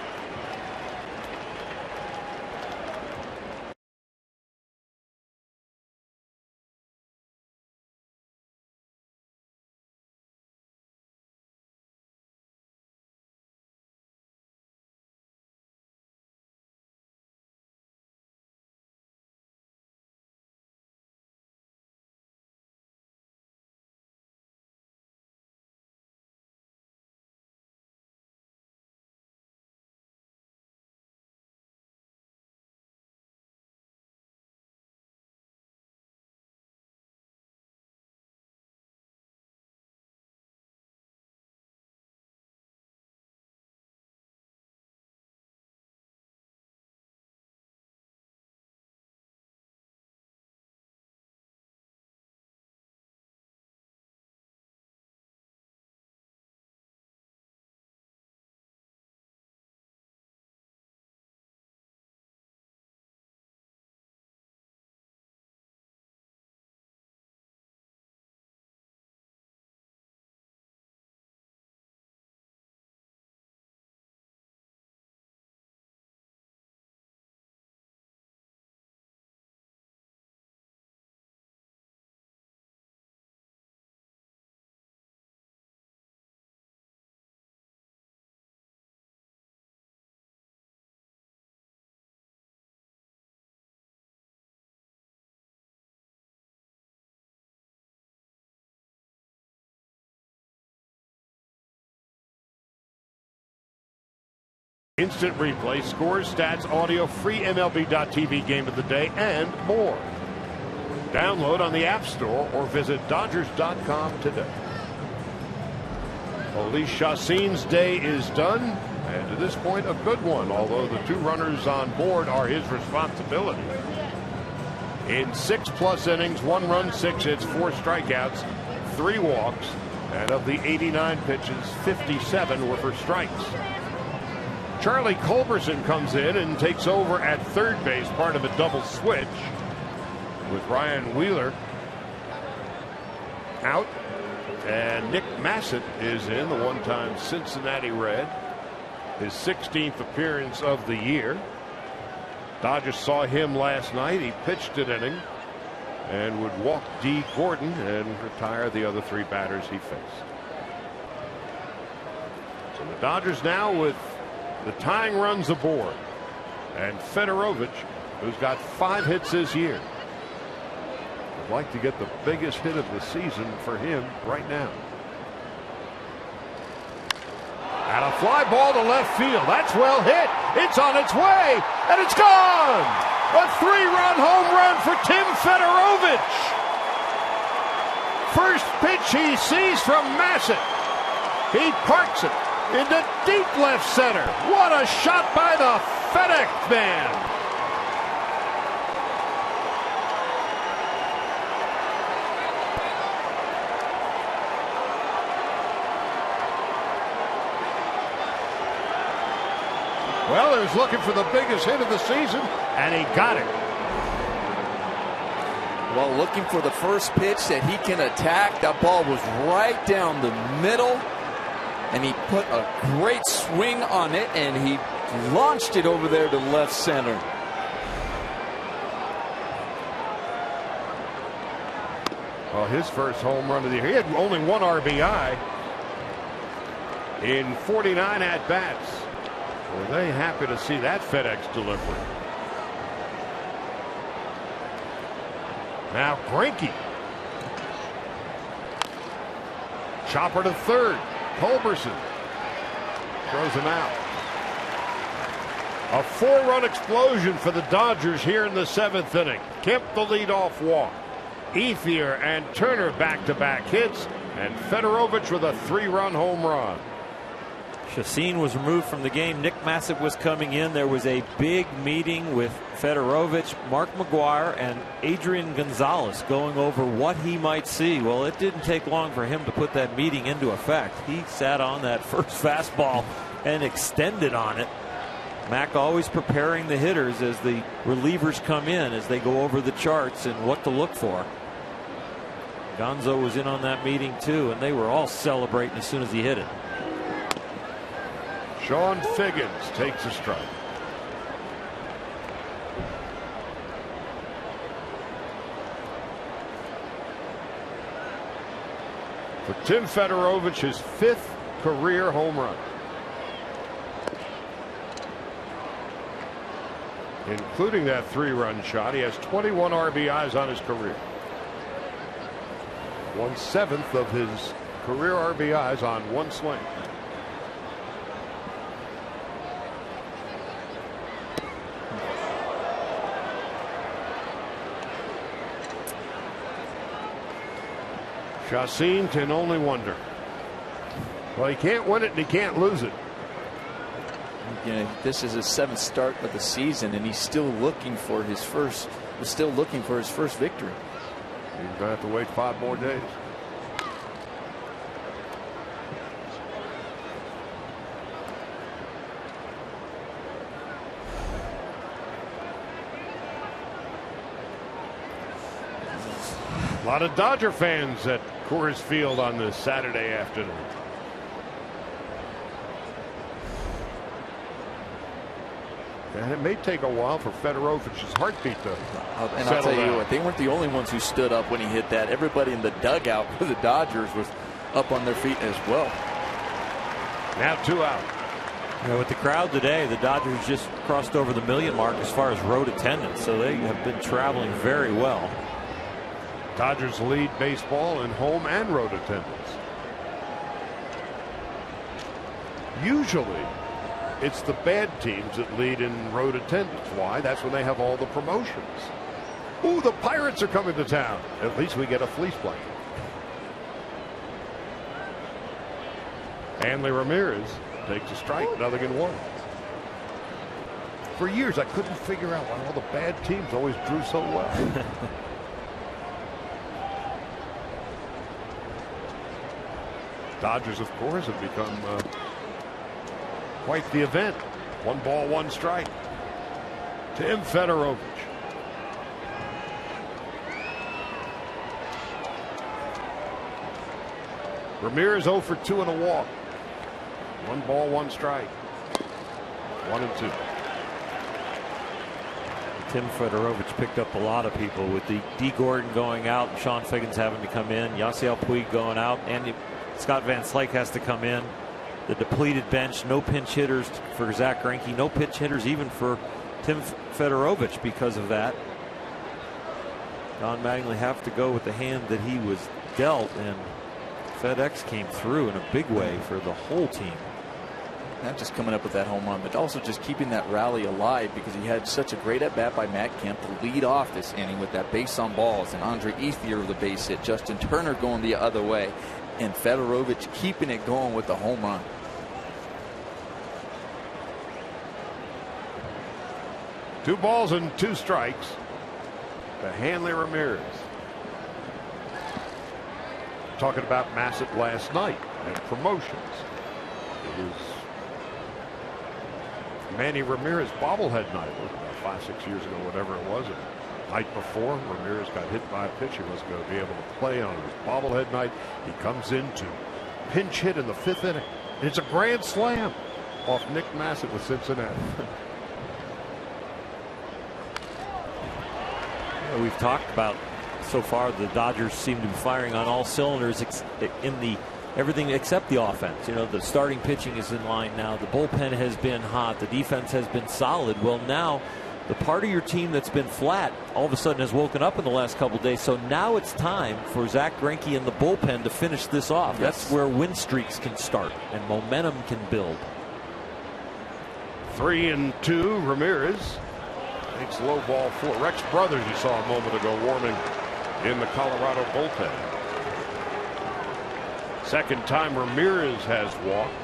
Speaker 1: Instant replay, scores, stats, audio, free MLB.tv game of the day, and more. Download on the App Store or visit Dodgers.com today. Jhoulys Chacin's day is done, and to this point, a good one, although the 2 runners on board are his responsibility. in 6+ innings, 1 run, 6 hits, 4 strikeouts, 3 walks, and of the 89 pitches, 57 were for strikes. Charlie Culberson comes in and takes over at third base, part of a double switch, with Ryan Wheeler out, and Nick Massett is in, the one-time Cincinnati Red, his 16th appearance of the year. Dodgers saw him last night. He pitched an inning and would walk D. Gordon and retire the other 3 batters he faced. So the Dodgers now with the tying runs aboard, and Fedorovich, who's got 5 hits this year, would like to get the biggest hit of the season for him right now. And a fly ball to left field. That's well hit. It's on its way, and it's gone. A 3-run home run for Tim Fedorovich. First pitch he sees from Massett. He parks it into deep left center. What a shot by the FedEx man. Well, he was looking for the biggest hit of the season, and he got it.
Speaker 4: Well, looking for the first pitch that he can attack. That ball was right down the middle, and he put a great swing on it, and he launched it over there to left center.
Speaker 1: Well, his first home run of the year. He had only 1 RBI in 49 at-bats. Were they happy to see that FedEx delivery? Now Greinke. Chopper to third. Culberson throws him out. A 4-run explosion for the Dodgers here in the 7th inning. Kemp the leadoff walk. Ethier and Turner back-to-back hits, and Fedorovich with a 3-run home run.
Speaker 5: Chacin was removed from the game. Nick Massett was coming in. There was a big meeting with Fedorovich, Mark McGuire, and Adrian Gonzalez going over what he might see. Well, it didn't take long for him to put that meeting into effect. He sat on that first fastball and extended on it. Mac always preparing the hitters as the relievers come in, as they go over the charts and what to look for. Gonzo was in on that meeting too, and they were all celebrating as soon as he hit it.
Speaker 1: Sean Figgins takes a strike. For Tim Fedorovich, his 5th career home run, including that 3-run shot. He has 21 RBIs on his career. 1/7 of his career RBIs on 1 swing. Chacin can only wonder. Well, he can't win it and he can't lose it.
Speaker 4: You know, this is his 7th start of the season, and he's still looking for his first. Still looking for his first victory.
Speaker 1: He's gonna have to wait 5 more days. A lot of Dodger fans at Coors Field on this Saturday afternoon. And it may take a while for Fedorovich's heartbeat to
Speaker 4: and I'll tell you what, they weren't the only ones who stood up when he hit that. Everybody in the dugout for the Dodgers was up on their feet as well.
Speaker 1: Now 2 out.
Speaker 5: You know, with the crowd today, the Dodgers just crossed over the 1 million mark as far as road attendance, so they have been traveling very well.
Speaker 1: Dodgers lead baseball in home and road attendance. Usually it's the bad teams that lead in road attendance. Why? That's when they have all the promotions. Ooh, the Pirates are coming to town. At least we get a fleece blanket. Hanley Ramirez takes a strike, nothing in 1.
Speaker 7: For years, I couldn't figure out why all the bad teams always drew so well. Dodgers, of course, have become quite the event. 1 ball, 1 strike. Tim Federovich. Ramirez 0 for 2 and a walk. 1 ball, 1 strike. 1-2.
Speaker 5: Tim Federovich picked up a lot of people with the D. Gordon going out, and Sean Figgins having to come in, Yasiel Puig going out, and Scott Van Slyke has to come in. The depleted bench, no pinch hitters for Zach Greinke, no pinch hitters even for Tim Federovich because of that. Don Mattingly have to go with the hand that he was dealt, and FedEx came through in a big way for the whole team.
Speaker 4: Not just coming up with that home run, but also just keeping that rally alive, because he had such a great at-bat by Matt Kemp to lead off this inning with that base on balls, and Andre Ethier with the base hit, Justin Turner going the other way, and Federovich keeping it going with the home run.
Speaker 7: Two balls and 2 strikes to Hanley Ramirez. Talking about Massett last night and promotions. It was Manny Ramirez bobblehead night, about 5-6 years ago, whatever it was. The night before, Ramirez got hit by a pitch. He wasn't going to be able to play on his bobblehead night. He comes in to pinch hit in the 5th inning. It's a grand slam off Nick Massett with Cincinnati.
Speaker 5: We've talked about so far the Dodgers seem to be firing on all cylinders in the everything except the offense. You know, the starting pitching is in line now. The bullpen has been hot. The defense has been solid. Well, now the part of your team that's been flat all of a sudden has woken up in the last couple of days. So now it's time for Zach Greinke and the bullpen to finish this off. Yes. That's where win streaks can start and momentum can build.
Speaker 7: 3-2. Ramirez takes low ball 4. Rex Brothers, you saw a moment ago, warming in the Colorado bullpen. Second time Ramirez has walked.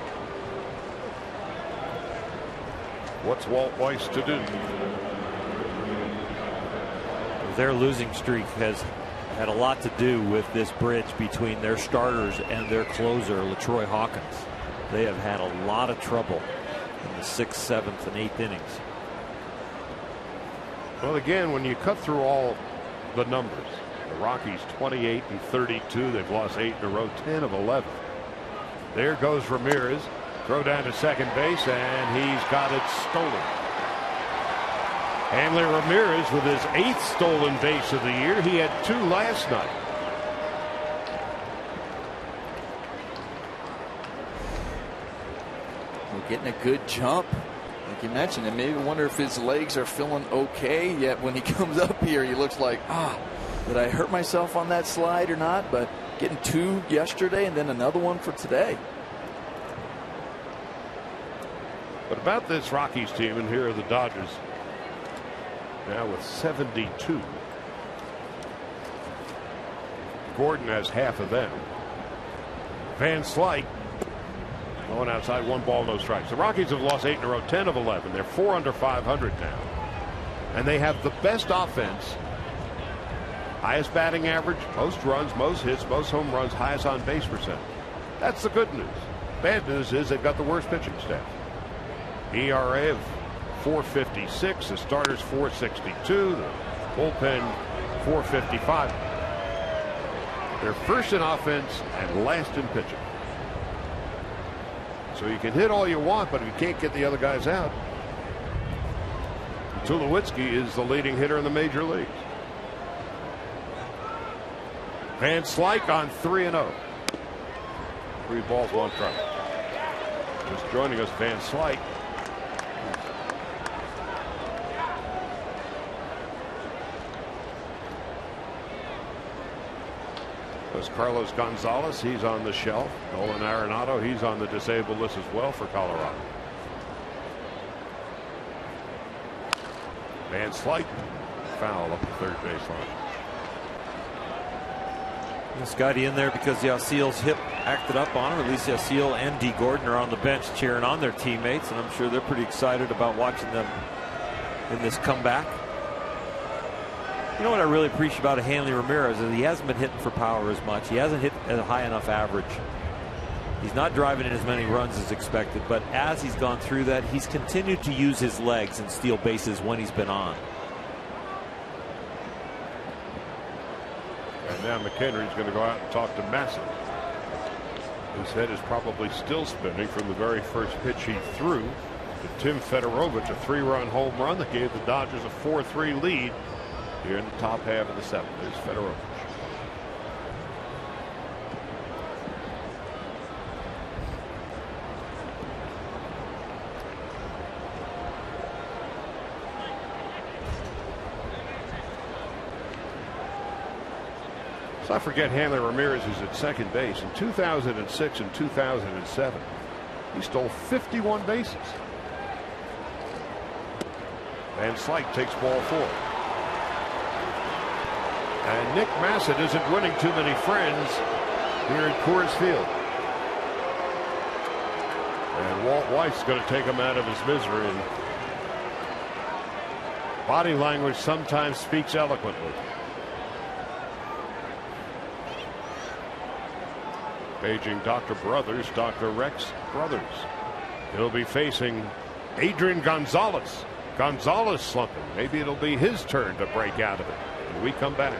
Speaker 7: What's Walt Weiss to do?
Speaker 5: Their losing streak has had a lot to do with this bridge between their starters and their closer, LaTroy Hawkins. They have had a lot of trouble in the 6th, 7th, and 8th innings.
Speaker 7: Well, again, when you cut through all the numbers, the Rockies 28-32. They've lost 8 in a row, 10 of 11. There goes Ramirez. Throw down to second base, and he's got it stolen. Hanley Ramirez with his 8th stolen base of the year. He had 2 last night.
Speaker 4: We're getting a good jump, like you mentioned, and maybe wonder if his legs are feeling okay. Yet when he comes up here, he looks like, did I hurt myself on that slide or not? But getting 2 yesterday and then another one for today.
Speaker 7: But about this Rockies team, and here are the Dodgers now with 72. Gordon has half of them. Van Slyke going outside, 1 ball, no strikes. The Rockies have lost 8 in a row, 10 of 11. They're 4 under 500 now. And they have the best offense, highest batting average, most runs, most hits, most home runs, highest on base percentage. That's the good news. Bad news is they've got the worst pitching staff. ERA of 4.56. The starters 4.62. The bullpen 4.55. They're first in offense and last in pitching. So you can hit all you want, but if you can't get the other guys out. Tulowitzki is the leading hitter in the major leagues. Van Slyke on 3-0. 3 balls, 1 strike. Just joining us, Van Slyke. There's Carlos Gonzalez. He's on the shelf. Nolan Arenado. He's on the disabled list as well for Colorado. Van Slyke foul up the third baseline.
Speaker 5: Scotty in there because Yasiel's hip acted up on him. At least Yasiel and D. Gordon are on the bench cheering on their teammates, and I'm sure they're pretty excited about watching them in this comeback. You know what I really appreciate about Hanley Ramirez is he hasn't been hitting for power as much. He hasn't hit at a high enough average. He's not driving in as many runs as expected, but as he's gone through that, he's continued to use his legs and steal bases when he's been on.
Speaker 7: And now McHenry's going to go out and talk to Massett. His head is probably still spinning from the very first pitch he threw to Tim Federovich, a 3-run home run that gave the Dodgers a 4-3 lead here in the top half of the 7th. There's Federovich. So I forget Hanley Ramirez is at second base. In 2006 and 2007, he stole 51 bases. Van Slyke takes ball 4. And Nick Massett isn't winning too many friends here at Coors Field. And Walt Weiss's going to take him out of his misery. And body language sometimes speaks eloquently. Paging Dr. Brothers, Dr. Rex Brothers. He'll be facing Adrian Gonzalez. Gonzalez slumping. Maybe it'll be his turn to break out of it when we come back.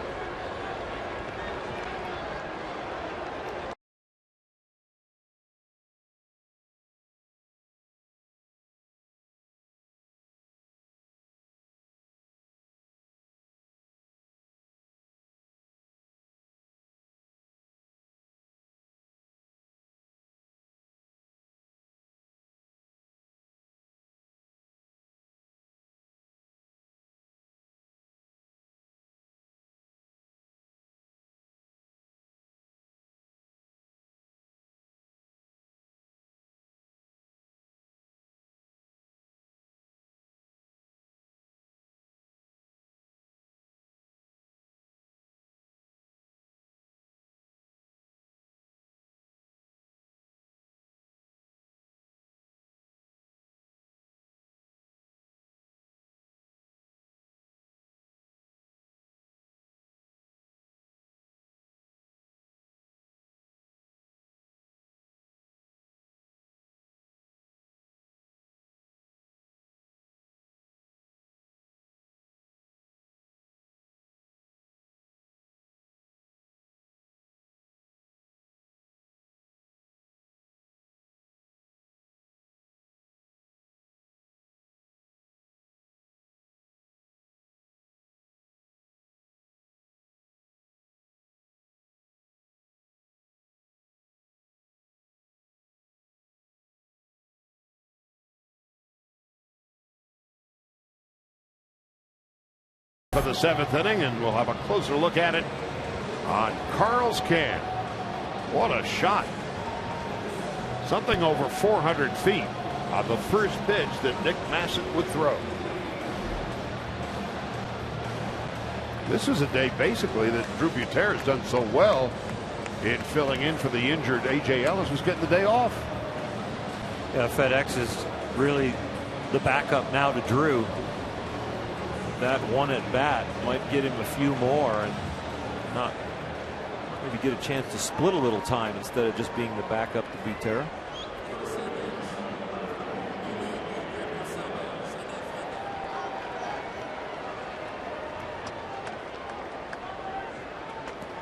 Speaker 7: For the 7th inning, and we'll have a closer look at it on Carl's Can. What a shot. Something over 400 feet on the first pitch that Nick Massett would throw. This is a day basically that Drew Buter's done so well in filling in for the injured A.J. Ellis was getting the day off.
Speaker 5: Yeah, FedEx is really the backup now to Drew. That one at bat might get him a few more and not maybe get a chance to split a little time instead of just being the backup to Butera.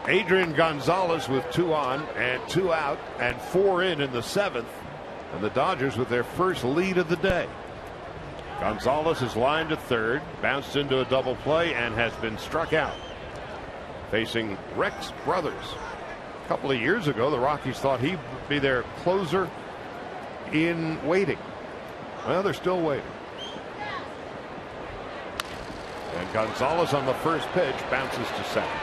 Speaker 7: Adrian Gonzalez with 2 on and 2 out and 4 in the 7th, and the Dodgers with their first lead of the day. Gonzalez is lined at third, bounced into a double play, and has been struck out. Facing Rex Brothers. A couple of years ago, the Rockies thought he'd be their closer in waiting. Well, they're still waiting. And Gonzalez on the first pitch bounces to second.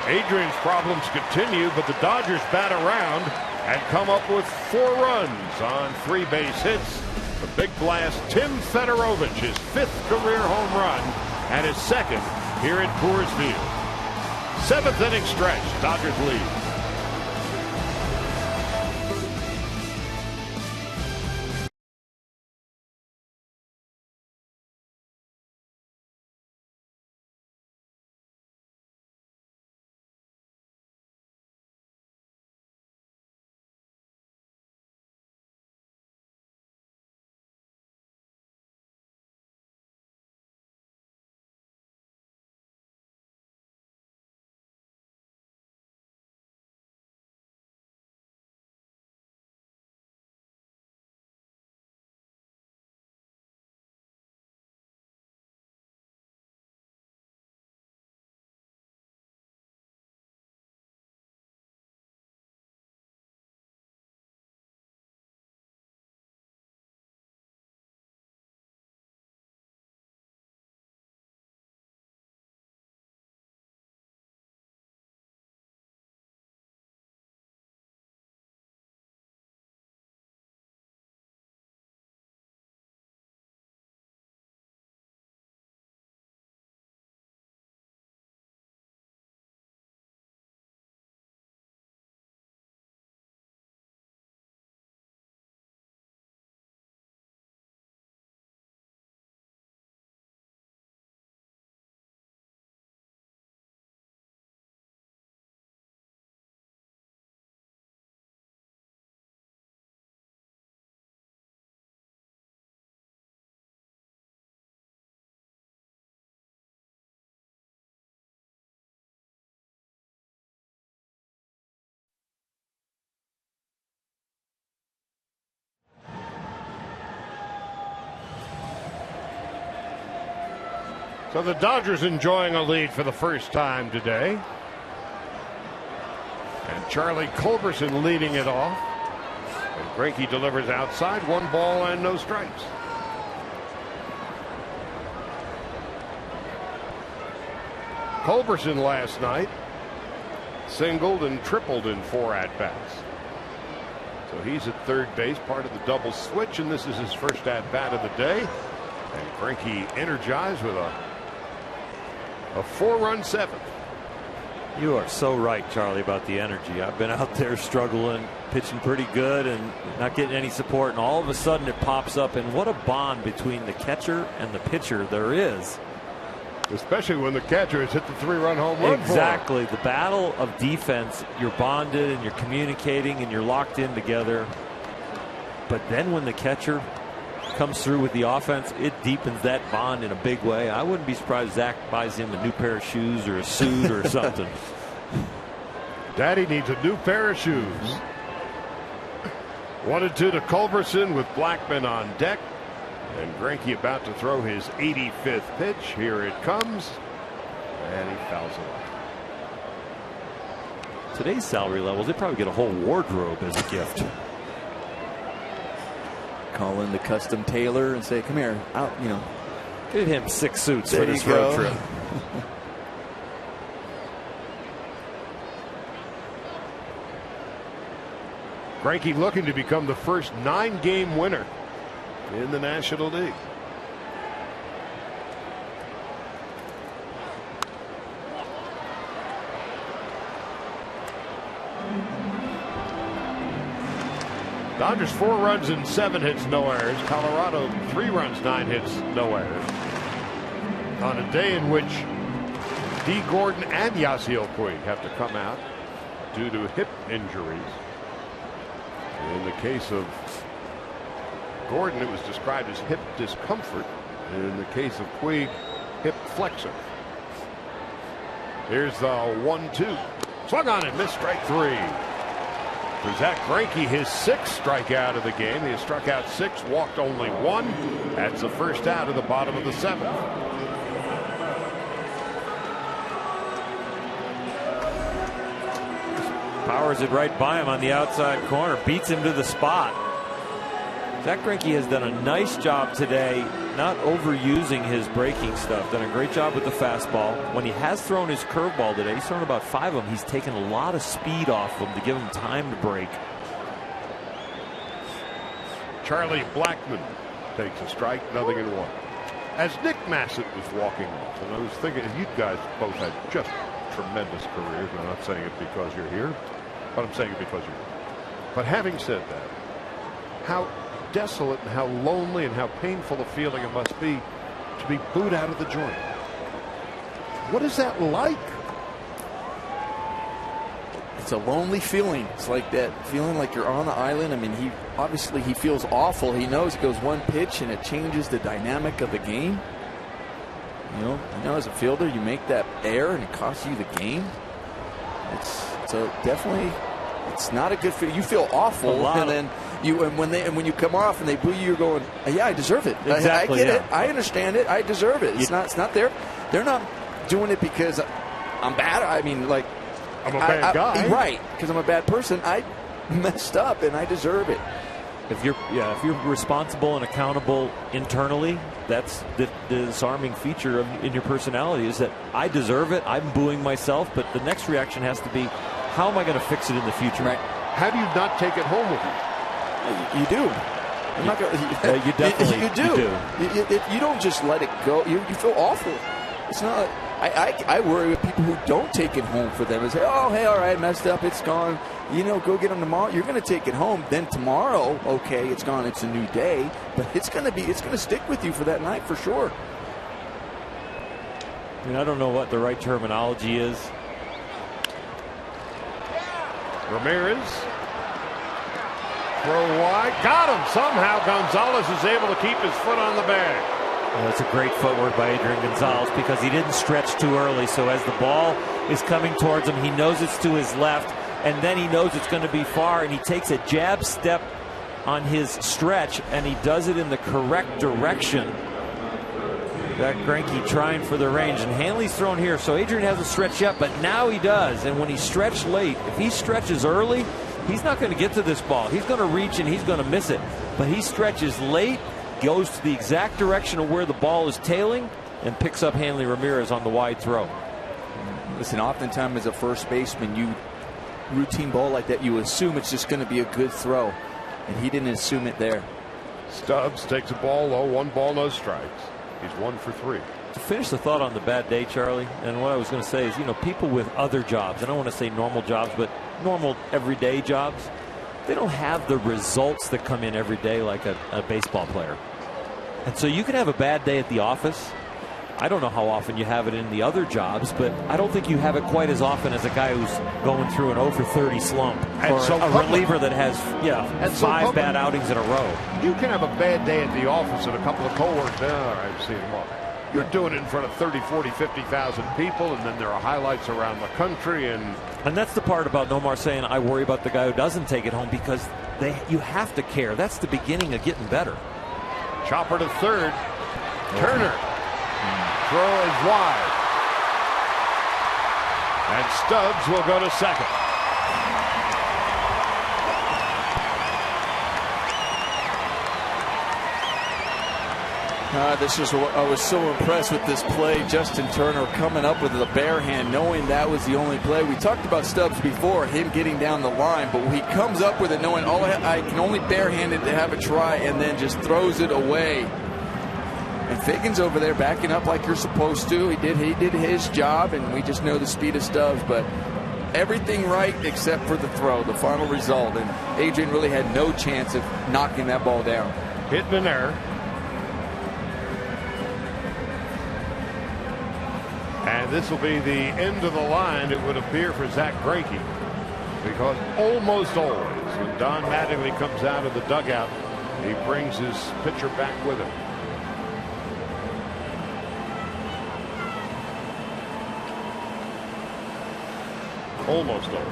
Speaker 7: Adrian's problems continue, but the Dodgers bat around and come up with 4 runs on 3 base hits. The big blast, Tim Federovich, his 5th career home run and his 2nd here at Coors Field. 7th inning stretch, Dodgers lead. So the Dodgers enjoying a lead for the first time today. And Charlie Culberson leading it off. And Greinke delivers outside, 1 ball and no strikes. Culberson last night singled and tripled in 4 at-bats. So he's at third base, part of the double switch, and this is his first at-bat of the day. And Greinke energized with a 4-run 7th.
Speaker 5: You are so right, Charlie, about the energy. I've been out there struggling, pitching pretty good and not getting any support, and all of a sudden it pops up, and what a bond between the catcher and the pitcher there is.
Speaker 7: Especially when the catcher has hit the 3-run home run.
Speaker 5: Exactly. The battle of defense, you're bonded and you're communicating and you're locked in together. But then when the catcher comes through with the offense, it deepens that bond in a big way. I wouldn't be surprised Zach buys him a new pair of shoes or a suit or something.
Speaker 7: Daddy needs a new pair of shoes. 1-2 to Culberson with Blackman on deck. And Greinke about to throw his 85th pitch. Here it comes. And he fouls it off.
Speaker 5: Today's salary levels, they probably get a whole wardrobe as a gift.
Speaker 4: Call in the custom tailor and say, come here, out, you know.
Speaker 5: Get him 6 suits
Speaker 4: There
Speaker 5: for this
Speaker 4: you
Speaker 5: road
Speaker 4: go.
Speaker 5: trip.
Speaker 7: Greinke looking to become the first 9-game winner in the National League. Dodgers 4 runs and 7 hits, no errors. Colorado 3 runs, 9 hits, no errors. On a day in which D. Gordon and Yasiel Puig have to come out due to hip injuries. In the case of Gordon, it was described as hip discomfort. In the case of Puig, hip flexor. Here's the 1-2. Swung on and missed, strike 3. For Zach Greinke, his 6th strikeout of the game. He has struck out 6, walked only 1. That's the first out of the bottom of the 7th.
Speaker 5: Powers it right by him on the outside corner, beats him to the spot. Zach Greinke has done a nice job today, not overusing his breaking stuff. Done a great job with the fastball. When he has thrown his curveball today, he's thrown about 5 of them. He's taken a lot of speed off them to give him time to break.
Speaker 7: Charlie Blackman takes a strike, 0-1. As Nick Massett was walking off, and I was thinking, you guys both had just tremendous careers. I'm not saying it because you're here, but I'm saying it because you're here. But having said that, how desolate and how lonely and how painful a feeling it must be to be booed out of the joint. What is that like?
Speaker 4: It's a lonely feeling. It's like that feeling like you're on the island. I mean, he obviously feels awful. He knows it goes one pitch and it changes the dynamic of the game. You know, as a fielder, you make that error and it costs you the game. It's definitely, it's not a good feeling. You feel awful, and then when you come off and they boo you, you're going, yeah, I deserve it.
Speaker 5: Exactly,
Speaker 4: I get it. I understand it. I deserve it. It's not there. They're not doing it because I'm bad. I mean, like,
Speaker 7: I'm a bad guy,
Speaker 4: right? Because I'm a bad person. I messed up and I deserve it.
Speaker 5: If you're responsible and accountable internally, that's the disarming feature in your personality, is that I deserve it. I'm booing myself, but the next reaction has to be, how am I going to fix it in the future?
Speaker 4: Right.
Speaker 7: How do you not take it home with you?
Speaker 4: You do. I'm not gonna,
Speaker 5: you definitely
Speaker 4: you do. You don't just let it go. You feel awful. It's not. I worry with people who don't take it home for them and say, oh, hey, all right, messed up, it's gone. You know, go get them tomorrow. You're going to take it home. Then tomorrow, okay, it's gone. It's a new day, but it's going to stick with you for that night for sure.
Speaker 5: I mean, I don't know what the right terminology is.
Speaker 7: Ramirez. Throw wide. Got him. Somehow Gonzalez is able to keep his foot on the bag.
Speaker 5: Well, that's a great footwork by Adrian Gonzalez because he didn't stretch too early. So as the ball is coming towards him, he knows it's to his left, and then he knows it's going to be far, and he takes a jab step on his stretch, and he does it in the correct direction. Zach Greinke trying for the range, and Hanley's thrown here. So Adrian hasn't stretched yet, but now he does. And when he stretched late, if he stretches early, he's not going to get to this ball. He's going to reach and he's going to miss it. But he stretches late, goes to the exact direction of where the ball is tailing, and picks up Hanley Ramirez on the wide throw.
Speaker 4: Listen, oftentimes as a first baseman, you routine ball like that, you assume it's just going to be a good throw, and he didn't assume it there.
Speaker 7: Stubbs takes a ball low, 1 ball, no strikes. He's 1 for 3.
Speaker 5: To finish the thought on the bad day, Charlie, and what I was going to say is, people with other jobs, I don't want to say normal jobs, but normal everyday jobs, they don't have the results that come in every day like a baseball player. And so you can have a bad day at the office. I don't know how often you have it in the other jobs, but I don't think you have it quite as often as a guy who's going through an 0 for 30 slump, or a reliever that has 5 bad outings in a row.
Speaker 7: You can have a bad day at the office and a couple of coworkers. All right, see them all. You're doing it in front of 30, 40, 50,000 people, and then there are highlights around the country. And
Speaker 5: that's the part about Nomar saying, I worry about the guy who doesn't take it home, because you have to care. That's the beginning of getting better.
Speaker 7: Chopper to third. Turner. Throw is wide. And Stubbs will go to second.
Speaker 4: I was so impressed with this play. Justin Turner coming up with the bare hand, knowing that was the only play. We talked about Stubbs before, him getting down the line, but he comes up with it knowing I can only barehand it to have a try, and then just throws it away. And Figgins over there backing up like you're supposed to. He did his job, and we just know the speed of Stubbs, but everything right except for the throw, the final result. And Adrian really had no chance of knocking that ball down.
Speaker 7: Hitting an error. And this will be the end of the line, it would appear, for Zach Greinke. Because almost always, when Don Mattingly comes out of the dugout, he brings his pitcher back with him. Almost always.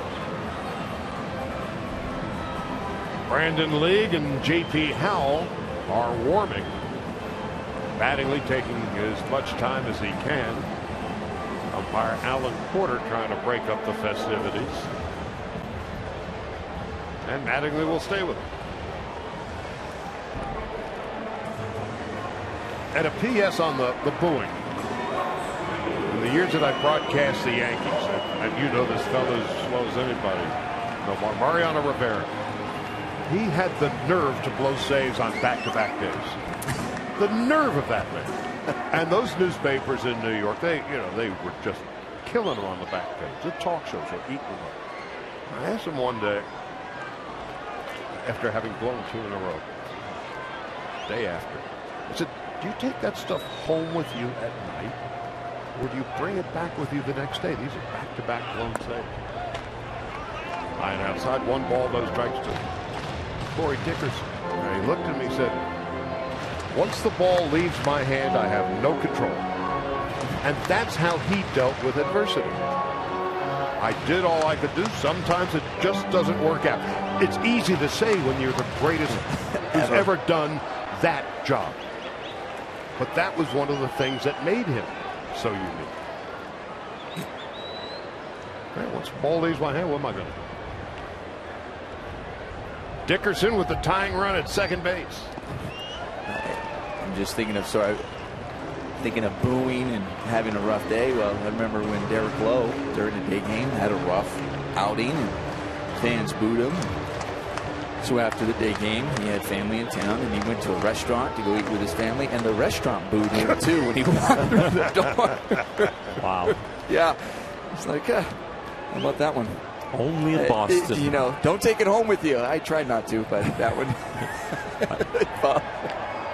Speaker 7: Brandon League and J.P. Howell are warming. Mattingly taking as much time as he can. Umpire Alan Porter trying to break up the festivities. And Mattingly will stay with him. And a PS on the booing. In the years that I broadcast the Yankees, and you know this fellow as well as anybody, Mariano Rivera, he had the nerve to blow saves on back-to-back days. The nerve of that man. And those newspapers in New York, they were just killing him on the back page. The talk shows were eating him up. I asked him one day, after having blown 2 in a row, day after, I said, do you take that stuff home with you at night, or do you bring it back with you the next day? These are back-to-back blown saves. Line outside, 1 ball, no strikes to Corey Dickerson. And he looked at me and said, once the ball leaves my hand, I have no control. And that's how he dealt with adversity. I did all I could do. Sometimes it just doesn't work out. It's easy to say when you're the greatest who's ever done that job. But that was one of the things that made him so unique. Right, once the ball leaves my hand, what am I going to do? Dickerson with the tying run at second base.
Speaker 4: I'm just thinking of booing and having a rough day. Well, I remember when Derek Lowe during the day game had a rough outing and fans booed him. So after the day game, he had family in town and he went to a restaurant to go eat with his family, and the restaurant booed him too when he walked through the door.
Speaker 5: Wow.
Speaker 4: Yeah. It's like, how about that one?
Speaker 5: Only in Boston.
Speaker 4: Don't take it home with you. I tried not to, but that one.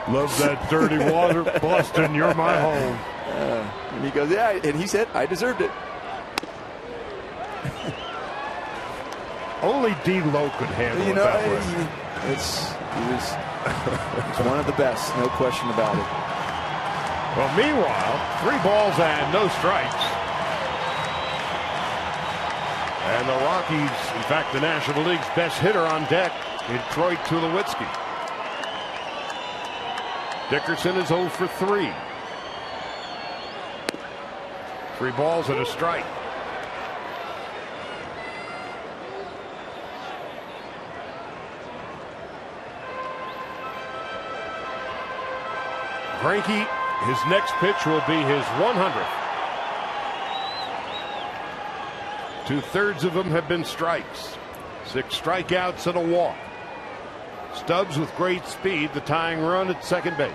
Speaker 7: Love that dirty water, Boston. You're my home.
Speaker 4: And he goes, yeah, and he said, I deserved it.
Speaker 7: Only D. Lowe could handle it that way.
Speaker 4: He was one of the best, no question about it.
Speaker 7: Well, meanwhile, 3 balls and no strikes. And the Rockies, in fact, the National League's best hitter on deck in Troy Tulowitzki. Dickerson is 0 for 3. 3 balls and a strike. Greinke, his next pitch will be his 100th. 2/3 of them have been strikes. 6 strikeouts and a walk. Stubbs with great speed, the tying run at second base.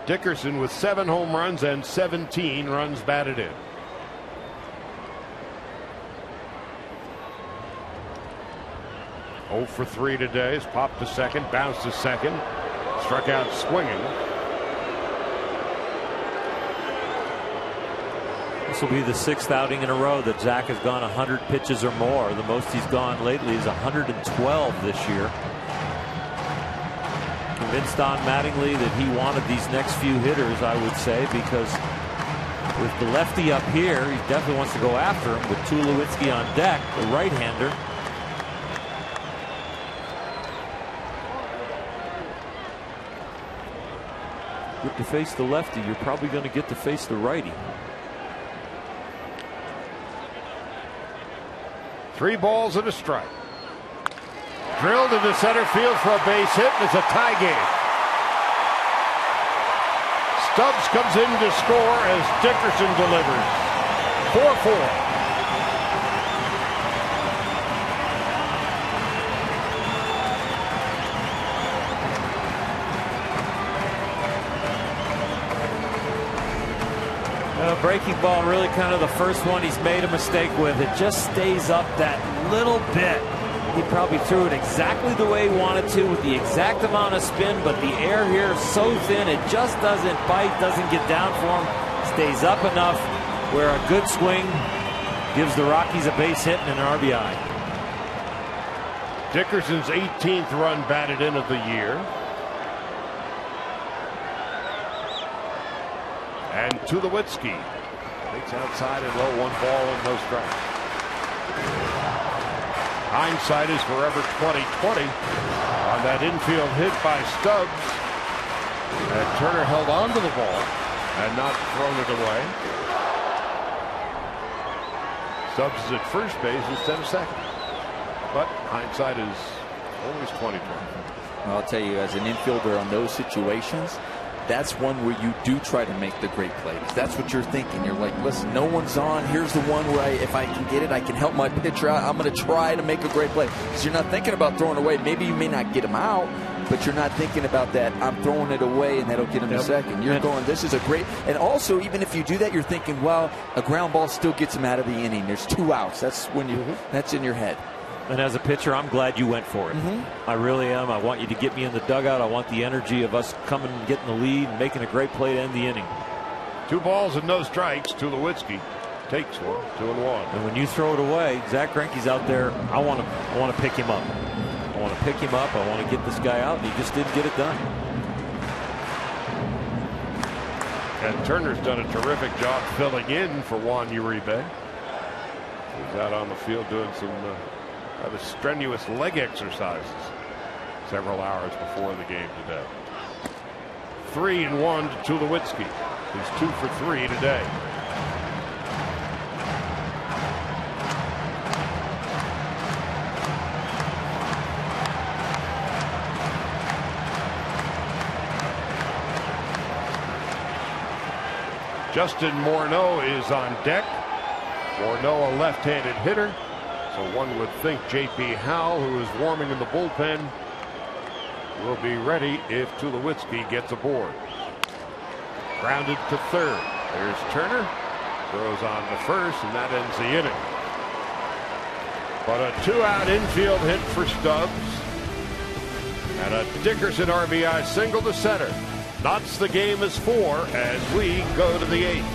Speaker 7: Dickerson with 7 home runs and 17 runs batted in. Oh for 3 today. Has popped to second, bounced to second, struck out swinging.
Speaker 5: This will be the 6th outing in a row that Zach has gone 100 pitches or more. The most he's gone lately is 112 this year. Convinced on Mattingly that he wanted these next few hitters, I would say, because with the lefty up here, he definitely wants to go after him with Tulowitzki on deck, the right-hander. Get to face the lefty, you're probably going to get to face the righty.
Speaker 7: 3 balls and a strike. Drilled into center field for a base hit, and it's a tie game. Stubbs comes in to score as Dickerson delivers. 4-4.
Speaker 5: Breaking ball, really kind of the first one he's made a mistake with. It just stays up that little bit. He probably threw it exactly the way he wanted to with the exact amount of spin, but the air here is so thin it just doesn't bite, doesn't get down for him. Stays up enough where a good swing gives the Rockies a base hit and an RBI.
Speaker 7: Dickerson's 18th run batted in of the year. And Tulowitzki takes outside and low, 1 ball and no strikes. Hindsight is forever 20/20 on that infield hit by Stubbs. And Turner held on to the ball and not thrown it away. Stubbs is at first base instead of second. But hindsight is always 20/20.
Speaker 4: Well, I'll tell you, as an infielder on those situations, that's one where you do try to make the great plays. That's what you're thinking. You're like, listen, no one's on. Here's the one where if I can get it, I can help my pitcher out. I'm going to try to make a great play. Because you're not thinking about throwing away. Maybe you may not get him out, but you're not thinking about that. I'm throwing it away, and that'll get him to second. You're going, this is a great. And also, even if you do that, you're thinking, well, a ground ball still gets him out of the inning. There's 2 outs. That's when you. That's in your head.
Speaker 5: And as a pitcher, I'm glad you went for it. I really am. I want you to get me in the dugout. I want the energy of us coming and getting the lead and making a great play to end the inning.
Speaker 7: 2 balls and no strikes. Tulowitzki takes one, 2-1.
Speaker 5: And when you throw it away, Zach Greinke's out there. I want to pick him up. I want to pick him up. I want to get this guy out, and he just didn't get it done.
Speaker 7: And Turner's done a terrific job filling in for Juan Uribe. He's out on the field doing some rather strenuous leg exercises several hours before the game today. 3-1 to Tulowitzki. He's 2 for 3 today. Justin Morneau is on deck. Morneau, a left-handed hitter. So one would think J.P. Howell, who is warming in the bullpen, will be ready if Tulowitzki gets aboard. Grounded to third. There's Turner. Throws on to first, and that ends the inning. But a 2-out infield hit for Stubbs. And a Dickerson RBI single to center. Knots the game as 4 as we go to the 8th.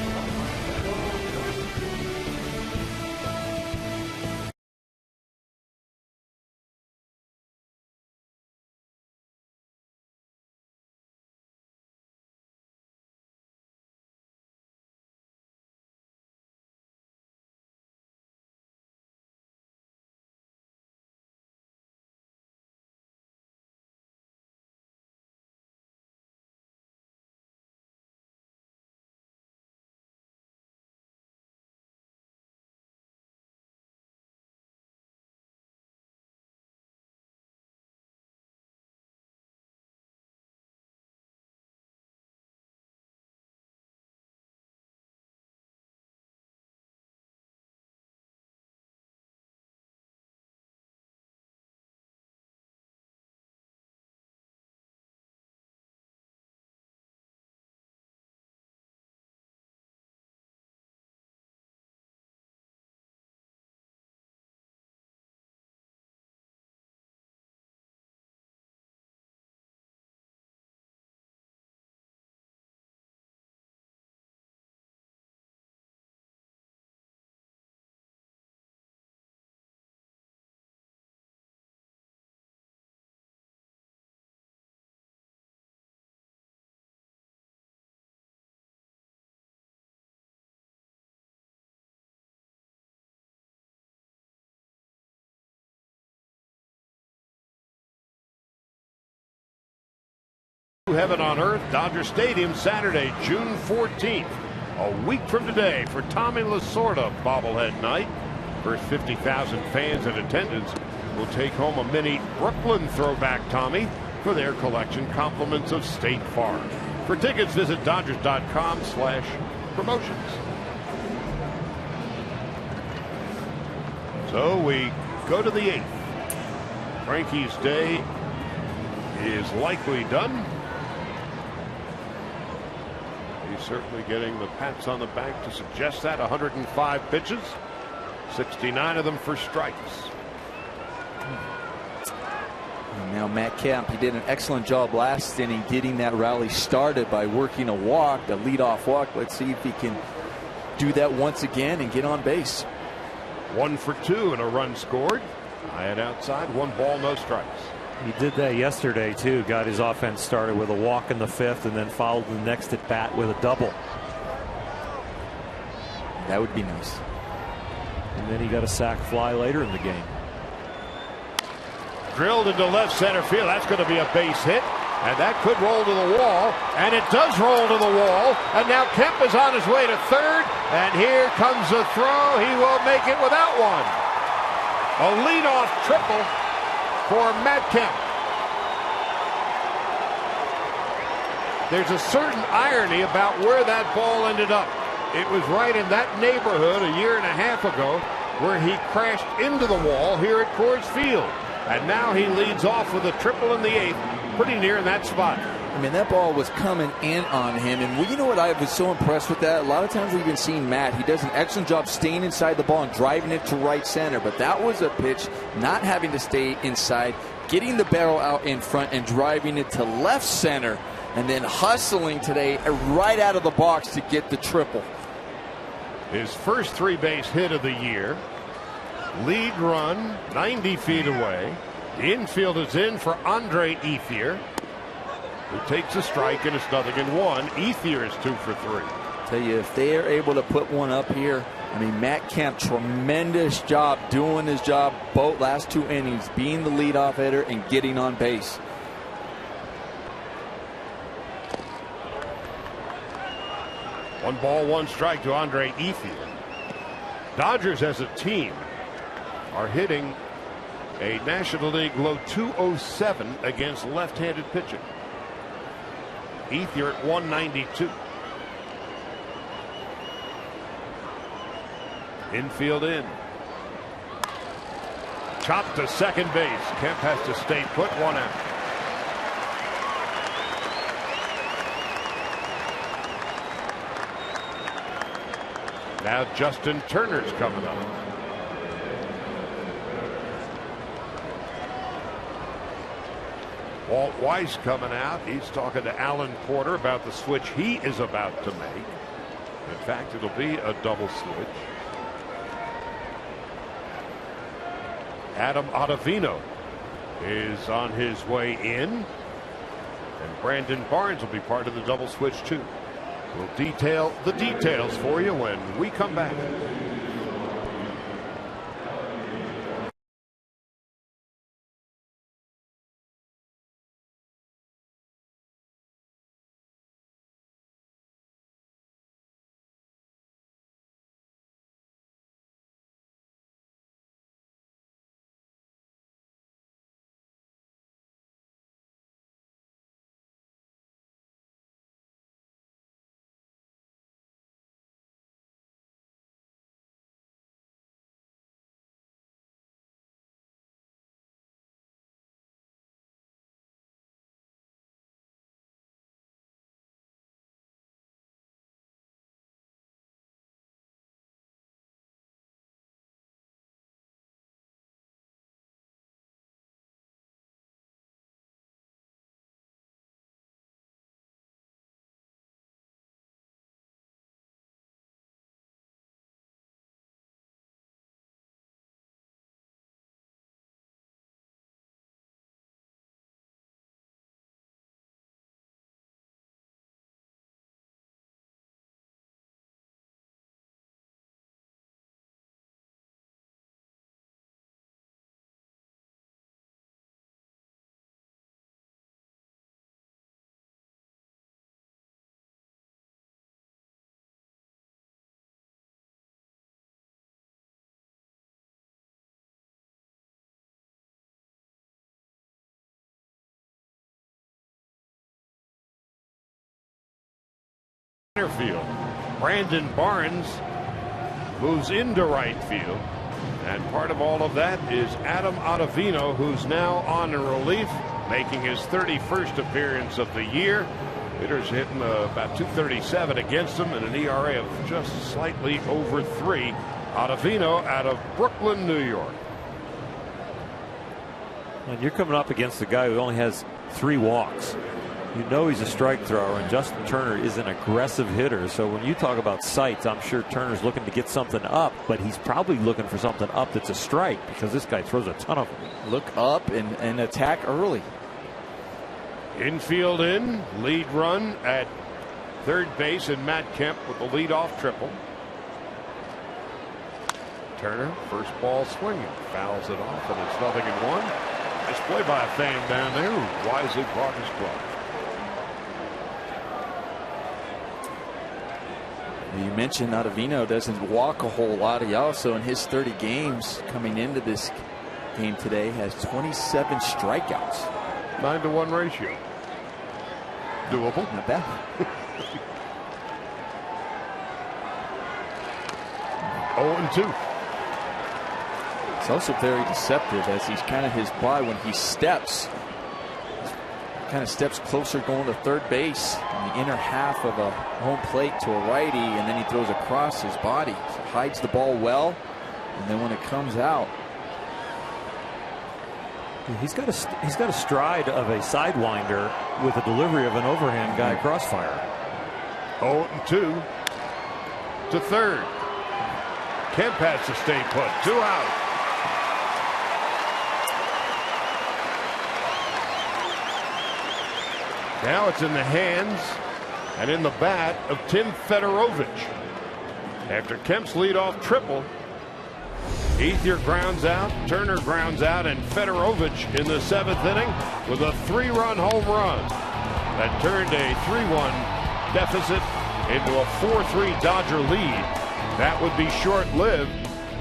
Speaker 7: new heaven on earth, Dodger Stadium, Saturday, June 14th. A week from today for Tommy Lasorda bobblehead night. First 50,000 fans in attendance will take home a mini Brooklyn throwback Tommy for their collection, compliments of State Farm. For tickets, visit Dodgers.com/promotions. So we go to the 8th. Frankie's day is likely done. He's certainly getting the pats on the back to suggest that. 105 pitches, 69 of them for strikes.
Speaker 4: And now Matt Kemp, he did an excellent job last inning getting that rally started by working a walk, a leadoff walk. Let's see if he can do that once again and get on base.
Speaker 7: 1 for 2 and a run scored. High and outside, 1 ball, no strikes.
Speaker 5: He did that yesterday too. Got his offense started with a walk in the 5th and then followed the next at bat with a double.
Speaker 4: That would be nice.
Speaker 5: And then he got a sac fly later in the game.
Speaker 7: Drilled into left center field. That's going to be a base hit. And that could roll to the wall. And it does roll to the wall. And now Kemp is on his way to third. And here comes the throw. He will make it without one. A leadoff triple for Matt Kemp. There's a certain irony about where that ball ended up. It was right in that neighborhood a year and a half ago where he crashed into the wall here at Coors Field. And now he leads off with a triple in the 8th, pretty near in that spot.
Speaker 4: I mean, that ball was coming in on him. And you know what, I was so impressed with that? A lot of times we've been seeing Matt. He does an excellent job staying inside the ball and driving it to right center. But that was a pitch not having to stay inside, getting the barrel out in front and driving it to left center. And then hustling today right out of the box to get the triple.
Speaker 7: His first 3-base hit of the year. Lead run 90 feet away. The infield is in for Andre Ethier, who takes a strike, and it's 0-1. Ethier is 2 for 3.
Speaker 4: Tell you, if they are able to put one up here, I mean, Matt Kemp, tremendous job doing his job both last 2 innings, being the leadoff hitter and getting on base.
Speaker 7: One ball, 1 strike to Andre Ethier. Dodgers as a team are hitting a National League low 207 against left-handed pitching. Ethier at 192. Infield in. Chopped to second base. Kemp has to stay put, 1 out. Now Justin Turner's coming up. Walt Weiss coming out. He's talking to Alan Porter about the switch he is about to make. In fact, it'll be a double switch. Adam Ottavino is on his way in. And Brandon Barnes will be part of the double switch too. We'll detail the details for you when we come back. Center field. Brandon Barnes moves into right field. And part of all of that is Adam Ottavino, who's now on relief, making his 31st appearance of the year. Hitters hitting about 237 against him and an ERA of just slightly over 3. Ottavino out of Brooklyn, New York.
Speaker 5: And you're coming up against a guy who only has 3 walks. You know he's a strike thrower, and Justin Turner is an aggressive hitter. So when you talk about sights, I'm sure Turner's looking to get something up, but he's probably looking for something up that's a strike because this guy throws a ton of them.
Speaker 4: Look up and attack early.
Speaker 7: Infield in, lead run at third base, and Matt Kemp with the leadoff triple. Turner, first ball swinging, fouls it off, and it's 0-1. Nice play by a fan down there who wisely brought his glove.
Speaker 4: You mentioned Ottavino doesn't walk a whole lot. He also, in his 30 games coming into this game today, has 27 strikeouts.
Speaker 7: 9-to-1 ratio. Doable.
Speaker 4: Not bad.
Speaker 7: Oh, 2.
Speaker 4: It's also very deceptive as he's kind of his body when he steps. Kind of steps closer going to third base in the inner half of a home plate to a righty, and then he throws across his body. So hides the ball well, and then when it comes out,
Speaker 5: he's got a stride of a sidewinder with a delivery of an overhand guy crossfire.
Speaker 7: 0-2 to third. Kemp has to stay put. 2 out. Now it's in the hands and in the bat of Tim Fedorovich. After Kemp's leadoff triple, Ethier grounds out, Turner grounds out, and Fedorovich in the 7th inning with a 3-run home run that turned a 3-1 deficit into a 4-3 Dodger lead. That would be short-lived,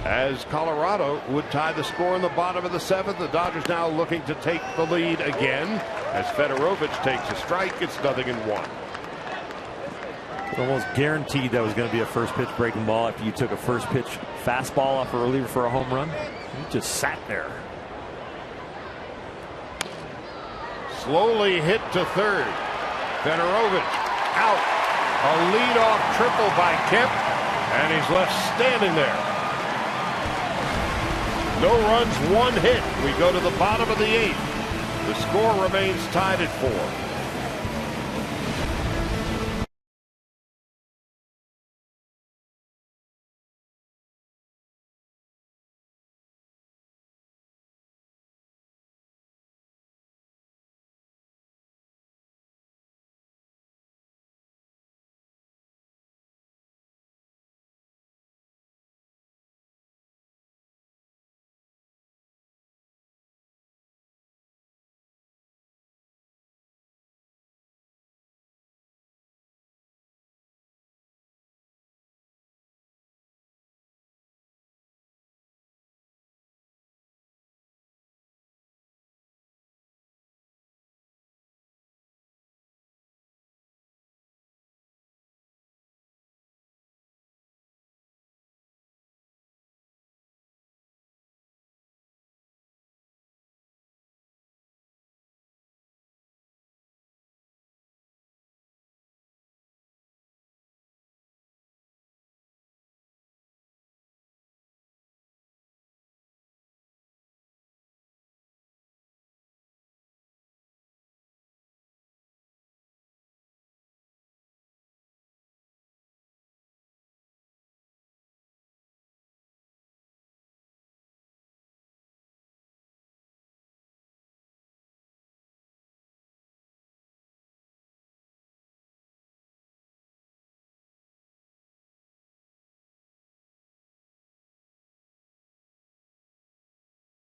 Speaker 7: as Colorado would tie the score in the bottom of the 7th. The Dodgers now looking to take the lead again. As Fedorovich takes a strike, it's 0-1.
Speaker 5: Almost guaranteed that was going to be a first pitch breaking ball after you took a first pitch fastball off a reliever for a home run. He just sat there.
Speaker 7: Slowly hit to third. Fedorovich out. A leadoff triple by Kemp, and he's left standing there. No runs, 1 hit. We go to the bottom of the 8th. The score remains tied at 4.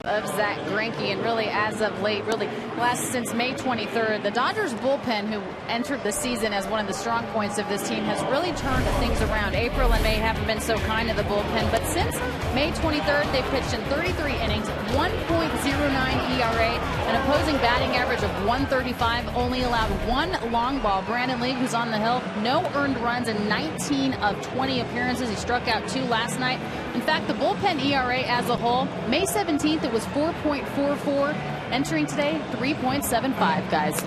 Speaker 6: of Zach Greinke, and really as of late, really since May 23rd, the Dodgers bullpen, who entered the season as one of the strong points of this team, has really turned things around. April and May haven't been so kind to the bullpen, but since May 23rd, they've pitched in 33 innings, 1.09 ERA, an opposing batting average of 135, only allowed one long ball. Brandon League, who's on the hill, no earned runs in 19 of 20 appearances. He struck out 2 last night. In fact, the bullpen ERA as a whole, May 17th, it was 4.44. Entering today, 3.75, guys.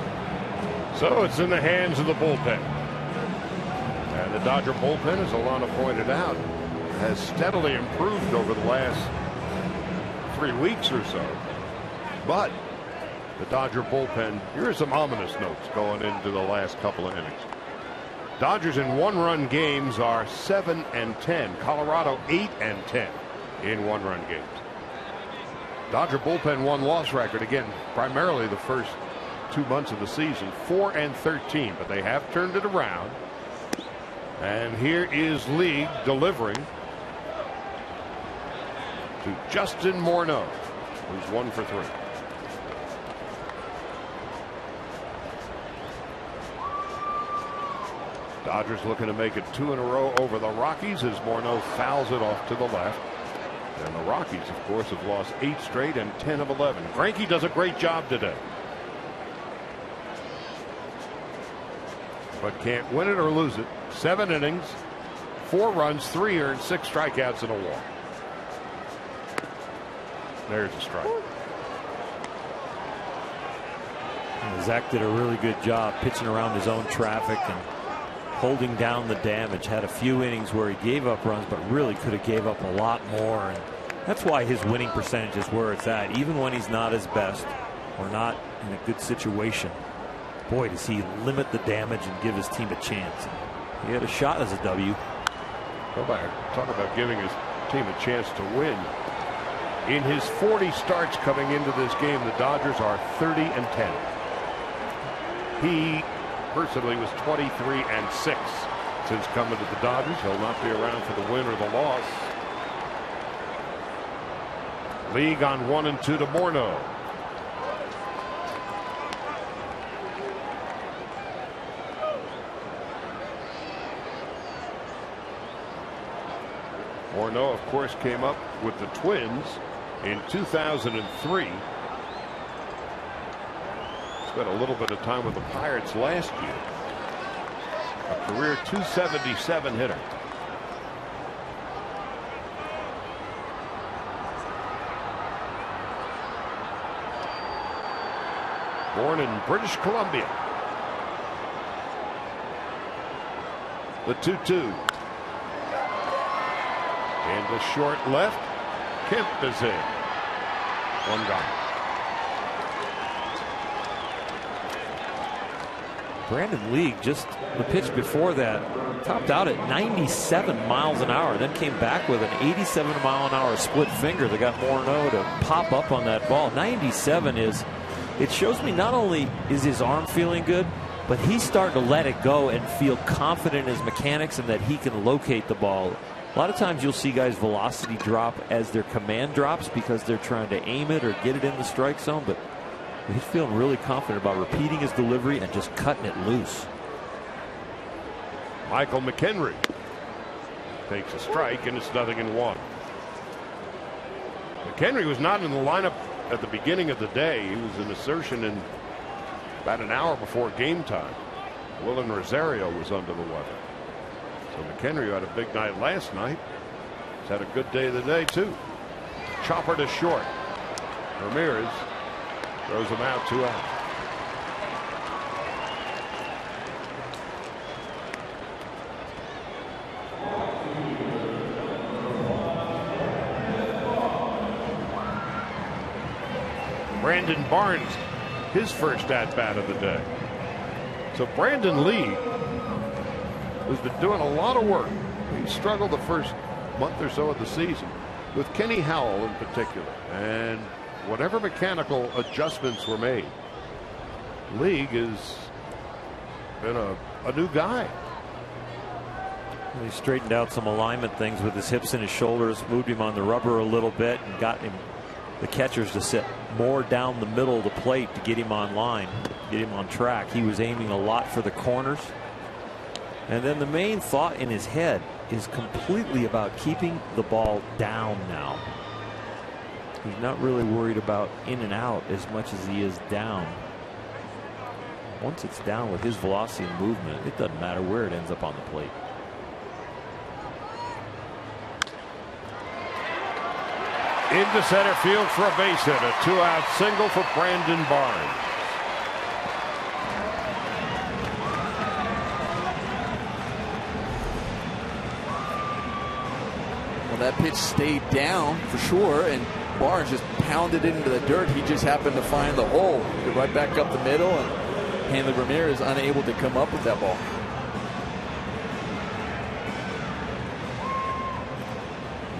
Speaker 7: So it's in the hands of the bullpen. And the Dodger bullpen, as Alana pointed out, has steadily improved over the last 3 weeks or so. But the Dodger bullpen, here are some ominous notes going into the last couple of innings. Dodgers in one-run games are 7-10. Colorado 8-10 in one-run games. Dodger bullpen one-loss record, again, primarily the first 2 months of the season, 4-13, but they have turned it around. And here is League delivering to Justin Morneau, who's 1 for 3. Dodgers looking to make it 2 in a row over the Rockies as Morneau fouls it off to the left. And the Rockies, of course, have lost 8 straight and 10 of 11. Greinke does a great job today, but can't win it or lose it. 7 innings, 4 runs, 3 earned, 6 strikeouts, and a walk. There's a strike.
Speaker 5: Zach did a really good job pitching around his own traffic and holding down the damage. Had a few innings where he gave up runs, but really could have gave up a lot more. And that's why his winning percentage is where it's at, even when he's not his best or not in a good situation. Boy, does he limit the damage and give his team a chance. He had a shot as a W.
Speaker 7: Talk about giving his team a chance to win. In his 40 starts coming into this game, the Dodgers are 30-10. He personally was 23-6 since coming to the Dodgers. He'll not be around for the win or the loss. League on 1-2 to Morneau. Morneau, of course, came up with the Twins in 2003. Spent a little bit of time with the Pirates last year. A career .277 hitter. Born in British Columbia. The 2-2. And the short left. Kemp is in. 1 gone.
Speaker 5: Brandon League, just the pitch before that, topped out at 97 miles an hour, then came back with an 87 mile an hour split finger that got Morneau to pop up on that ball. 97 is, it shows me not only is his arm feeling good, but he's starting to let it go and feel confident in his mechanics and that he can locate the ball. A lot of times you'll see guys' velocity drop as their command drops because they're trying to aim it or get it in the strike zone, but he's feeling really confident about repeating his delivery and just cutting it loose.
Speaker 7: Michael McHenry takes a strike, and it's 0-1. McHenry was not in the lineup at the beginning of the day. He was an assertion in about an hour before game time. Willen Rosario was under the weather. So McHenry had a big night last night. He's had a good day today, too. Chopper to short. Ramirez throws him out, 2 out. Brandon Barnes, his first at-bat of the day. So Brandon Lee has been doing a lot of work. He struggled the first month or so of the season with Kenny Howell in particular. And whatever mechanical adjustments were made, League has been a new guy.
Speaker 5: He straightened out some alignment things with his hips and his shoulders, moved him on the rubber a little bit, and got him the catchers to sit more down the middle of the plate to get him on line, get him on track. He was aiming a lot for the corners. And then the main thought in his head is completely about keeping the ball down now. He's not really worried about in and out as much as he is down. Once it's down with his velocity and movement, it doesn't matter where it ends up on the plate.
Speaker 7: Into center field for a base hit. A 2-out single for Brandon Barnes.
Speaker 4: Well, that pitch stayed down for sure, and Barnes just pounded it into the dirt. He just happened to find the hole. Right back up the middle, and Hanley Ramirez unable to come up with that ball.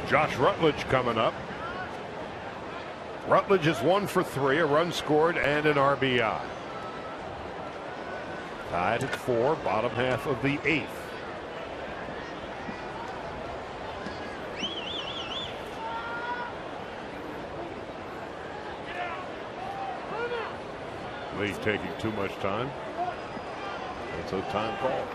Speaker 7: Josh Rutledge coming up. Rutledge is 1 for 3, a run scored and an RBI. Tied at 4, bottom half of the 8th. Lee taking too much time. That's a time call.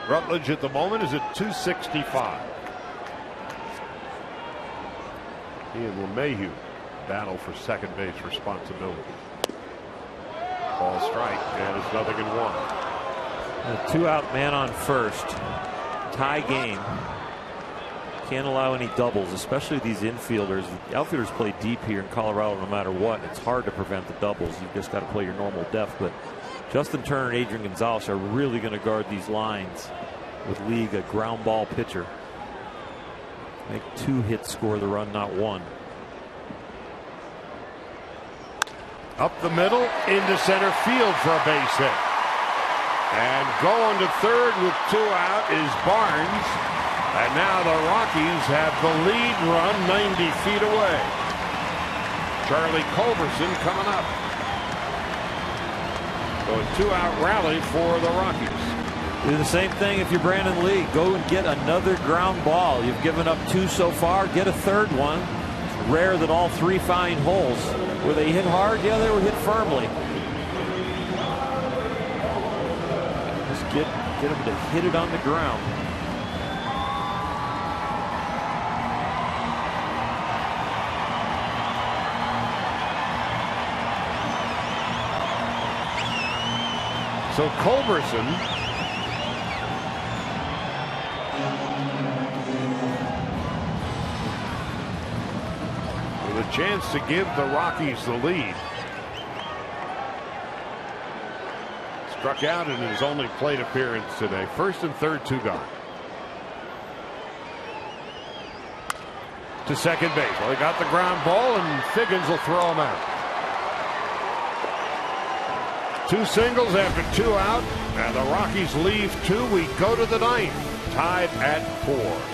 Speaker 7: Rutledge at the moment is at 265. He and LeMahieu battle for second base responsibility. Ball strike, and it's 0-1.
Speaker 5: A 2-out man on first. Tie game. Can't allow any doubles, especially these infielders. The outfielders play deep here in Colorado no matter what. It's hard to prevent the doubles. You've just got to play your normal depth. But Justin Turner and Adrian Gonzalez are really going to guard these lines with League, a ground ball pitcher. Make 2 hits score the run, not 1.
Speaker 7: Up the middle into center field for a base hit. And going to third with 2 out is Barnes. And now the Rockies have the lead run 90 feet away. Charlie Culberson coming up. So a 2-out rally for the Rockies.
Speaker 5: Do the same thing if you're Brandon Lee. Go and get another ground ball. You've given up 2 so far. Get a third one. It's rare that all 3 find holes. Were they hit hard? Yeah, they were hit firmly. Just get them to hit it on the ground.
Speaker 7: So Culberson with a chance to give the Rockies the lead. Struck out in his only plate appearance today. First and third, 2 gone. To second base. Well, he got the ground ball, and Figgins will throw him out. 2 singles after 2 out, and the Rockies leave 2. We go to the 9th, tied at 4.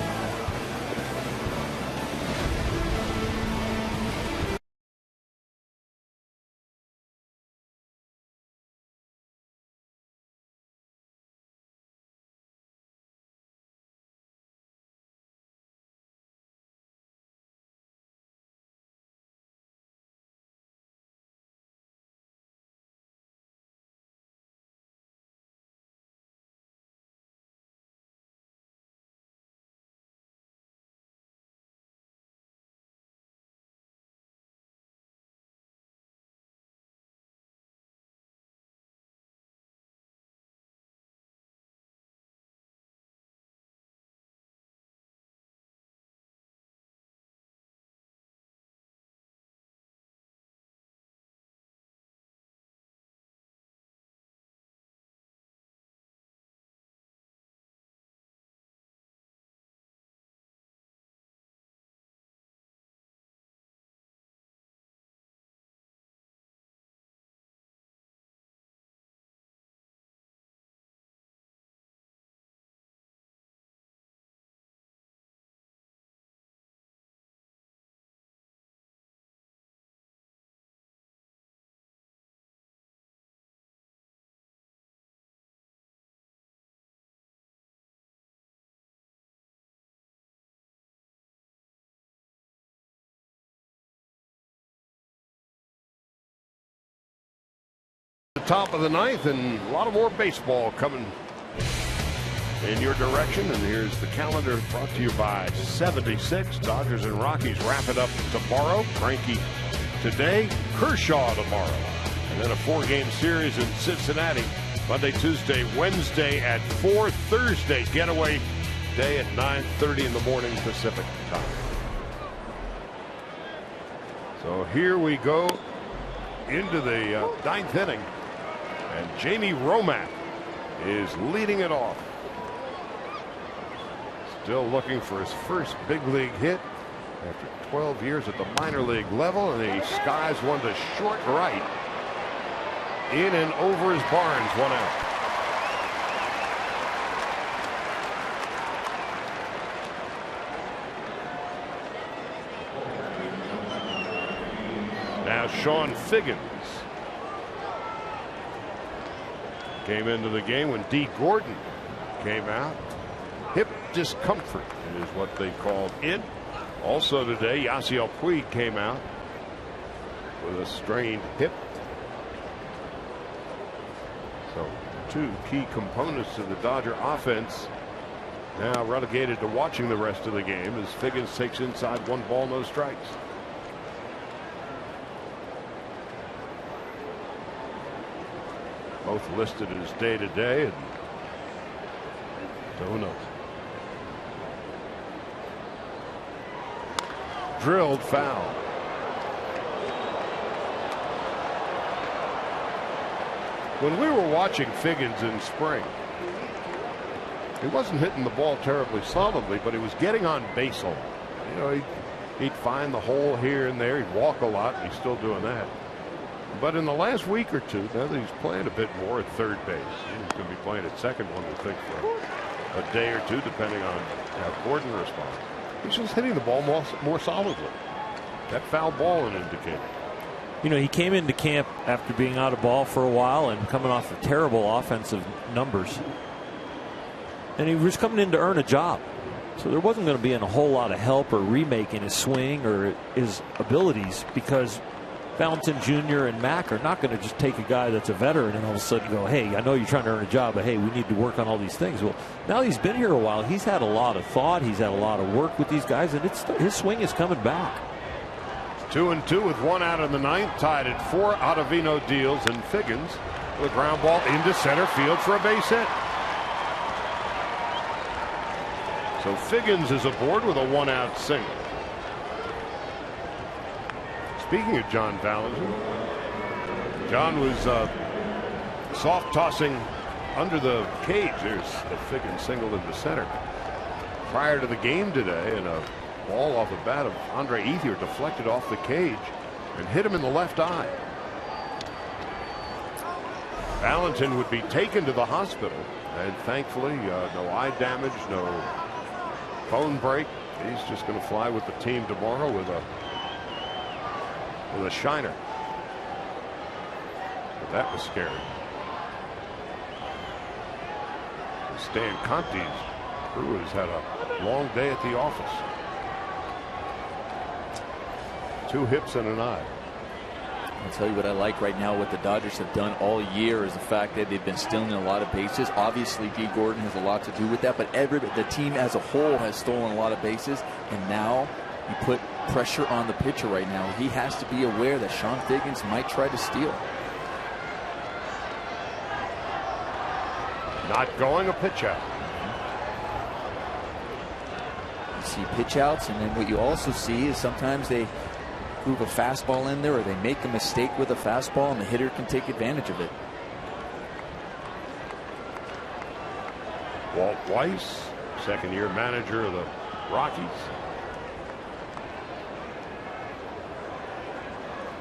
Speaker 7: The top of the ninth, and a lot of more baseball coming in your direction. And here's the calendar brought to you by 76. Dodgers and Rockies wrap it up tomorrow. Greinke today, Kershaw tomorrow. And then a 4-game series in Cincinnati Monday, Tuesday, Wednesday at 4, Thursday getaway day at 9:30 in the morning Pacific time. So here we go into the ninth inning, and Jamie Romack is leading it off. Still looking for his first big league hit after 12 years at the minor league level, and he skies one to short right. In and over his Barnes, 1 out. Now Sean Figgins came into the game when D. Gordon came out. Hip discomfort is what they called it. Also today, Yasiel Puig came out with a strained hip. So 2 key components to the Dodger offense now relegated to watching the rest of the game as Figgins takes inside 1 ball, no strikes. Both listed as day-to-day, and who knows. Drilled foul. When we were watching Figgins in spring, he wasn't hitting the ball terribly solidly, but he was getting on base a lot. You know, he'd find the hole here and there. He'd walk a lot, and he's still doing that. But in the last week or two, now that he's playing a bit more at third base, he's going to be playing at second, one would think, for a day or two, depending on how Gordon responds. He's just hitting the ball more solidly. That foul ball an indicator.
Speaker 5: You know, he came into camp after being out of ball for a while and coming off of terrible offensive numbers. And he was coming in to earn a job. So there wasn't going to be a whole lot of help or remake in his swing or his abilities, because Valentin Jr. and Mack are not going to just take a guy that's a veteran and all of a sudden go, hey, I know you're trying to earn a job, but hey, we need to work on all these things. Well, now he's been here a while. He's had a lot of thought. He's had a lot of work with these guys, and his swing is coming back.
Speaker 7: 2-2 with 1 out in the ninth, tied at 4. Ottavino deals, and Figgins with a ground ball into center field for a base hit. So Figgins is aboard with a 1-out single. Speaking of John Valentin, John was soft tossing under the cage. There's the Figgins single into center. Prior to the game today, and a ball off the bat of Andre Ethier deflected off the cage and hit him in the left eye. Valentin would be taken to the hospital, and thankfully no eye damage, no bone break. He's just going to fly with the team tomorrow with a shiner. But that was scary. Stan Conti's Brewers had a long day at the office. 2 hips and an eye.
Speaker 4: I'll tell you what I like right now, what the Dodgers have done all year, is the fact that they've been stealing a lot of bases. Obviously, D. Gordon has a lot to do with that, but the team as a whole has stolen a lot of bases, and now you put pressure on the pitcher right now. He has to be aware that Sean Figgins might try to steal.
Speaker 7: Not going a pitch out.
Speaker 4: You see pitch outs, and then what you also see is sometimes they groove a fastball in there, or they make a mistake with a fastball, and the hitter can take advantage of it.
Speaker 7: Walt Weiss, second-year manager of the Rockies.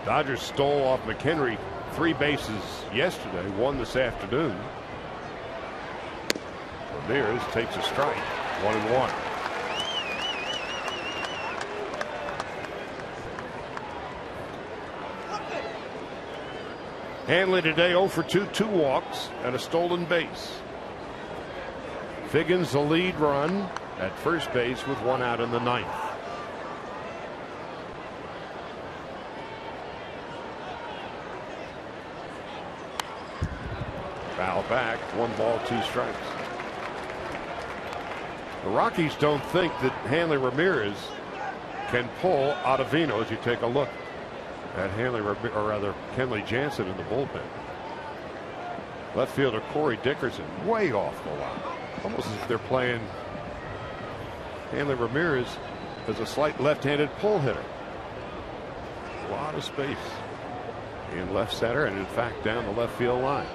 Speaker 7: Dodgers stole off McHenry 3 bases yesterday, 1 this afternoon. Ramirez takes a strike, 1-1. Hanley today 0 for 2, 2 walks and a stolen base. Figgins the lead run at first base with 1 out in the ninth. Foul back. 1 ball, 2 strikes. The Rockies don't think that Hanley Ramirez can pull Ottavino as you take a look at Kenley Jansen in the bullpen. Left fielder Corey Dickerson way off the line. Almost as if they're playing Hanley Ramirez as a slight left-handed pull hitter. A lot of space in left center and in fact down the left field line.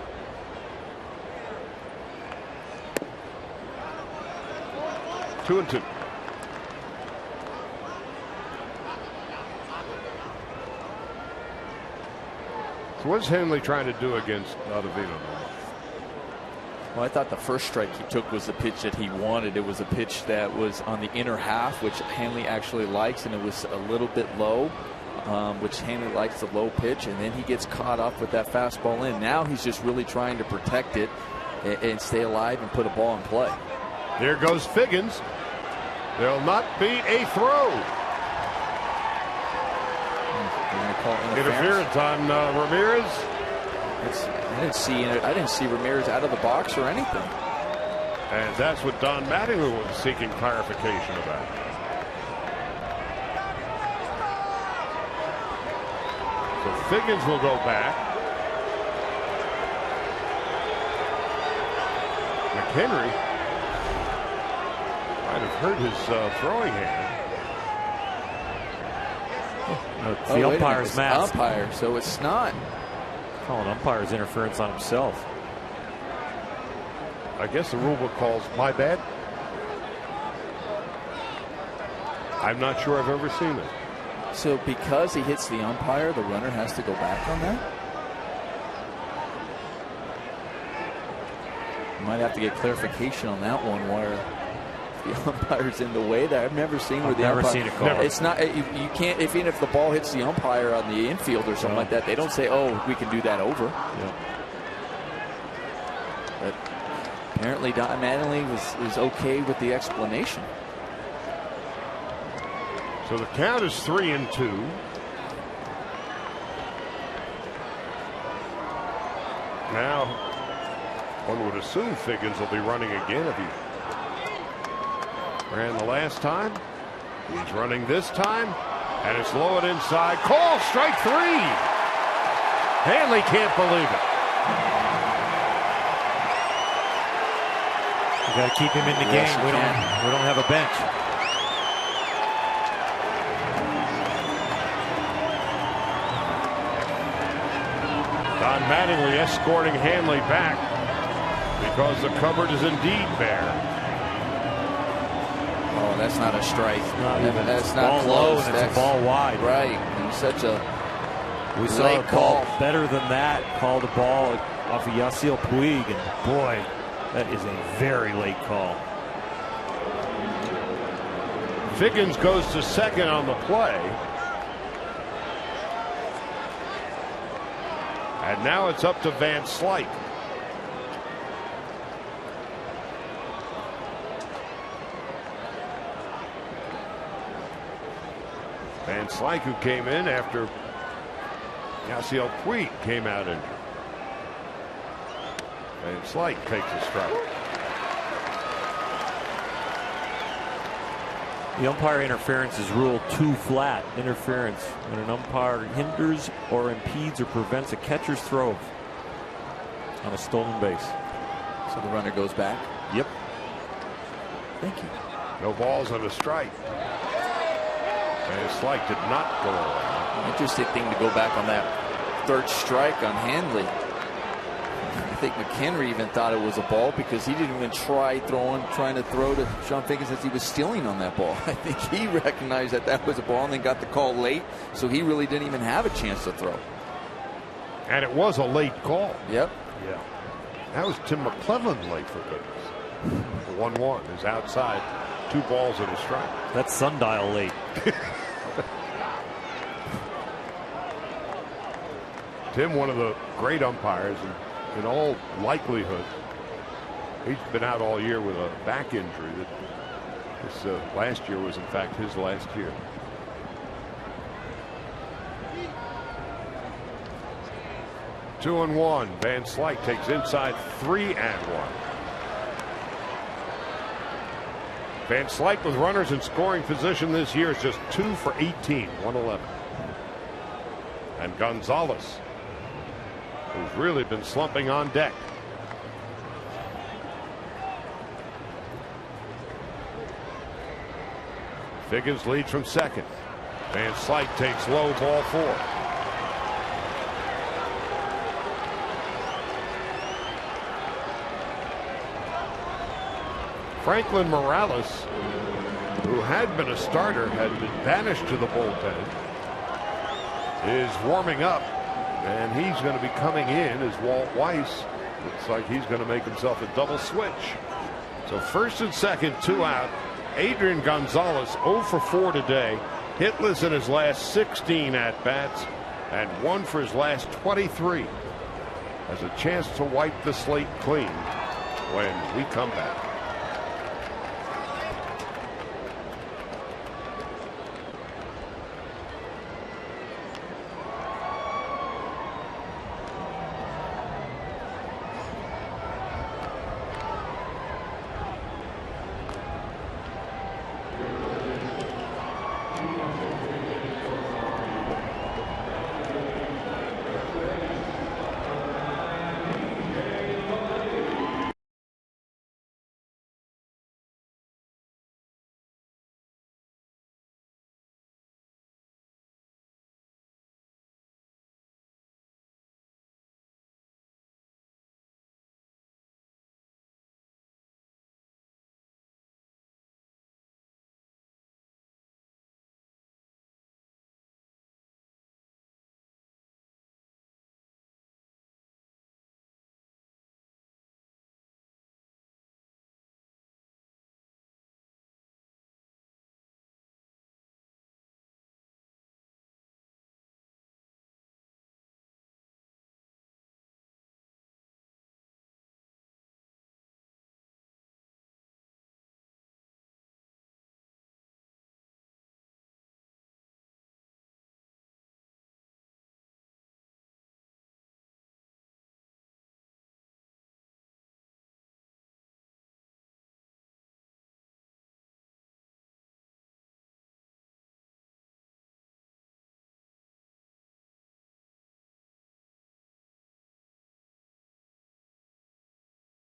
Speaker 7: Two and two. So what's Hanley trying to do against Ottavino?
Speaker 4: Well, I thought the first strike he took was the pitch that he wanted. It was a pitch that was on the inner half, which Hanley actually likes, and it was a little bit low, which Hanley likes, the low pitch, and then he gets caught up with that fastball in. Now he's just really trying to protect it and stay alive and put a ball in play.
Speaker 7: There goes Figgins. There'll not be a throw.
Speaker 4: Call
Speaker 7: interference on Ramirez.
Speaker 4: I didn't see Ramirez out of the box or anything.
Speaker 7: And that's what Don Mattingly was seeking clarification about. So Figgins will go back. McHenry might have hurt his throwing hand.
Speaker 5: The umpire's mask.
Speaker 4: Umpire, so it's not.
Speaker 5: Calling umpire's interference on himself.
Speaker 7: I guess the rule book calls my bad. I'm not sure I've ever seen it.
Speaker 4: So because he hits the umpire, the runner has to go back on that? You might have to get clarification on that one where the umpire's in the way there. I've never seen where the umpire.
Speaker 5: Never seen it called.
Speaker 4: It's not. You can't. Even if the ball hits the umpire on the infield or something like that, they don't say, "Oh, we can do that over."
Speaker 5: Yeah.
Speaker 4: But apparently, Don Mattingly was okay with the explanation.
Speaker 7: So the count is 3-2. Now, one would assume Figgins will be running again if he ran the last time. He's running this time, and it's low and inside. Call strike 3. Hanley can't believe it.
Speaker 5: You got to keep him in the game. We don't have a bench.
Speaker 7: Don Mattingly escorting Hanley back because the cupboard is indeed bare.
Speaker 4: Oh, that's not a strike. That's not
Speaker 5: ball
Speaker 4: close.
Speaker 5: Low and
Speaker 4: That's
Speaker 5: it's a ball wide.
Speaker 4: Right. And such a
Speaker 5: we saw
Speaker 4: late
Speaker 5: a call
Speaker 4: call.
Speaker 5: better than that. Called a ball off of Yasiel Puig, and boy, that is a very late call.
Speaker 7: Figgins goes to second on the play. And now it's up to Van Slyke. Van Slyke, who came in after Yasiel Puig came out injured. Van Slyke takes a strike.
Speaker 5: The umpire interference is ruled too flat. Interference when an umpire hinders or impedes or prevents a catcher's throw on a stolen base.
Speaker 4: So the runner goes back.
Speaker 5: Yep.
Speaker 4: Thank you.
Speaker 7: No balls and a strike. Van Slyke did not go away.
Speaker 4: Interesting thing to go back on that third strike on Hanley. I think McHenry even thought it was a ball because he didn't even trying to throw to Sean Figgins as he was stealing on that ball. I think he recognized that was a ball and then got the call late, so he really didn't even have a chance to throw.
Speaker 7: And it was a late call.
Speaker 4: Yep.
Speaker 7: Yeah. That was Tim McClellan late for goodness. The 1-1 is outside. 2 balls and a strike.
Speaker 5: That's sundial late.
Speaker 7: Tim, one of the great umpires, and in all likelihood, he's been out all year with a back injury. This last year was, in fact, his last year. 2-1. Van Slyke takes inside 3-1. Van Slyke with runners in scoring position this year is just 2 for 18, 111. And Gonzalez, who's really been slumping on deck. Figgins leads from second. Van Slyke takes low, ball 4. Franklin Morales, who had been a starter, had been banished to the bullpen, is warming up, and he's going to be coming in as Walt Weiss. Looks like he's going to make himself a double switch. So first and second, 2 out. Adrian Gonzalez 0 for 4 today, hitless in his last 16 at-bats, and 1 for his last 23. Has a chance to wipe the slate clean when we come back.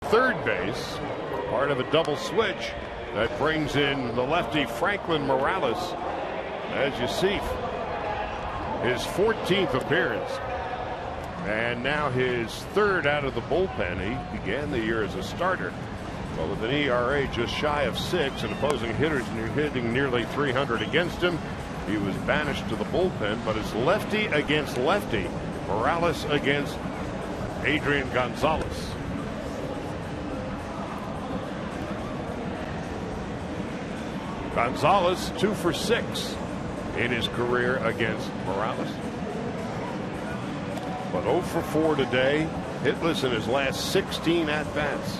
Speaker 7: Third base, part of a double switch that brings in the lefty Franklin Morales. As you see, his 14th appearance and now his 3rd out of the bullpen. He began the year as a starter, but with an ERA just shy of 6 and opposing hitters hitting nearly 300 against him, he was banished to the bullpen. But it's lefty against lefty, Morales against Adrian Gonzalez. Gonzalez 2 for 6 in his career against Morales, but 0 for 4 today, hitless in his last 16 at-bats.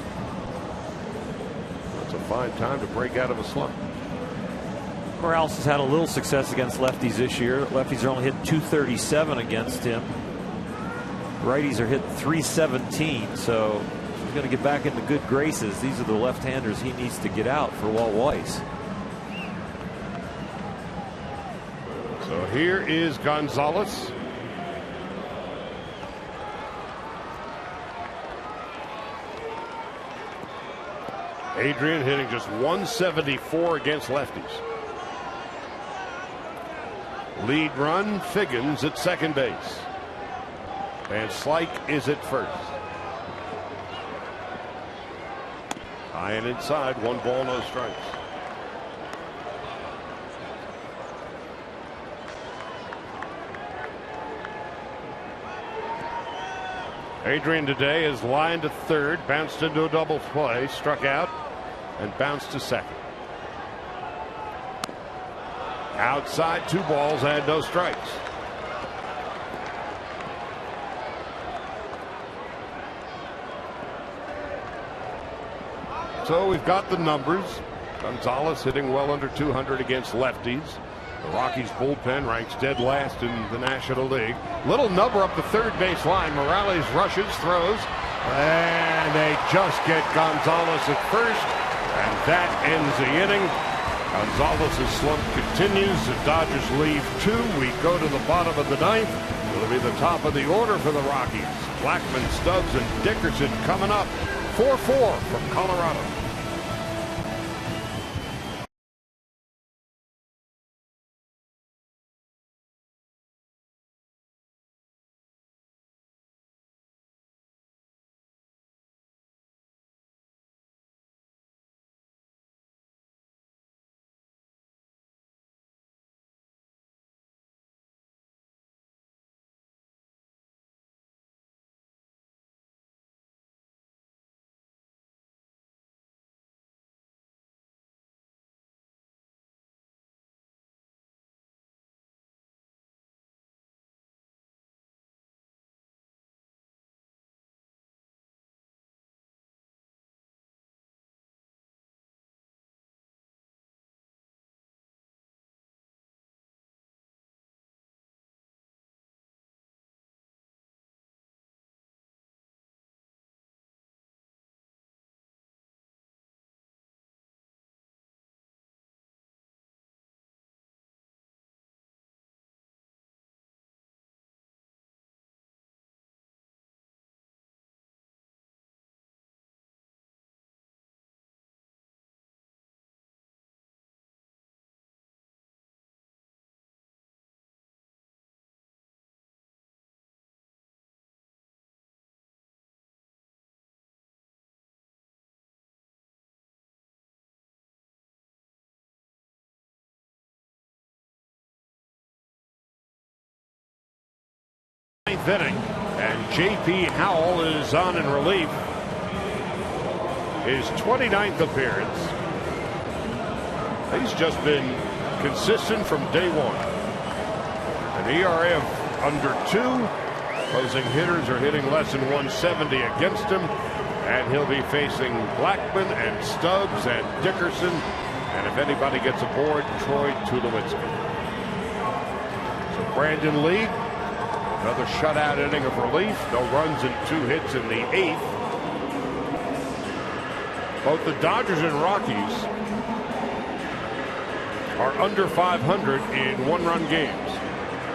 Speaker 7: That's a fine time to break out of a slump.
Speaker 5: Morales has had a little success against lefties this year. Lefties are only hitting .237 against him. Righties are hitting .317, so he's going to get back into good graces. These are the left-handers he needs to get out for Walt Weiss.
Speaker 7: So here is Gonzalez. Adrian hitting just .174 against lefties. Lead run, Figgins at second base. Van Slyke is at first. High and inside, 1 ball, no strikes. Adrian today is lined to third, bounced into a double play, struck out, and bounced to second. Outside, 2 balls and no strikes. So we've got the numbers. Gonzalez hitting well under 200 against lefties. The Rockies bullpen ranks dead last in the National League. Little number up the third base line. Morales rushes, throws, and they just get Gonzalez at first, and that ends the inning. Gonzalez's slump continues. The Dodgers leave 2. We go to the bottom of the 9th. It'll be the top of the order for the Rockies. Blackman, Stubbs, and Dickerson coming up. 4-4 from Colorado. Ninth inning, and J.P. Howell is on in relief. His 29th appearance. He's just been consistent from day one. An ERA of under 2. Opposing hitters are hitting less than 170 against him, and he'll be facing Blackman and Stubbs and Dickerson, and if anybody gets aboard, Troy Tulowitzki. So Brandon Lee. Another shutout inning of relief. No runs and 2 hits in the 8th. Both the Dodgers and Rockies are under 500 in one-run games.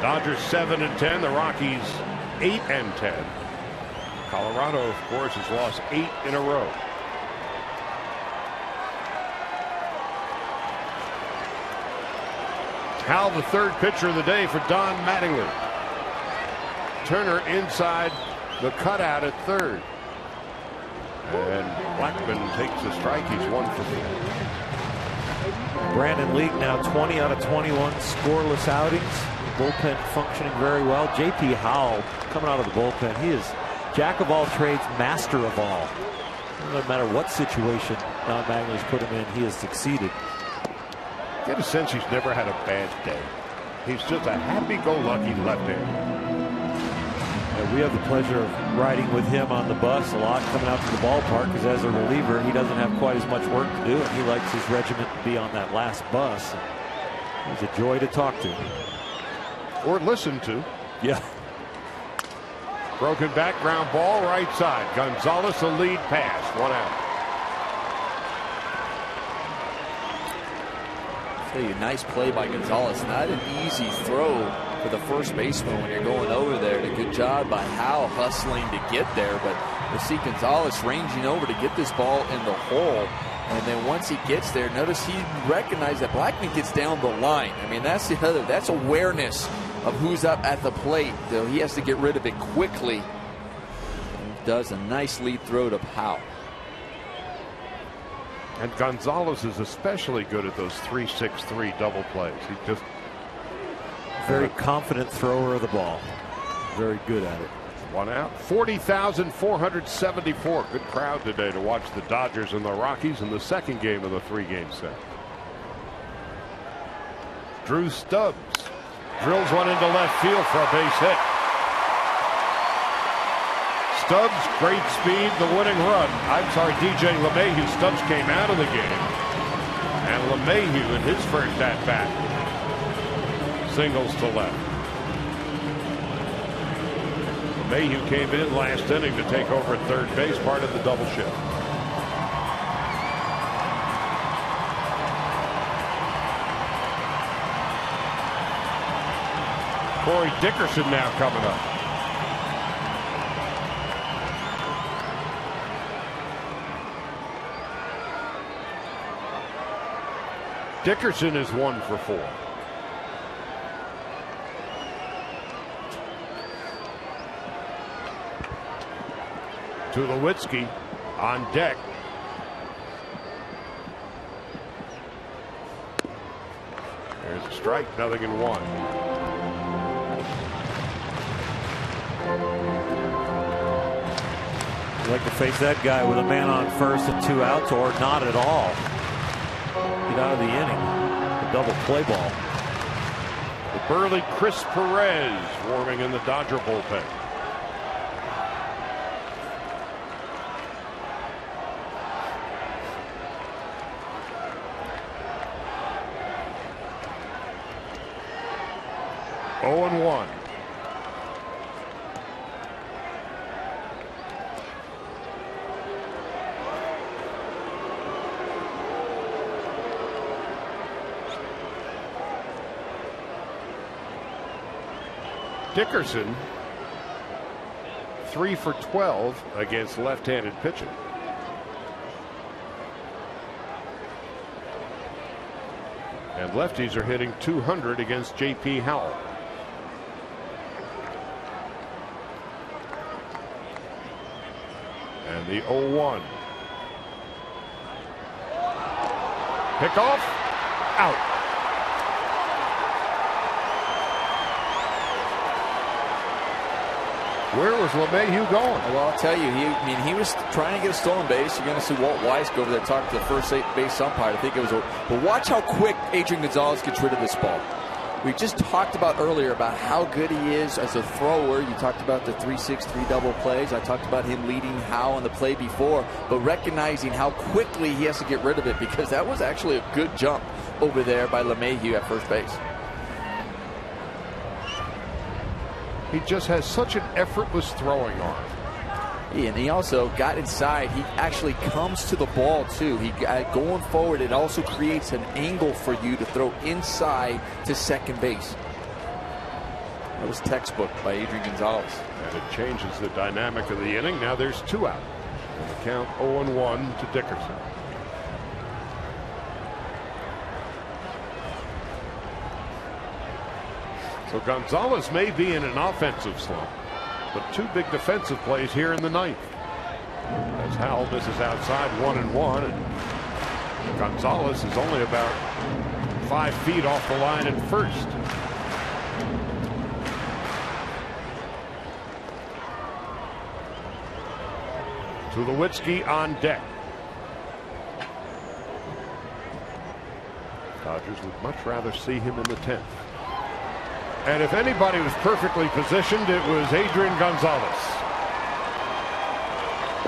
Speaker 7: Dodgers 7-10. The Rockies 8-10. Colorado, of course, has lost 8 in a row. Hal, the third pitcher of the day for Don Mattingly. Turner inside the cutout at third. And Blackman takes a strike. He's 1 for 4.
Speaker 5: Brandon League now 20 out of 21 scoreless outings. Bullpen functioning very well. J.P. Howell coming out of the bullpen. He is jack of all trades, master of all. No matter what situation Don Mattingly's put him in, he has succeeded.
Speaker 7: Get a sense he's never had a bad day. He's just a happy-go-lucky left-hander.
Speaker 5: We have the pleasure of riding with him on the bus a lot, coming out to the ballpark, because as a reliever, he doesn't have quite as much work to do, and he likes his regiment to be on that last bus. He's a joy to talk to.
Speaker 7: Or listen to.
Speaker 5: Yeah.
Speaker 7: Broken back, ground ball, right side. Gonzalez, a lead pass, 1 out.
Speaker 4: I'll tell you, nice play by Gonzalez. Not an easy throw for the first baseman when you're going over there. A good job by Howell hustling to get there, but you see Gonzalez ranging over to get this ball in the hole, and then once he gets there, notice he recognized that Blackman gets down the line. I mean, that's that's awareness of who's up at the plate, though. He has to get rid of it quickly, and does a nice lead throw to Howell.
Speaker 7: And Gonzalez is especially good at those 3-6-3 double plays. He just
Speaker 5: very confident thrower of the ball. Very good at it.
Speaker 7: 1 out. 40,474. Good crowd today to watch the Dodgers and the Rockies in the second game of the 3-game set. Drew Stubbs drills one into left field for a base hit. Stubbs, great speed, the winning run. I'm sorry, DJ LeMahieu. Stubbs came out of the game. And LeMahieu in his first at-bat singles to left. Mayhew came in last inning to take over at third base, part of the double shift. Corey Dickerson now coming up. Dickerson is 1 for 4. Tulowitzki on deck. There's a strike, 0-1.
Speaker 5: You'd like to face that guy with a man on first and 2 outs, or not at all. Get out of the inning. A double play ball.
Speaker 7: The burly Chris Perez warming in the Dodger bullpen. Oh and 1. Dickerson 3 for 12 against left-handed pitching. And lefties are hitting .200 against J.P. Howell. And the 0-1. Pickoff, out. Where was LeMahieu going?
Speaker 4: Well, I'll tell you, he was trying to get a stolen base. You're going to see Walt Weiss go over there talk to the first base umpire. I think it was. But watch how quick Adrian Gonzalez gets rid of this ball. We just talked about earlier about how good he is as a thrower. You talked about the 3-6-3 double plays. I talked about him leading Howe on the play before, but recognizing how quickly he has to get rid of it, because that was actually a good jump over there by LeMahieu at first base.
Speaker 7: He just has such an effortless throwing arm.
Speaker 4: And he also got inside. He actually comes to the ball too. Going forward, it also creates an angle for you to throw inside to second base. That was textbook by Adrian Gonzalez.
Speaker 7: And it changes the dynamic of the inning. Now there's 2 out. And the count 0-1 to Dickerson. So Gonzalez may be in an offensive slump, but 2 big defensive plays here in the 9th. As Howell misses outside 1-1, and Gonzalez is only about 5 feet off the line at first. Tulowitzki on deck. Dodgers would much rather see him in the 10th. And if anybody was perfectly positioned, it was Adrian Gonzalez.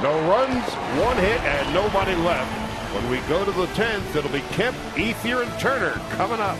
Speaker 7: No runs, 1 hit, and nobody left. When we go to the 10th, it'll be Kemp, Ethier, and Turner coming up.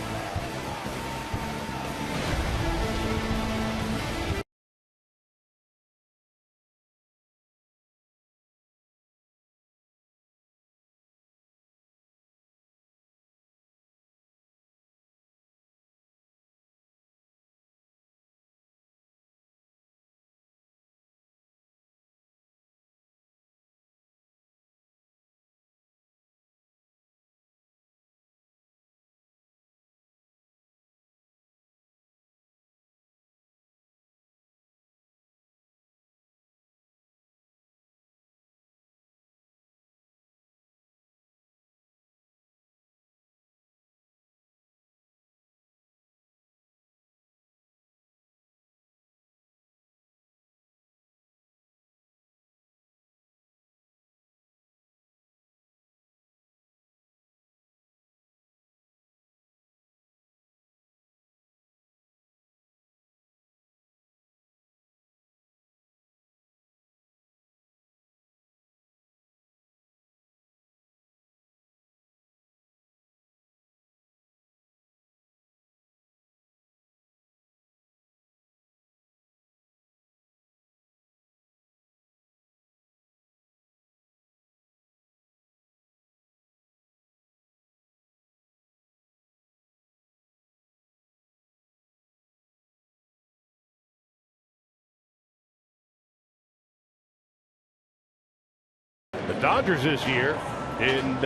Speaker 7: The Dodgers this year in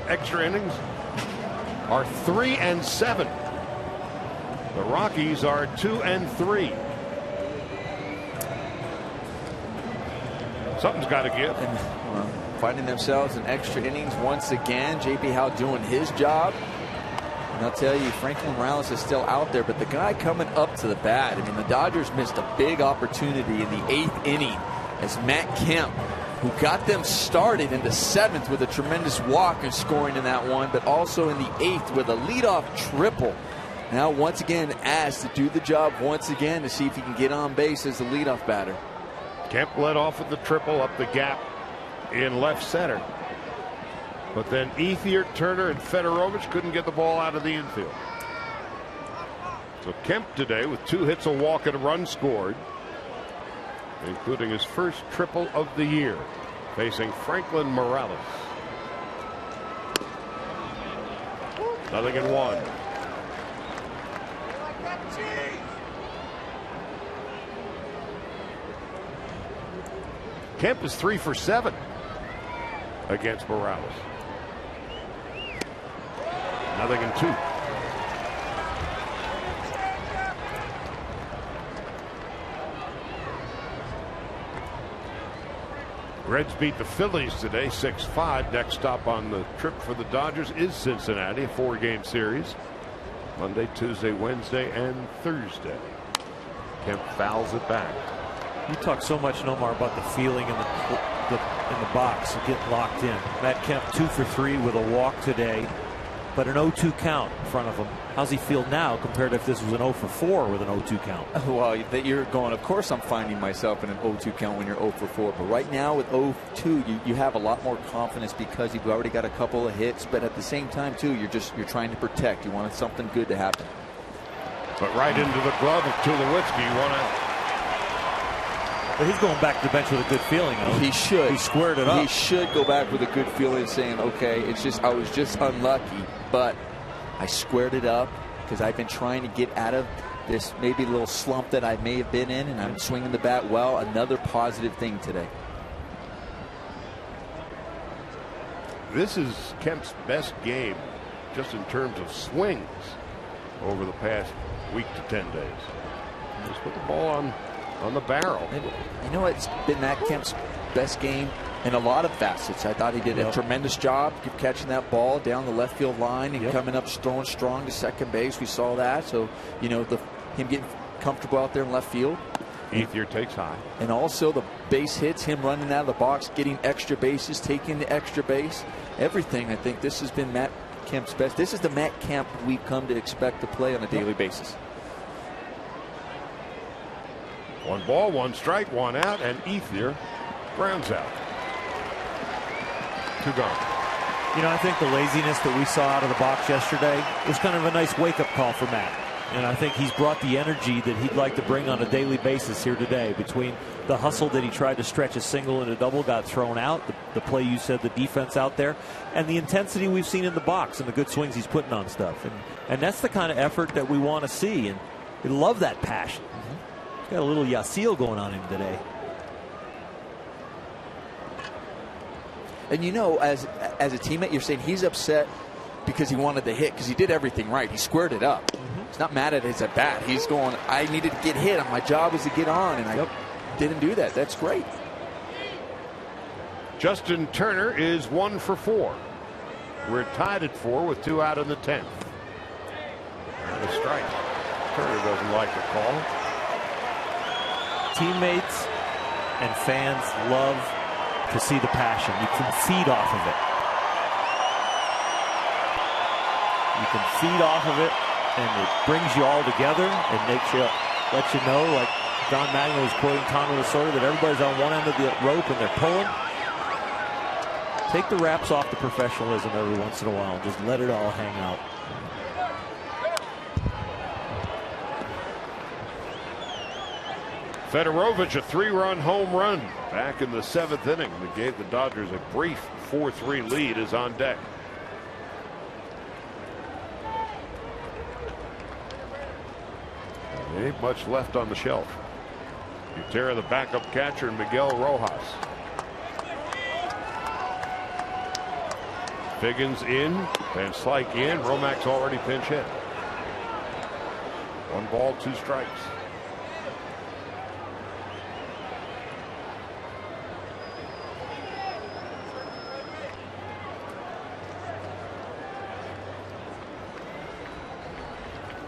Speaker 7: extra innings are 3-7. The Rockies are 2-3. Something's got to give.
Speaker 4: Finding themselves in extra innings once again. J.P. Howe doing his job. And I'll tell you, Franklin Morales is still out there, but the guy coming up to the bat, I mean, the Dodgers missed a big opportunity in the 8th inning as Matt Kemp, who got them started in the 7th with a tremendous walk and scoring in that one, but also in the 8th with a leadoff triple. Now, once again, asked to do the job once again to see if he can get on base as the leadoff batter.
Speaker 7: Kemp led off with the triple up the gap in left center. But then Ethier, Turner, and Fedorovich couldn't get the ball out of the infield. So Kemp today with 2 hits, a walk, and a run scored, including his first triple of the year, facing Franklin Morales. 0-1. Kemp is 3 for 7 against Morales. 0-2. Reds beat the Phillies today 6-5. Next stop on the trip for the Dodgers is Cincinnati, a 4-game series. Monday, Tuesday, Wednesday, and Thursday. Kemp fouls it back.
Speaker 5: You talk so much, Nomar, about the feeling in the box and getting locked in. Matt Kemp 2 for 3 with a walk today, but an 0-2 count in front of him. How's he feel now compared to if this was an 0 for 4 with an 0-2 count?
Speaker 4: Well, you're going, of course I'm finding myself in an 0-2 count when you're 0 for 4. But right now with 0-2, you have a lot more confidence because you've already got a couple of hits. But at the same time, too, you're trying to protect. You want something good to happen.
Speaker 7: But right into the glove of Tulowitzki. You want to...
Speaker 5: But he's going back to the bench with a good feeling. Though.
Speaker 4: He should.
Speaker 5: He squared it up.
Speaker 4: He should go back with a good feeling, saying, okay, I was just unlucky, but I squared it up because I've been trying to get out of this maybe little slump that I may have been in, and I'm swinging the bat well. Another positive thing today.
Speaker 7: This is Kemp's best game just in terms of swings over the past week to 10 days. Just put the ball on the barrel.
Speaker 4: You know, it's been Matt Kemp's best game in a lot of facets. I thought he did a tremendous job catching that ball down the left field line and coming up throwing strong to second base. We saw that. So, you know, him getting comfortable out there in left field.
Speaker 7: Ethier takes high.
Speaker 4: And also the base hits, him running out of the box, getting extra bases, taking the extra base. Everything, I think this has been Matt Kemp's best. This is the Matt Kemp we've come to expect to play on a daily basis.
Speaker 7: 1 ball, 1 strike, 1 out, and Ethier grounds out. 2 gone.
Speaker 5: You know, I think the laziness that we saw out of the box yesterday was kind of a nice wake-up call for Matt. And I think he's brought the energy that he'd like to bring on a daily basis here today. Between the hustle that he tried to stretch a single and a double, got thrown out, the play you said, the defense out there, and the intensity we've seen in the box and the good swings he's putting on stuff. And that's the kind of effort that we want to see. And we love that passion. He's got a little Yasiel going on him today.
Speaker 4: And you know, as a teammate, you're saying he's upset because he wanted to hit, because he did everything right. He squared it up. He's not mad at his at bat. He's going, I needed to get hit. My job was to get on, and I didn't do that. That's great.
Speaker 7: Justin Turner is 1 for 4. We're tied at 4 with 2 out in the 10th. And a strike. Turner doesn't like the call.
Speaker 5: Teammates and fans love to see the passion. You can feed off of it. You can feed off of it, and it brings you all together and lets you know, like Don Magno was quoting Tommy Lasorda, that everybody's on one end of the rope and they're pulling. Take the wraps off the professionalism every once in a while and just let it all hang out.
Speaker 7: Fedorovich, a 3-run home run back in the 7th inning that gave the Dodgers a brief 4-3 lead, is on deck. There ain't much left on the shelf. Gutierrez, the backup catcher, and Miguel Rojas. Figgins in, Van Slyke in, Romac's already pinch hit. 1 ball, 2 strikes.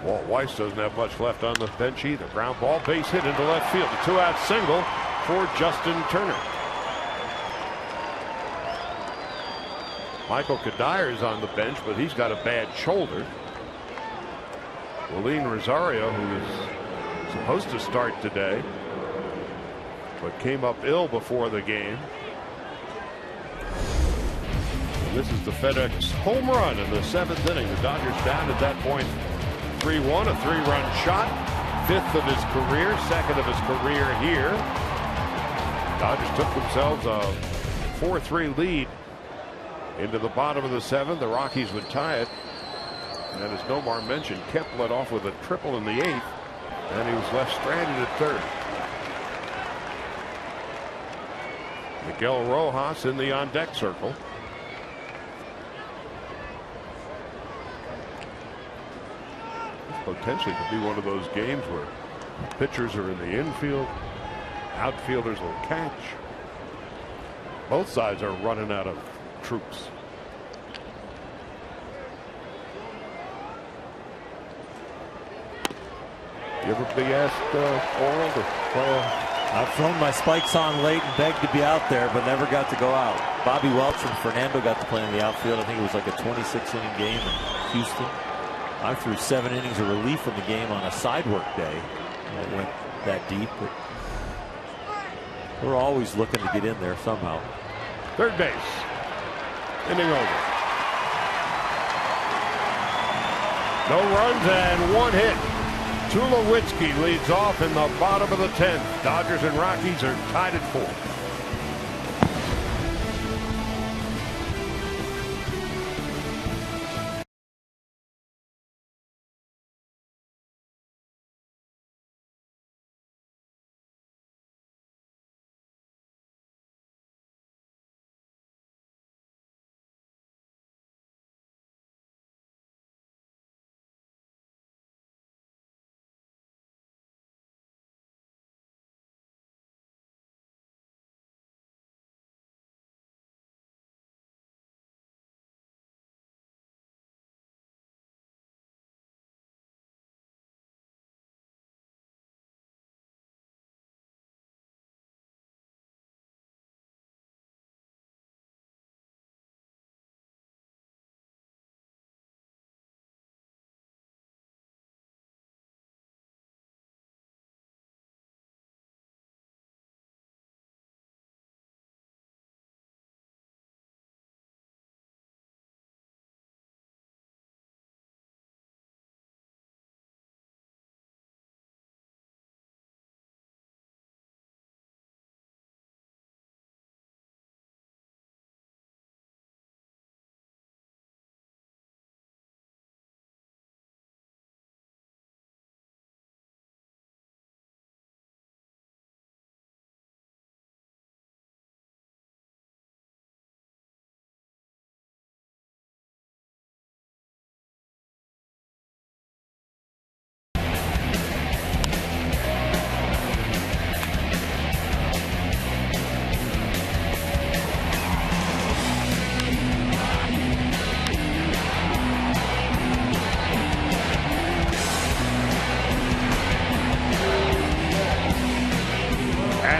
Speaker 7: Walt Weiss doesn't have much left on the bench either. Ground ball, base hit into left field. A 2-out single for Justin Turner. Michael Kadire is on the bench, but he's got a bad shoulder. Willeen Rosario, who was supposed to start today, but came up ill before the game. And this is the FedEx home run in the 7th inning. The Dodgers down at that point 3-1, a 3-run shot. 5th of his career, 2nd of his career here. Dodgers took themselves a 4-3 lead into the bottom of the 7th. The Rockies would tie it. And as Nomar mentioned, Kemp led off with a triple in the 8th, and he was left stranded at 3rd. Miguel Rojas in the on-deck circle. Potentially could be one of those games where pitchers are in the infield, outfielders will catch. Both sides are running out of troops. You ever be asked, Oral, to play?
Speaker 5: I've thrown my spikes on late and begged to be out there, but never got to go out. Bobby Welch and Fernando got to play in the outfield. I think it was like a 26-inning game in Houston. I threw 7 innings of relief in the game on a side work day. I went that deep, but we're always looking to get in there somehow.
Speaker 7: Third base. Inning over. No runs and 1 hit. Tulowitzki leads off in the bottom of the 10th. Dodgers and Rockies are tied at 4.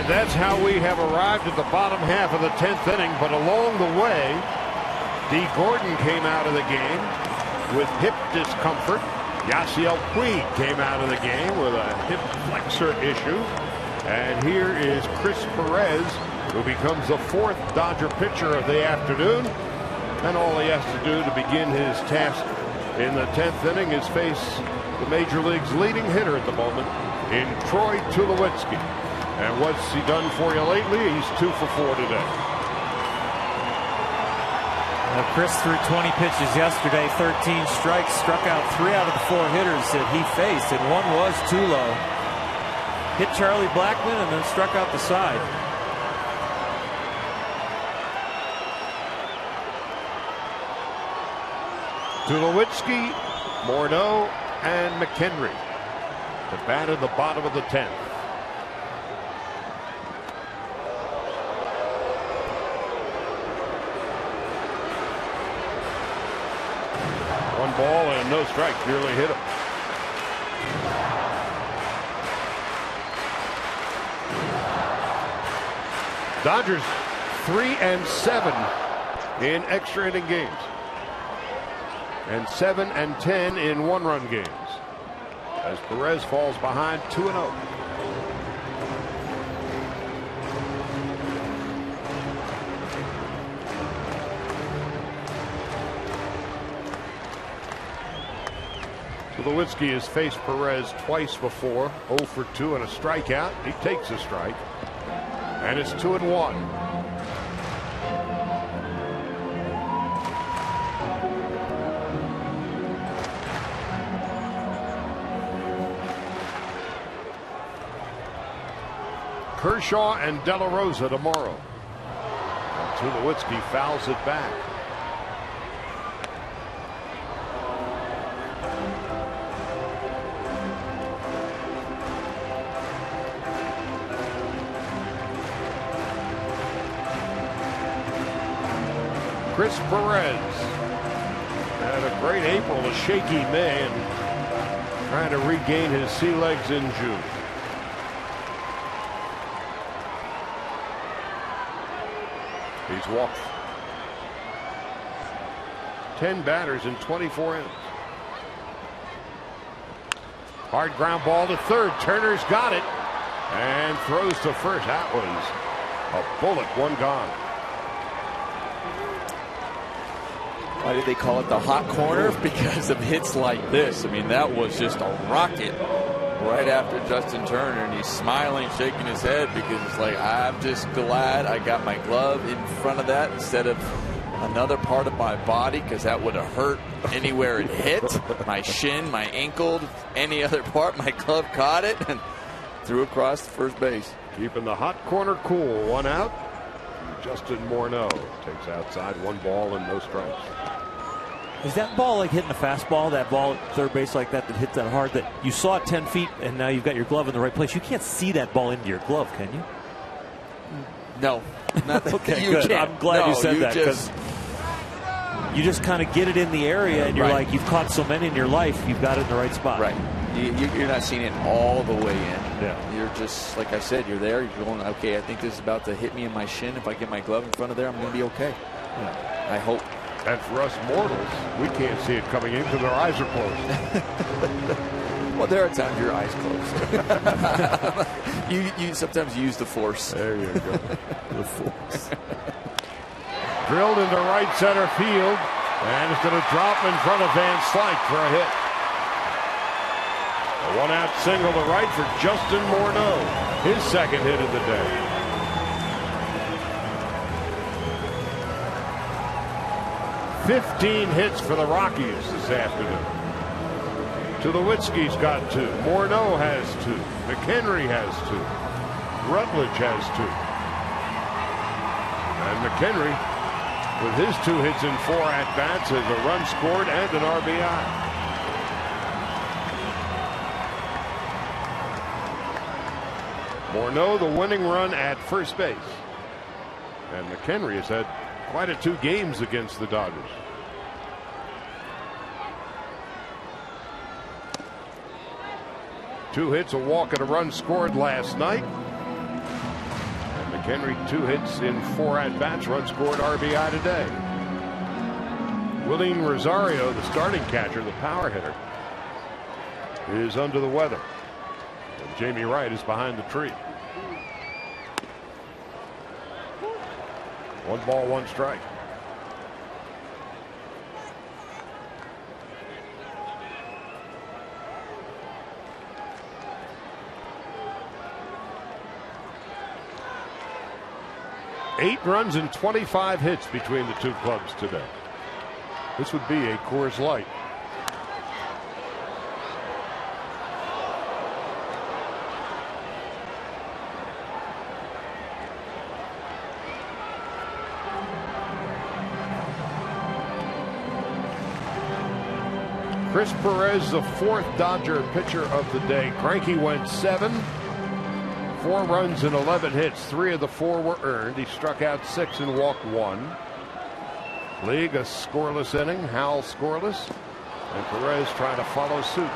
Speaker 7: That's how we have arrived at the bottom half of the 10th inning. But along the way, Dee Gordon came out of the game with hip discomfort. Yasiel Puig came out of the game with a hip flexor issue. And here is Chris Perez, who becomes the 4th Dodger pitcher of the afternoon. And all he has to do to begin his task in the 10th inning is face the Major League's leading hitter at the moment in Troy Tulowitzki. And what's he done for you lately? He's 2 for 4 today.
Speaker 5: Now Chris threw 20 pitches yesterday, 13 strikes, struck out 3 out of the 4 hitters that he faced, and one was Tulo. Hit Charlie Blackmon and then struck out the side.
Speaker 7: Tulowitzki, Morneau, and McHenry. The bat in the bottom of the 10th. One ball and no strike. Nearly hit him. Dodgers 3-7 in extra inning games, and 7-10 in one-run games, as Perez falls behind 2-0. Tulowitzki has faced Perez twice before, 0 for 2 and a strikeout. He takes a strike, and it's 2-1. Kershaw and De La Rosa tomorrow. And Tulowitzki fouls it back. Chris Perez had a great April, a shaky May, and trying to regain his sea legs in June. He's walked 10 batters in 24 innings. Hard ground ball to third. Turner's got it and throws to first. That was a bullet, one gone.
Speaker 8: Why did they call it the hot corner? Because of hits like this. I mean, that was just a rocket right after Justin Turner, and he's smiling, shaking his head, because it's like, I'm just glad I got my glove in front of that instead of another part of my body, because that would have hurt anywhere it hit. My shin, my ankle, any other part. My glove caught it and threw across the first base.
Speaker 7: Keeping the hot corner cool. One out. Justin Morneau takes outside, 1 ball and no strikes.
Speaker 5: Is that ball like hitting a fastball, that ball at third base like that hit that hard, that you saw it 10 feet and now you've got your glove in the right place? You can't see that ball into your glove, can you?
Speaker 8: No. Not that.
Speaker 5: Okay,
Speaker 8: you
Speaker 5: good.
Speaker 8: can't.
Speaker 5: I'm glad you said that, because you just kind of get it in the area and you're
Speaker 8: right.
Speaker 5: like, you've caught so many in your life, you've got it in the right spot.
Speaker 8: Right. You're not seeing it all the way in.
Speaker 5: Yeah.
Speaker 8: You're just, like I said, you're there. You're going, okay, I think this is about to hit me in my shin. If I get my glove in front of there, I'm going to be okay. Yeah. I hope.
Speaker 7: And for us mortals, we can't see it coming in because our eyes are closed.
Speaker 8: Well, there are times your eyes close. you sometimes use the force.
Speaker 7: There you go.
Speaker 5: The force.
Speaker 7: Drilled into right center field, and it's going to drop in front of Van Slyke for a hit. A 1-out single to right for Justin Morneau, his second hit of the day. $15 hits for the Rockies this afternoon. Tulowitzki's got 2. Morneau has 2. McHenry has 2. Rutledge has 2. And McHenry, with his 2 hits in 4 at-bats, has a run scored and an RBI. Morneau the winning run at first base. And McHenry has had quite a 2 games against the Dodgers. Two hits, a walk, and a run scored last night. And McHenry 2 hits in 4 at-bats, run scored, RBI today. Willing Rosario, the starting catcher, the power hitter, is under the weather. And Jamie Wright is behind the tree. 1 ball, 1 strike. Eight runs and 25 hits between the 2 clubs today. This would be a Coors Light. Chris Perez, the fourth Dodger pitcher of the day. Greinke went 7. 4 runs and 11 hits. 3 of the 4 were earned. He struck out 6 and walked 1. League a scoreless inning. Howell scoreless. And Perez trying to follow suit.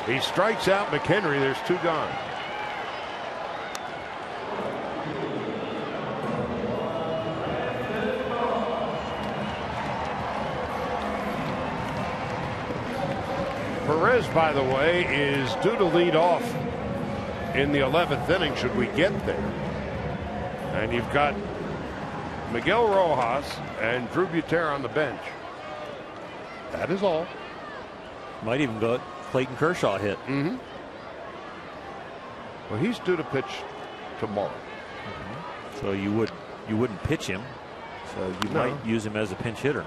Speaker 7: He strikes out McHenry. There's 2 gone. Perez, by the way, is due to lead off in the 11th inning should we get there. And you've got Miguel Rojas and Drew Buter on the bench. That is all.
Speaker 5: Might even go Clayton Kershaw hit.
Speaker 7: Mm-hmm. Well, he's due to pitch tomorrow.
Speaker 5: Mm-hmm. So you wouldn't pitch him. So you might use him as a pinch hitter.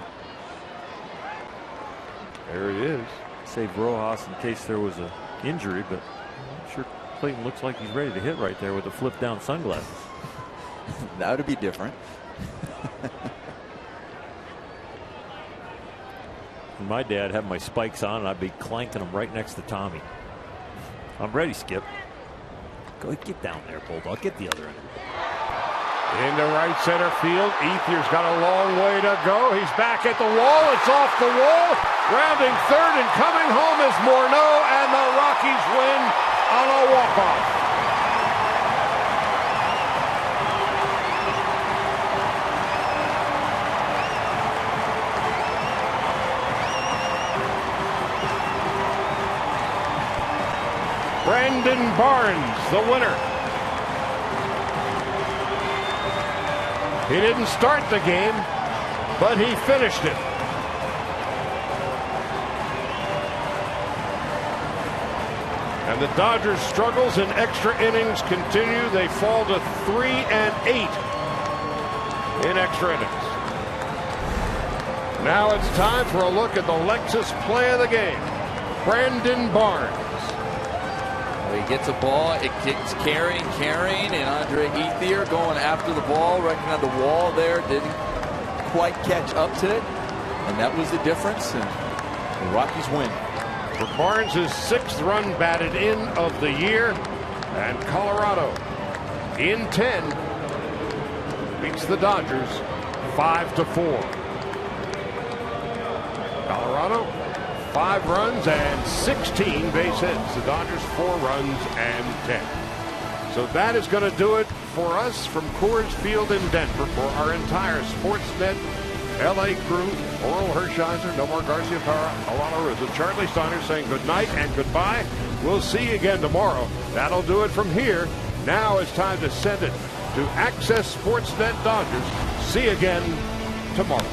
Speaker 7: There he is.
Speaker 5: Save Rojas in case there was an injury, but I'm sure Clayton looks like he's ready to hit right there with the flip down sunglasses.
Speaker 4: That would be different.
Speaker 5: My dad had my spikes on, and I'd be clanking them right next to Tommy. I'm ready, Skip. Go get down there, Bulldog. Get the other end.
Speaker 7: Into right center field. Ethier's got a long way to go. He's back at the wall. It's off the wall. Rounding third and coming home is Morneau, and the Rockies win on a walk-off. Brandon Barnes, the winner. He didn't start the game, but he finished it. And the Dodgers' struggles in extra innings continue. They fall to 3-8 in extra innings. Now it's time for a look at the Lexus play of the game. Brandon Barnes.
Speaker 8: He gets a ball, it kicks carrying, and Andre Ethier going after the ball, right on the wall there, didn't quite catch up to it, and that was the difference, and the Rockies win.
Speaker 7: For Barnes' 6th run batted in of the year, and Colorado in 10 beats the Dodgers 5-4. Colorado 5 runs and 16 base hits. The Dodgers 4 runs and 10. So that is going to do it for us from Coors Field in Denver. For our entire Sportsnet LA crew, Oral Hershiser, Nomar Garciaparra, Alana Rizzo, Charlie Steiner saying good night and goodbye. We'll see you again tomorrow. That'll do it from here. Now it's time to send it to Access Sportsnet Dodgers. See you again tomorrow.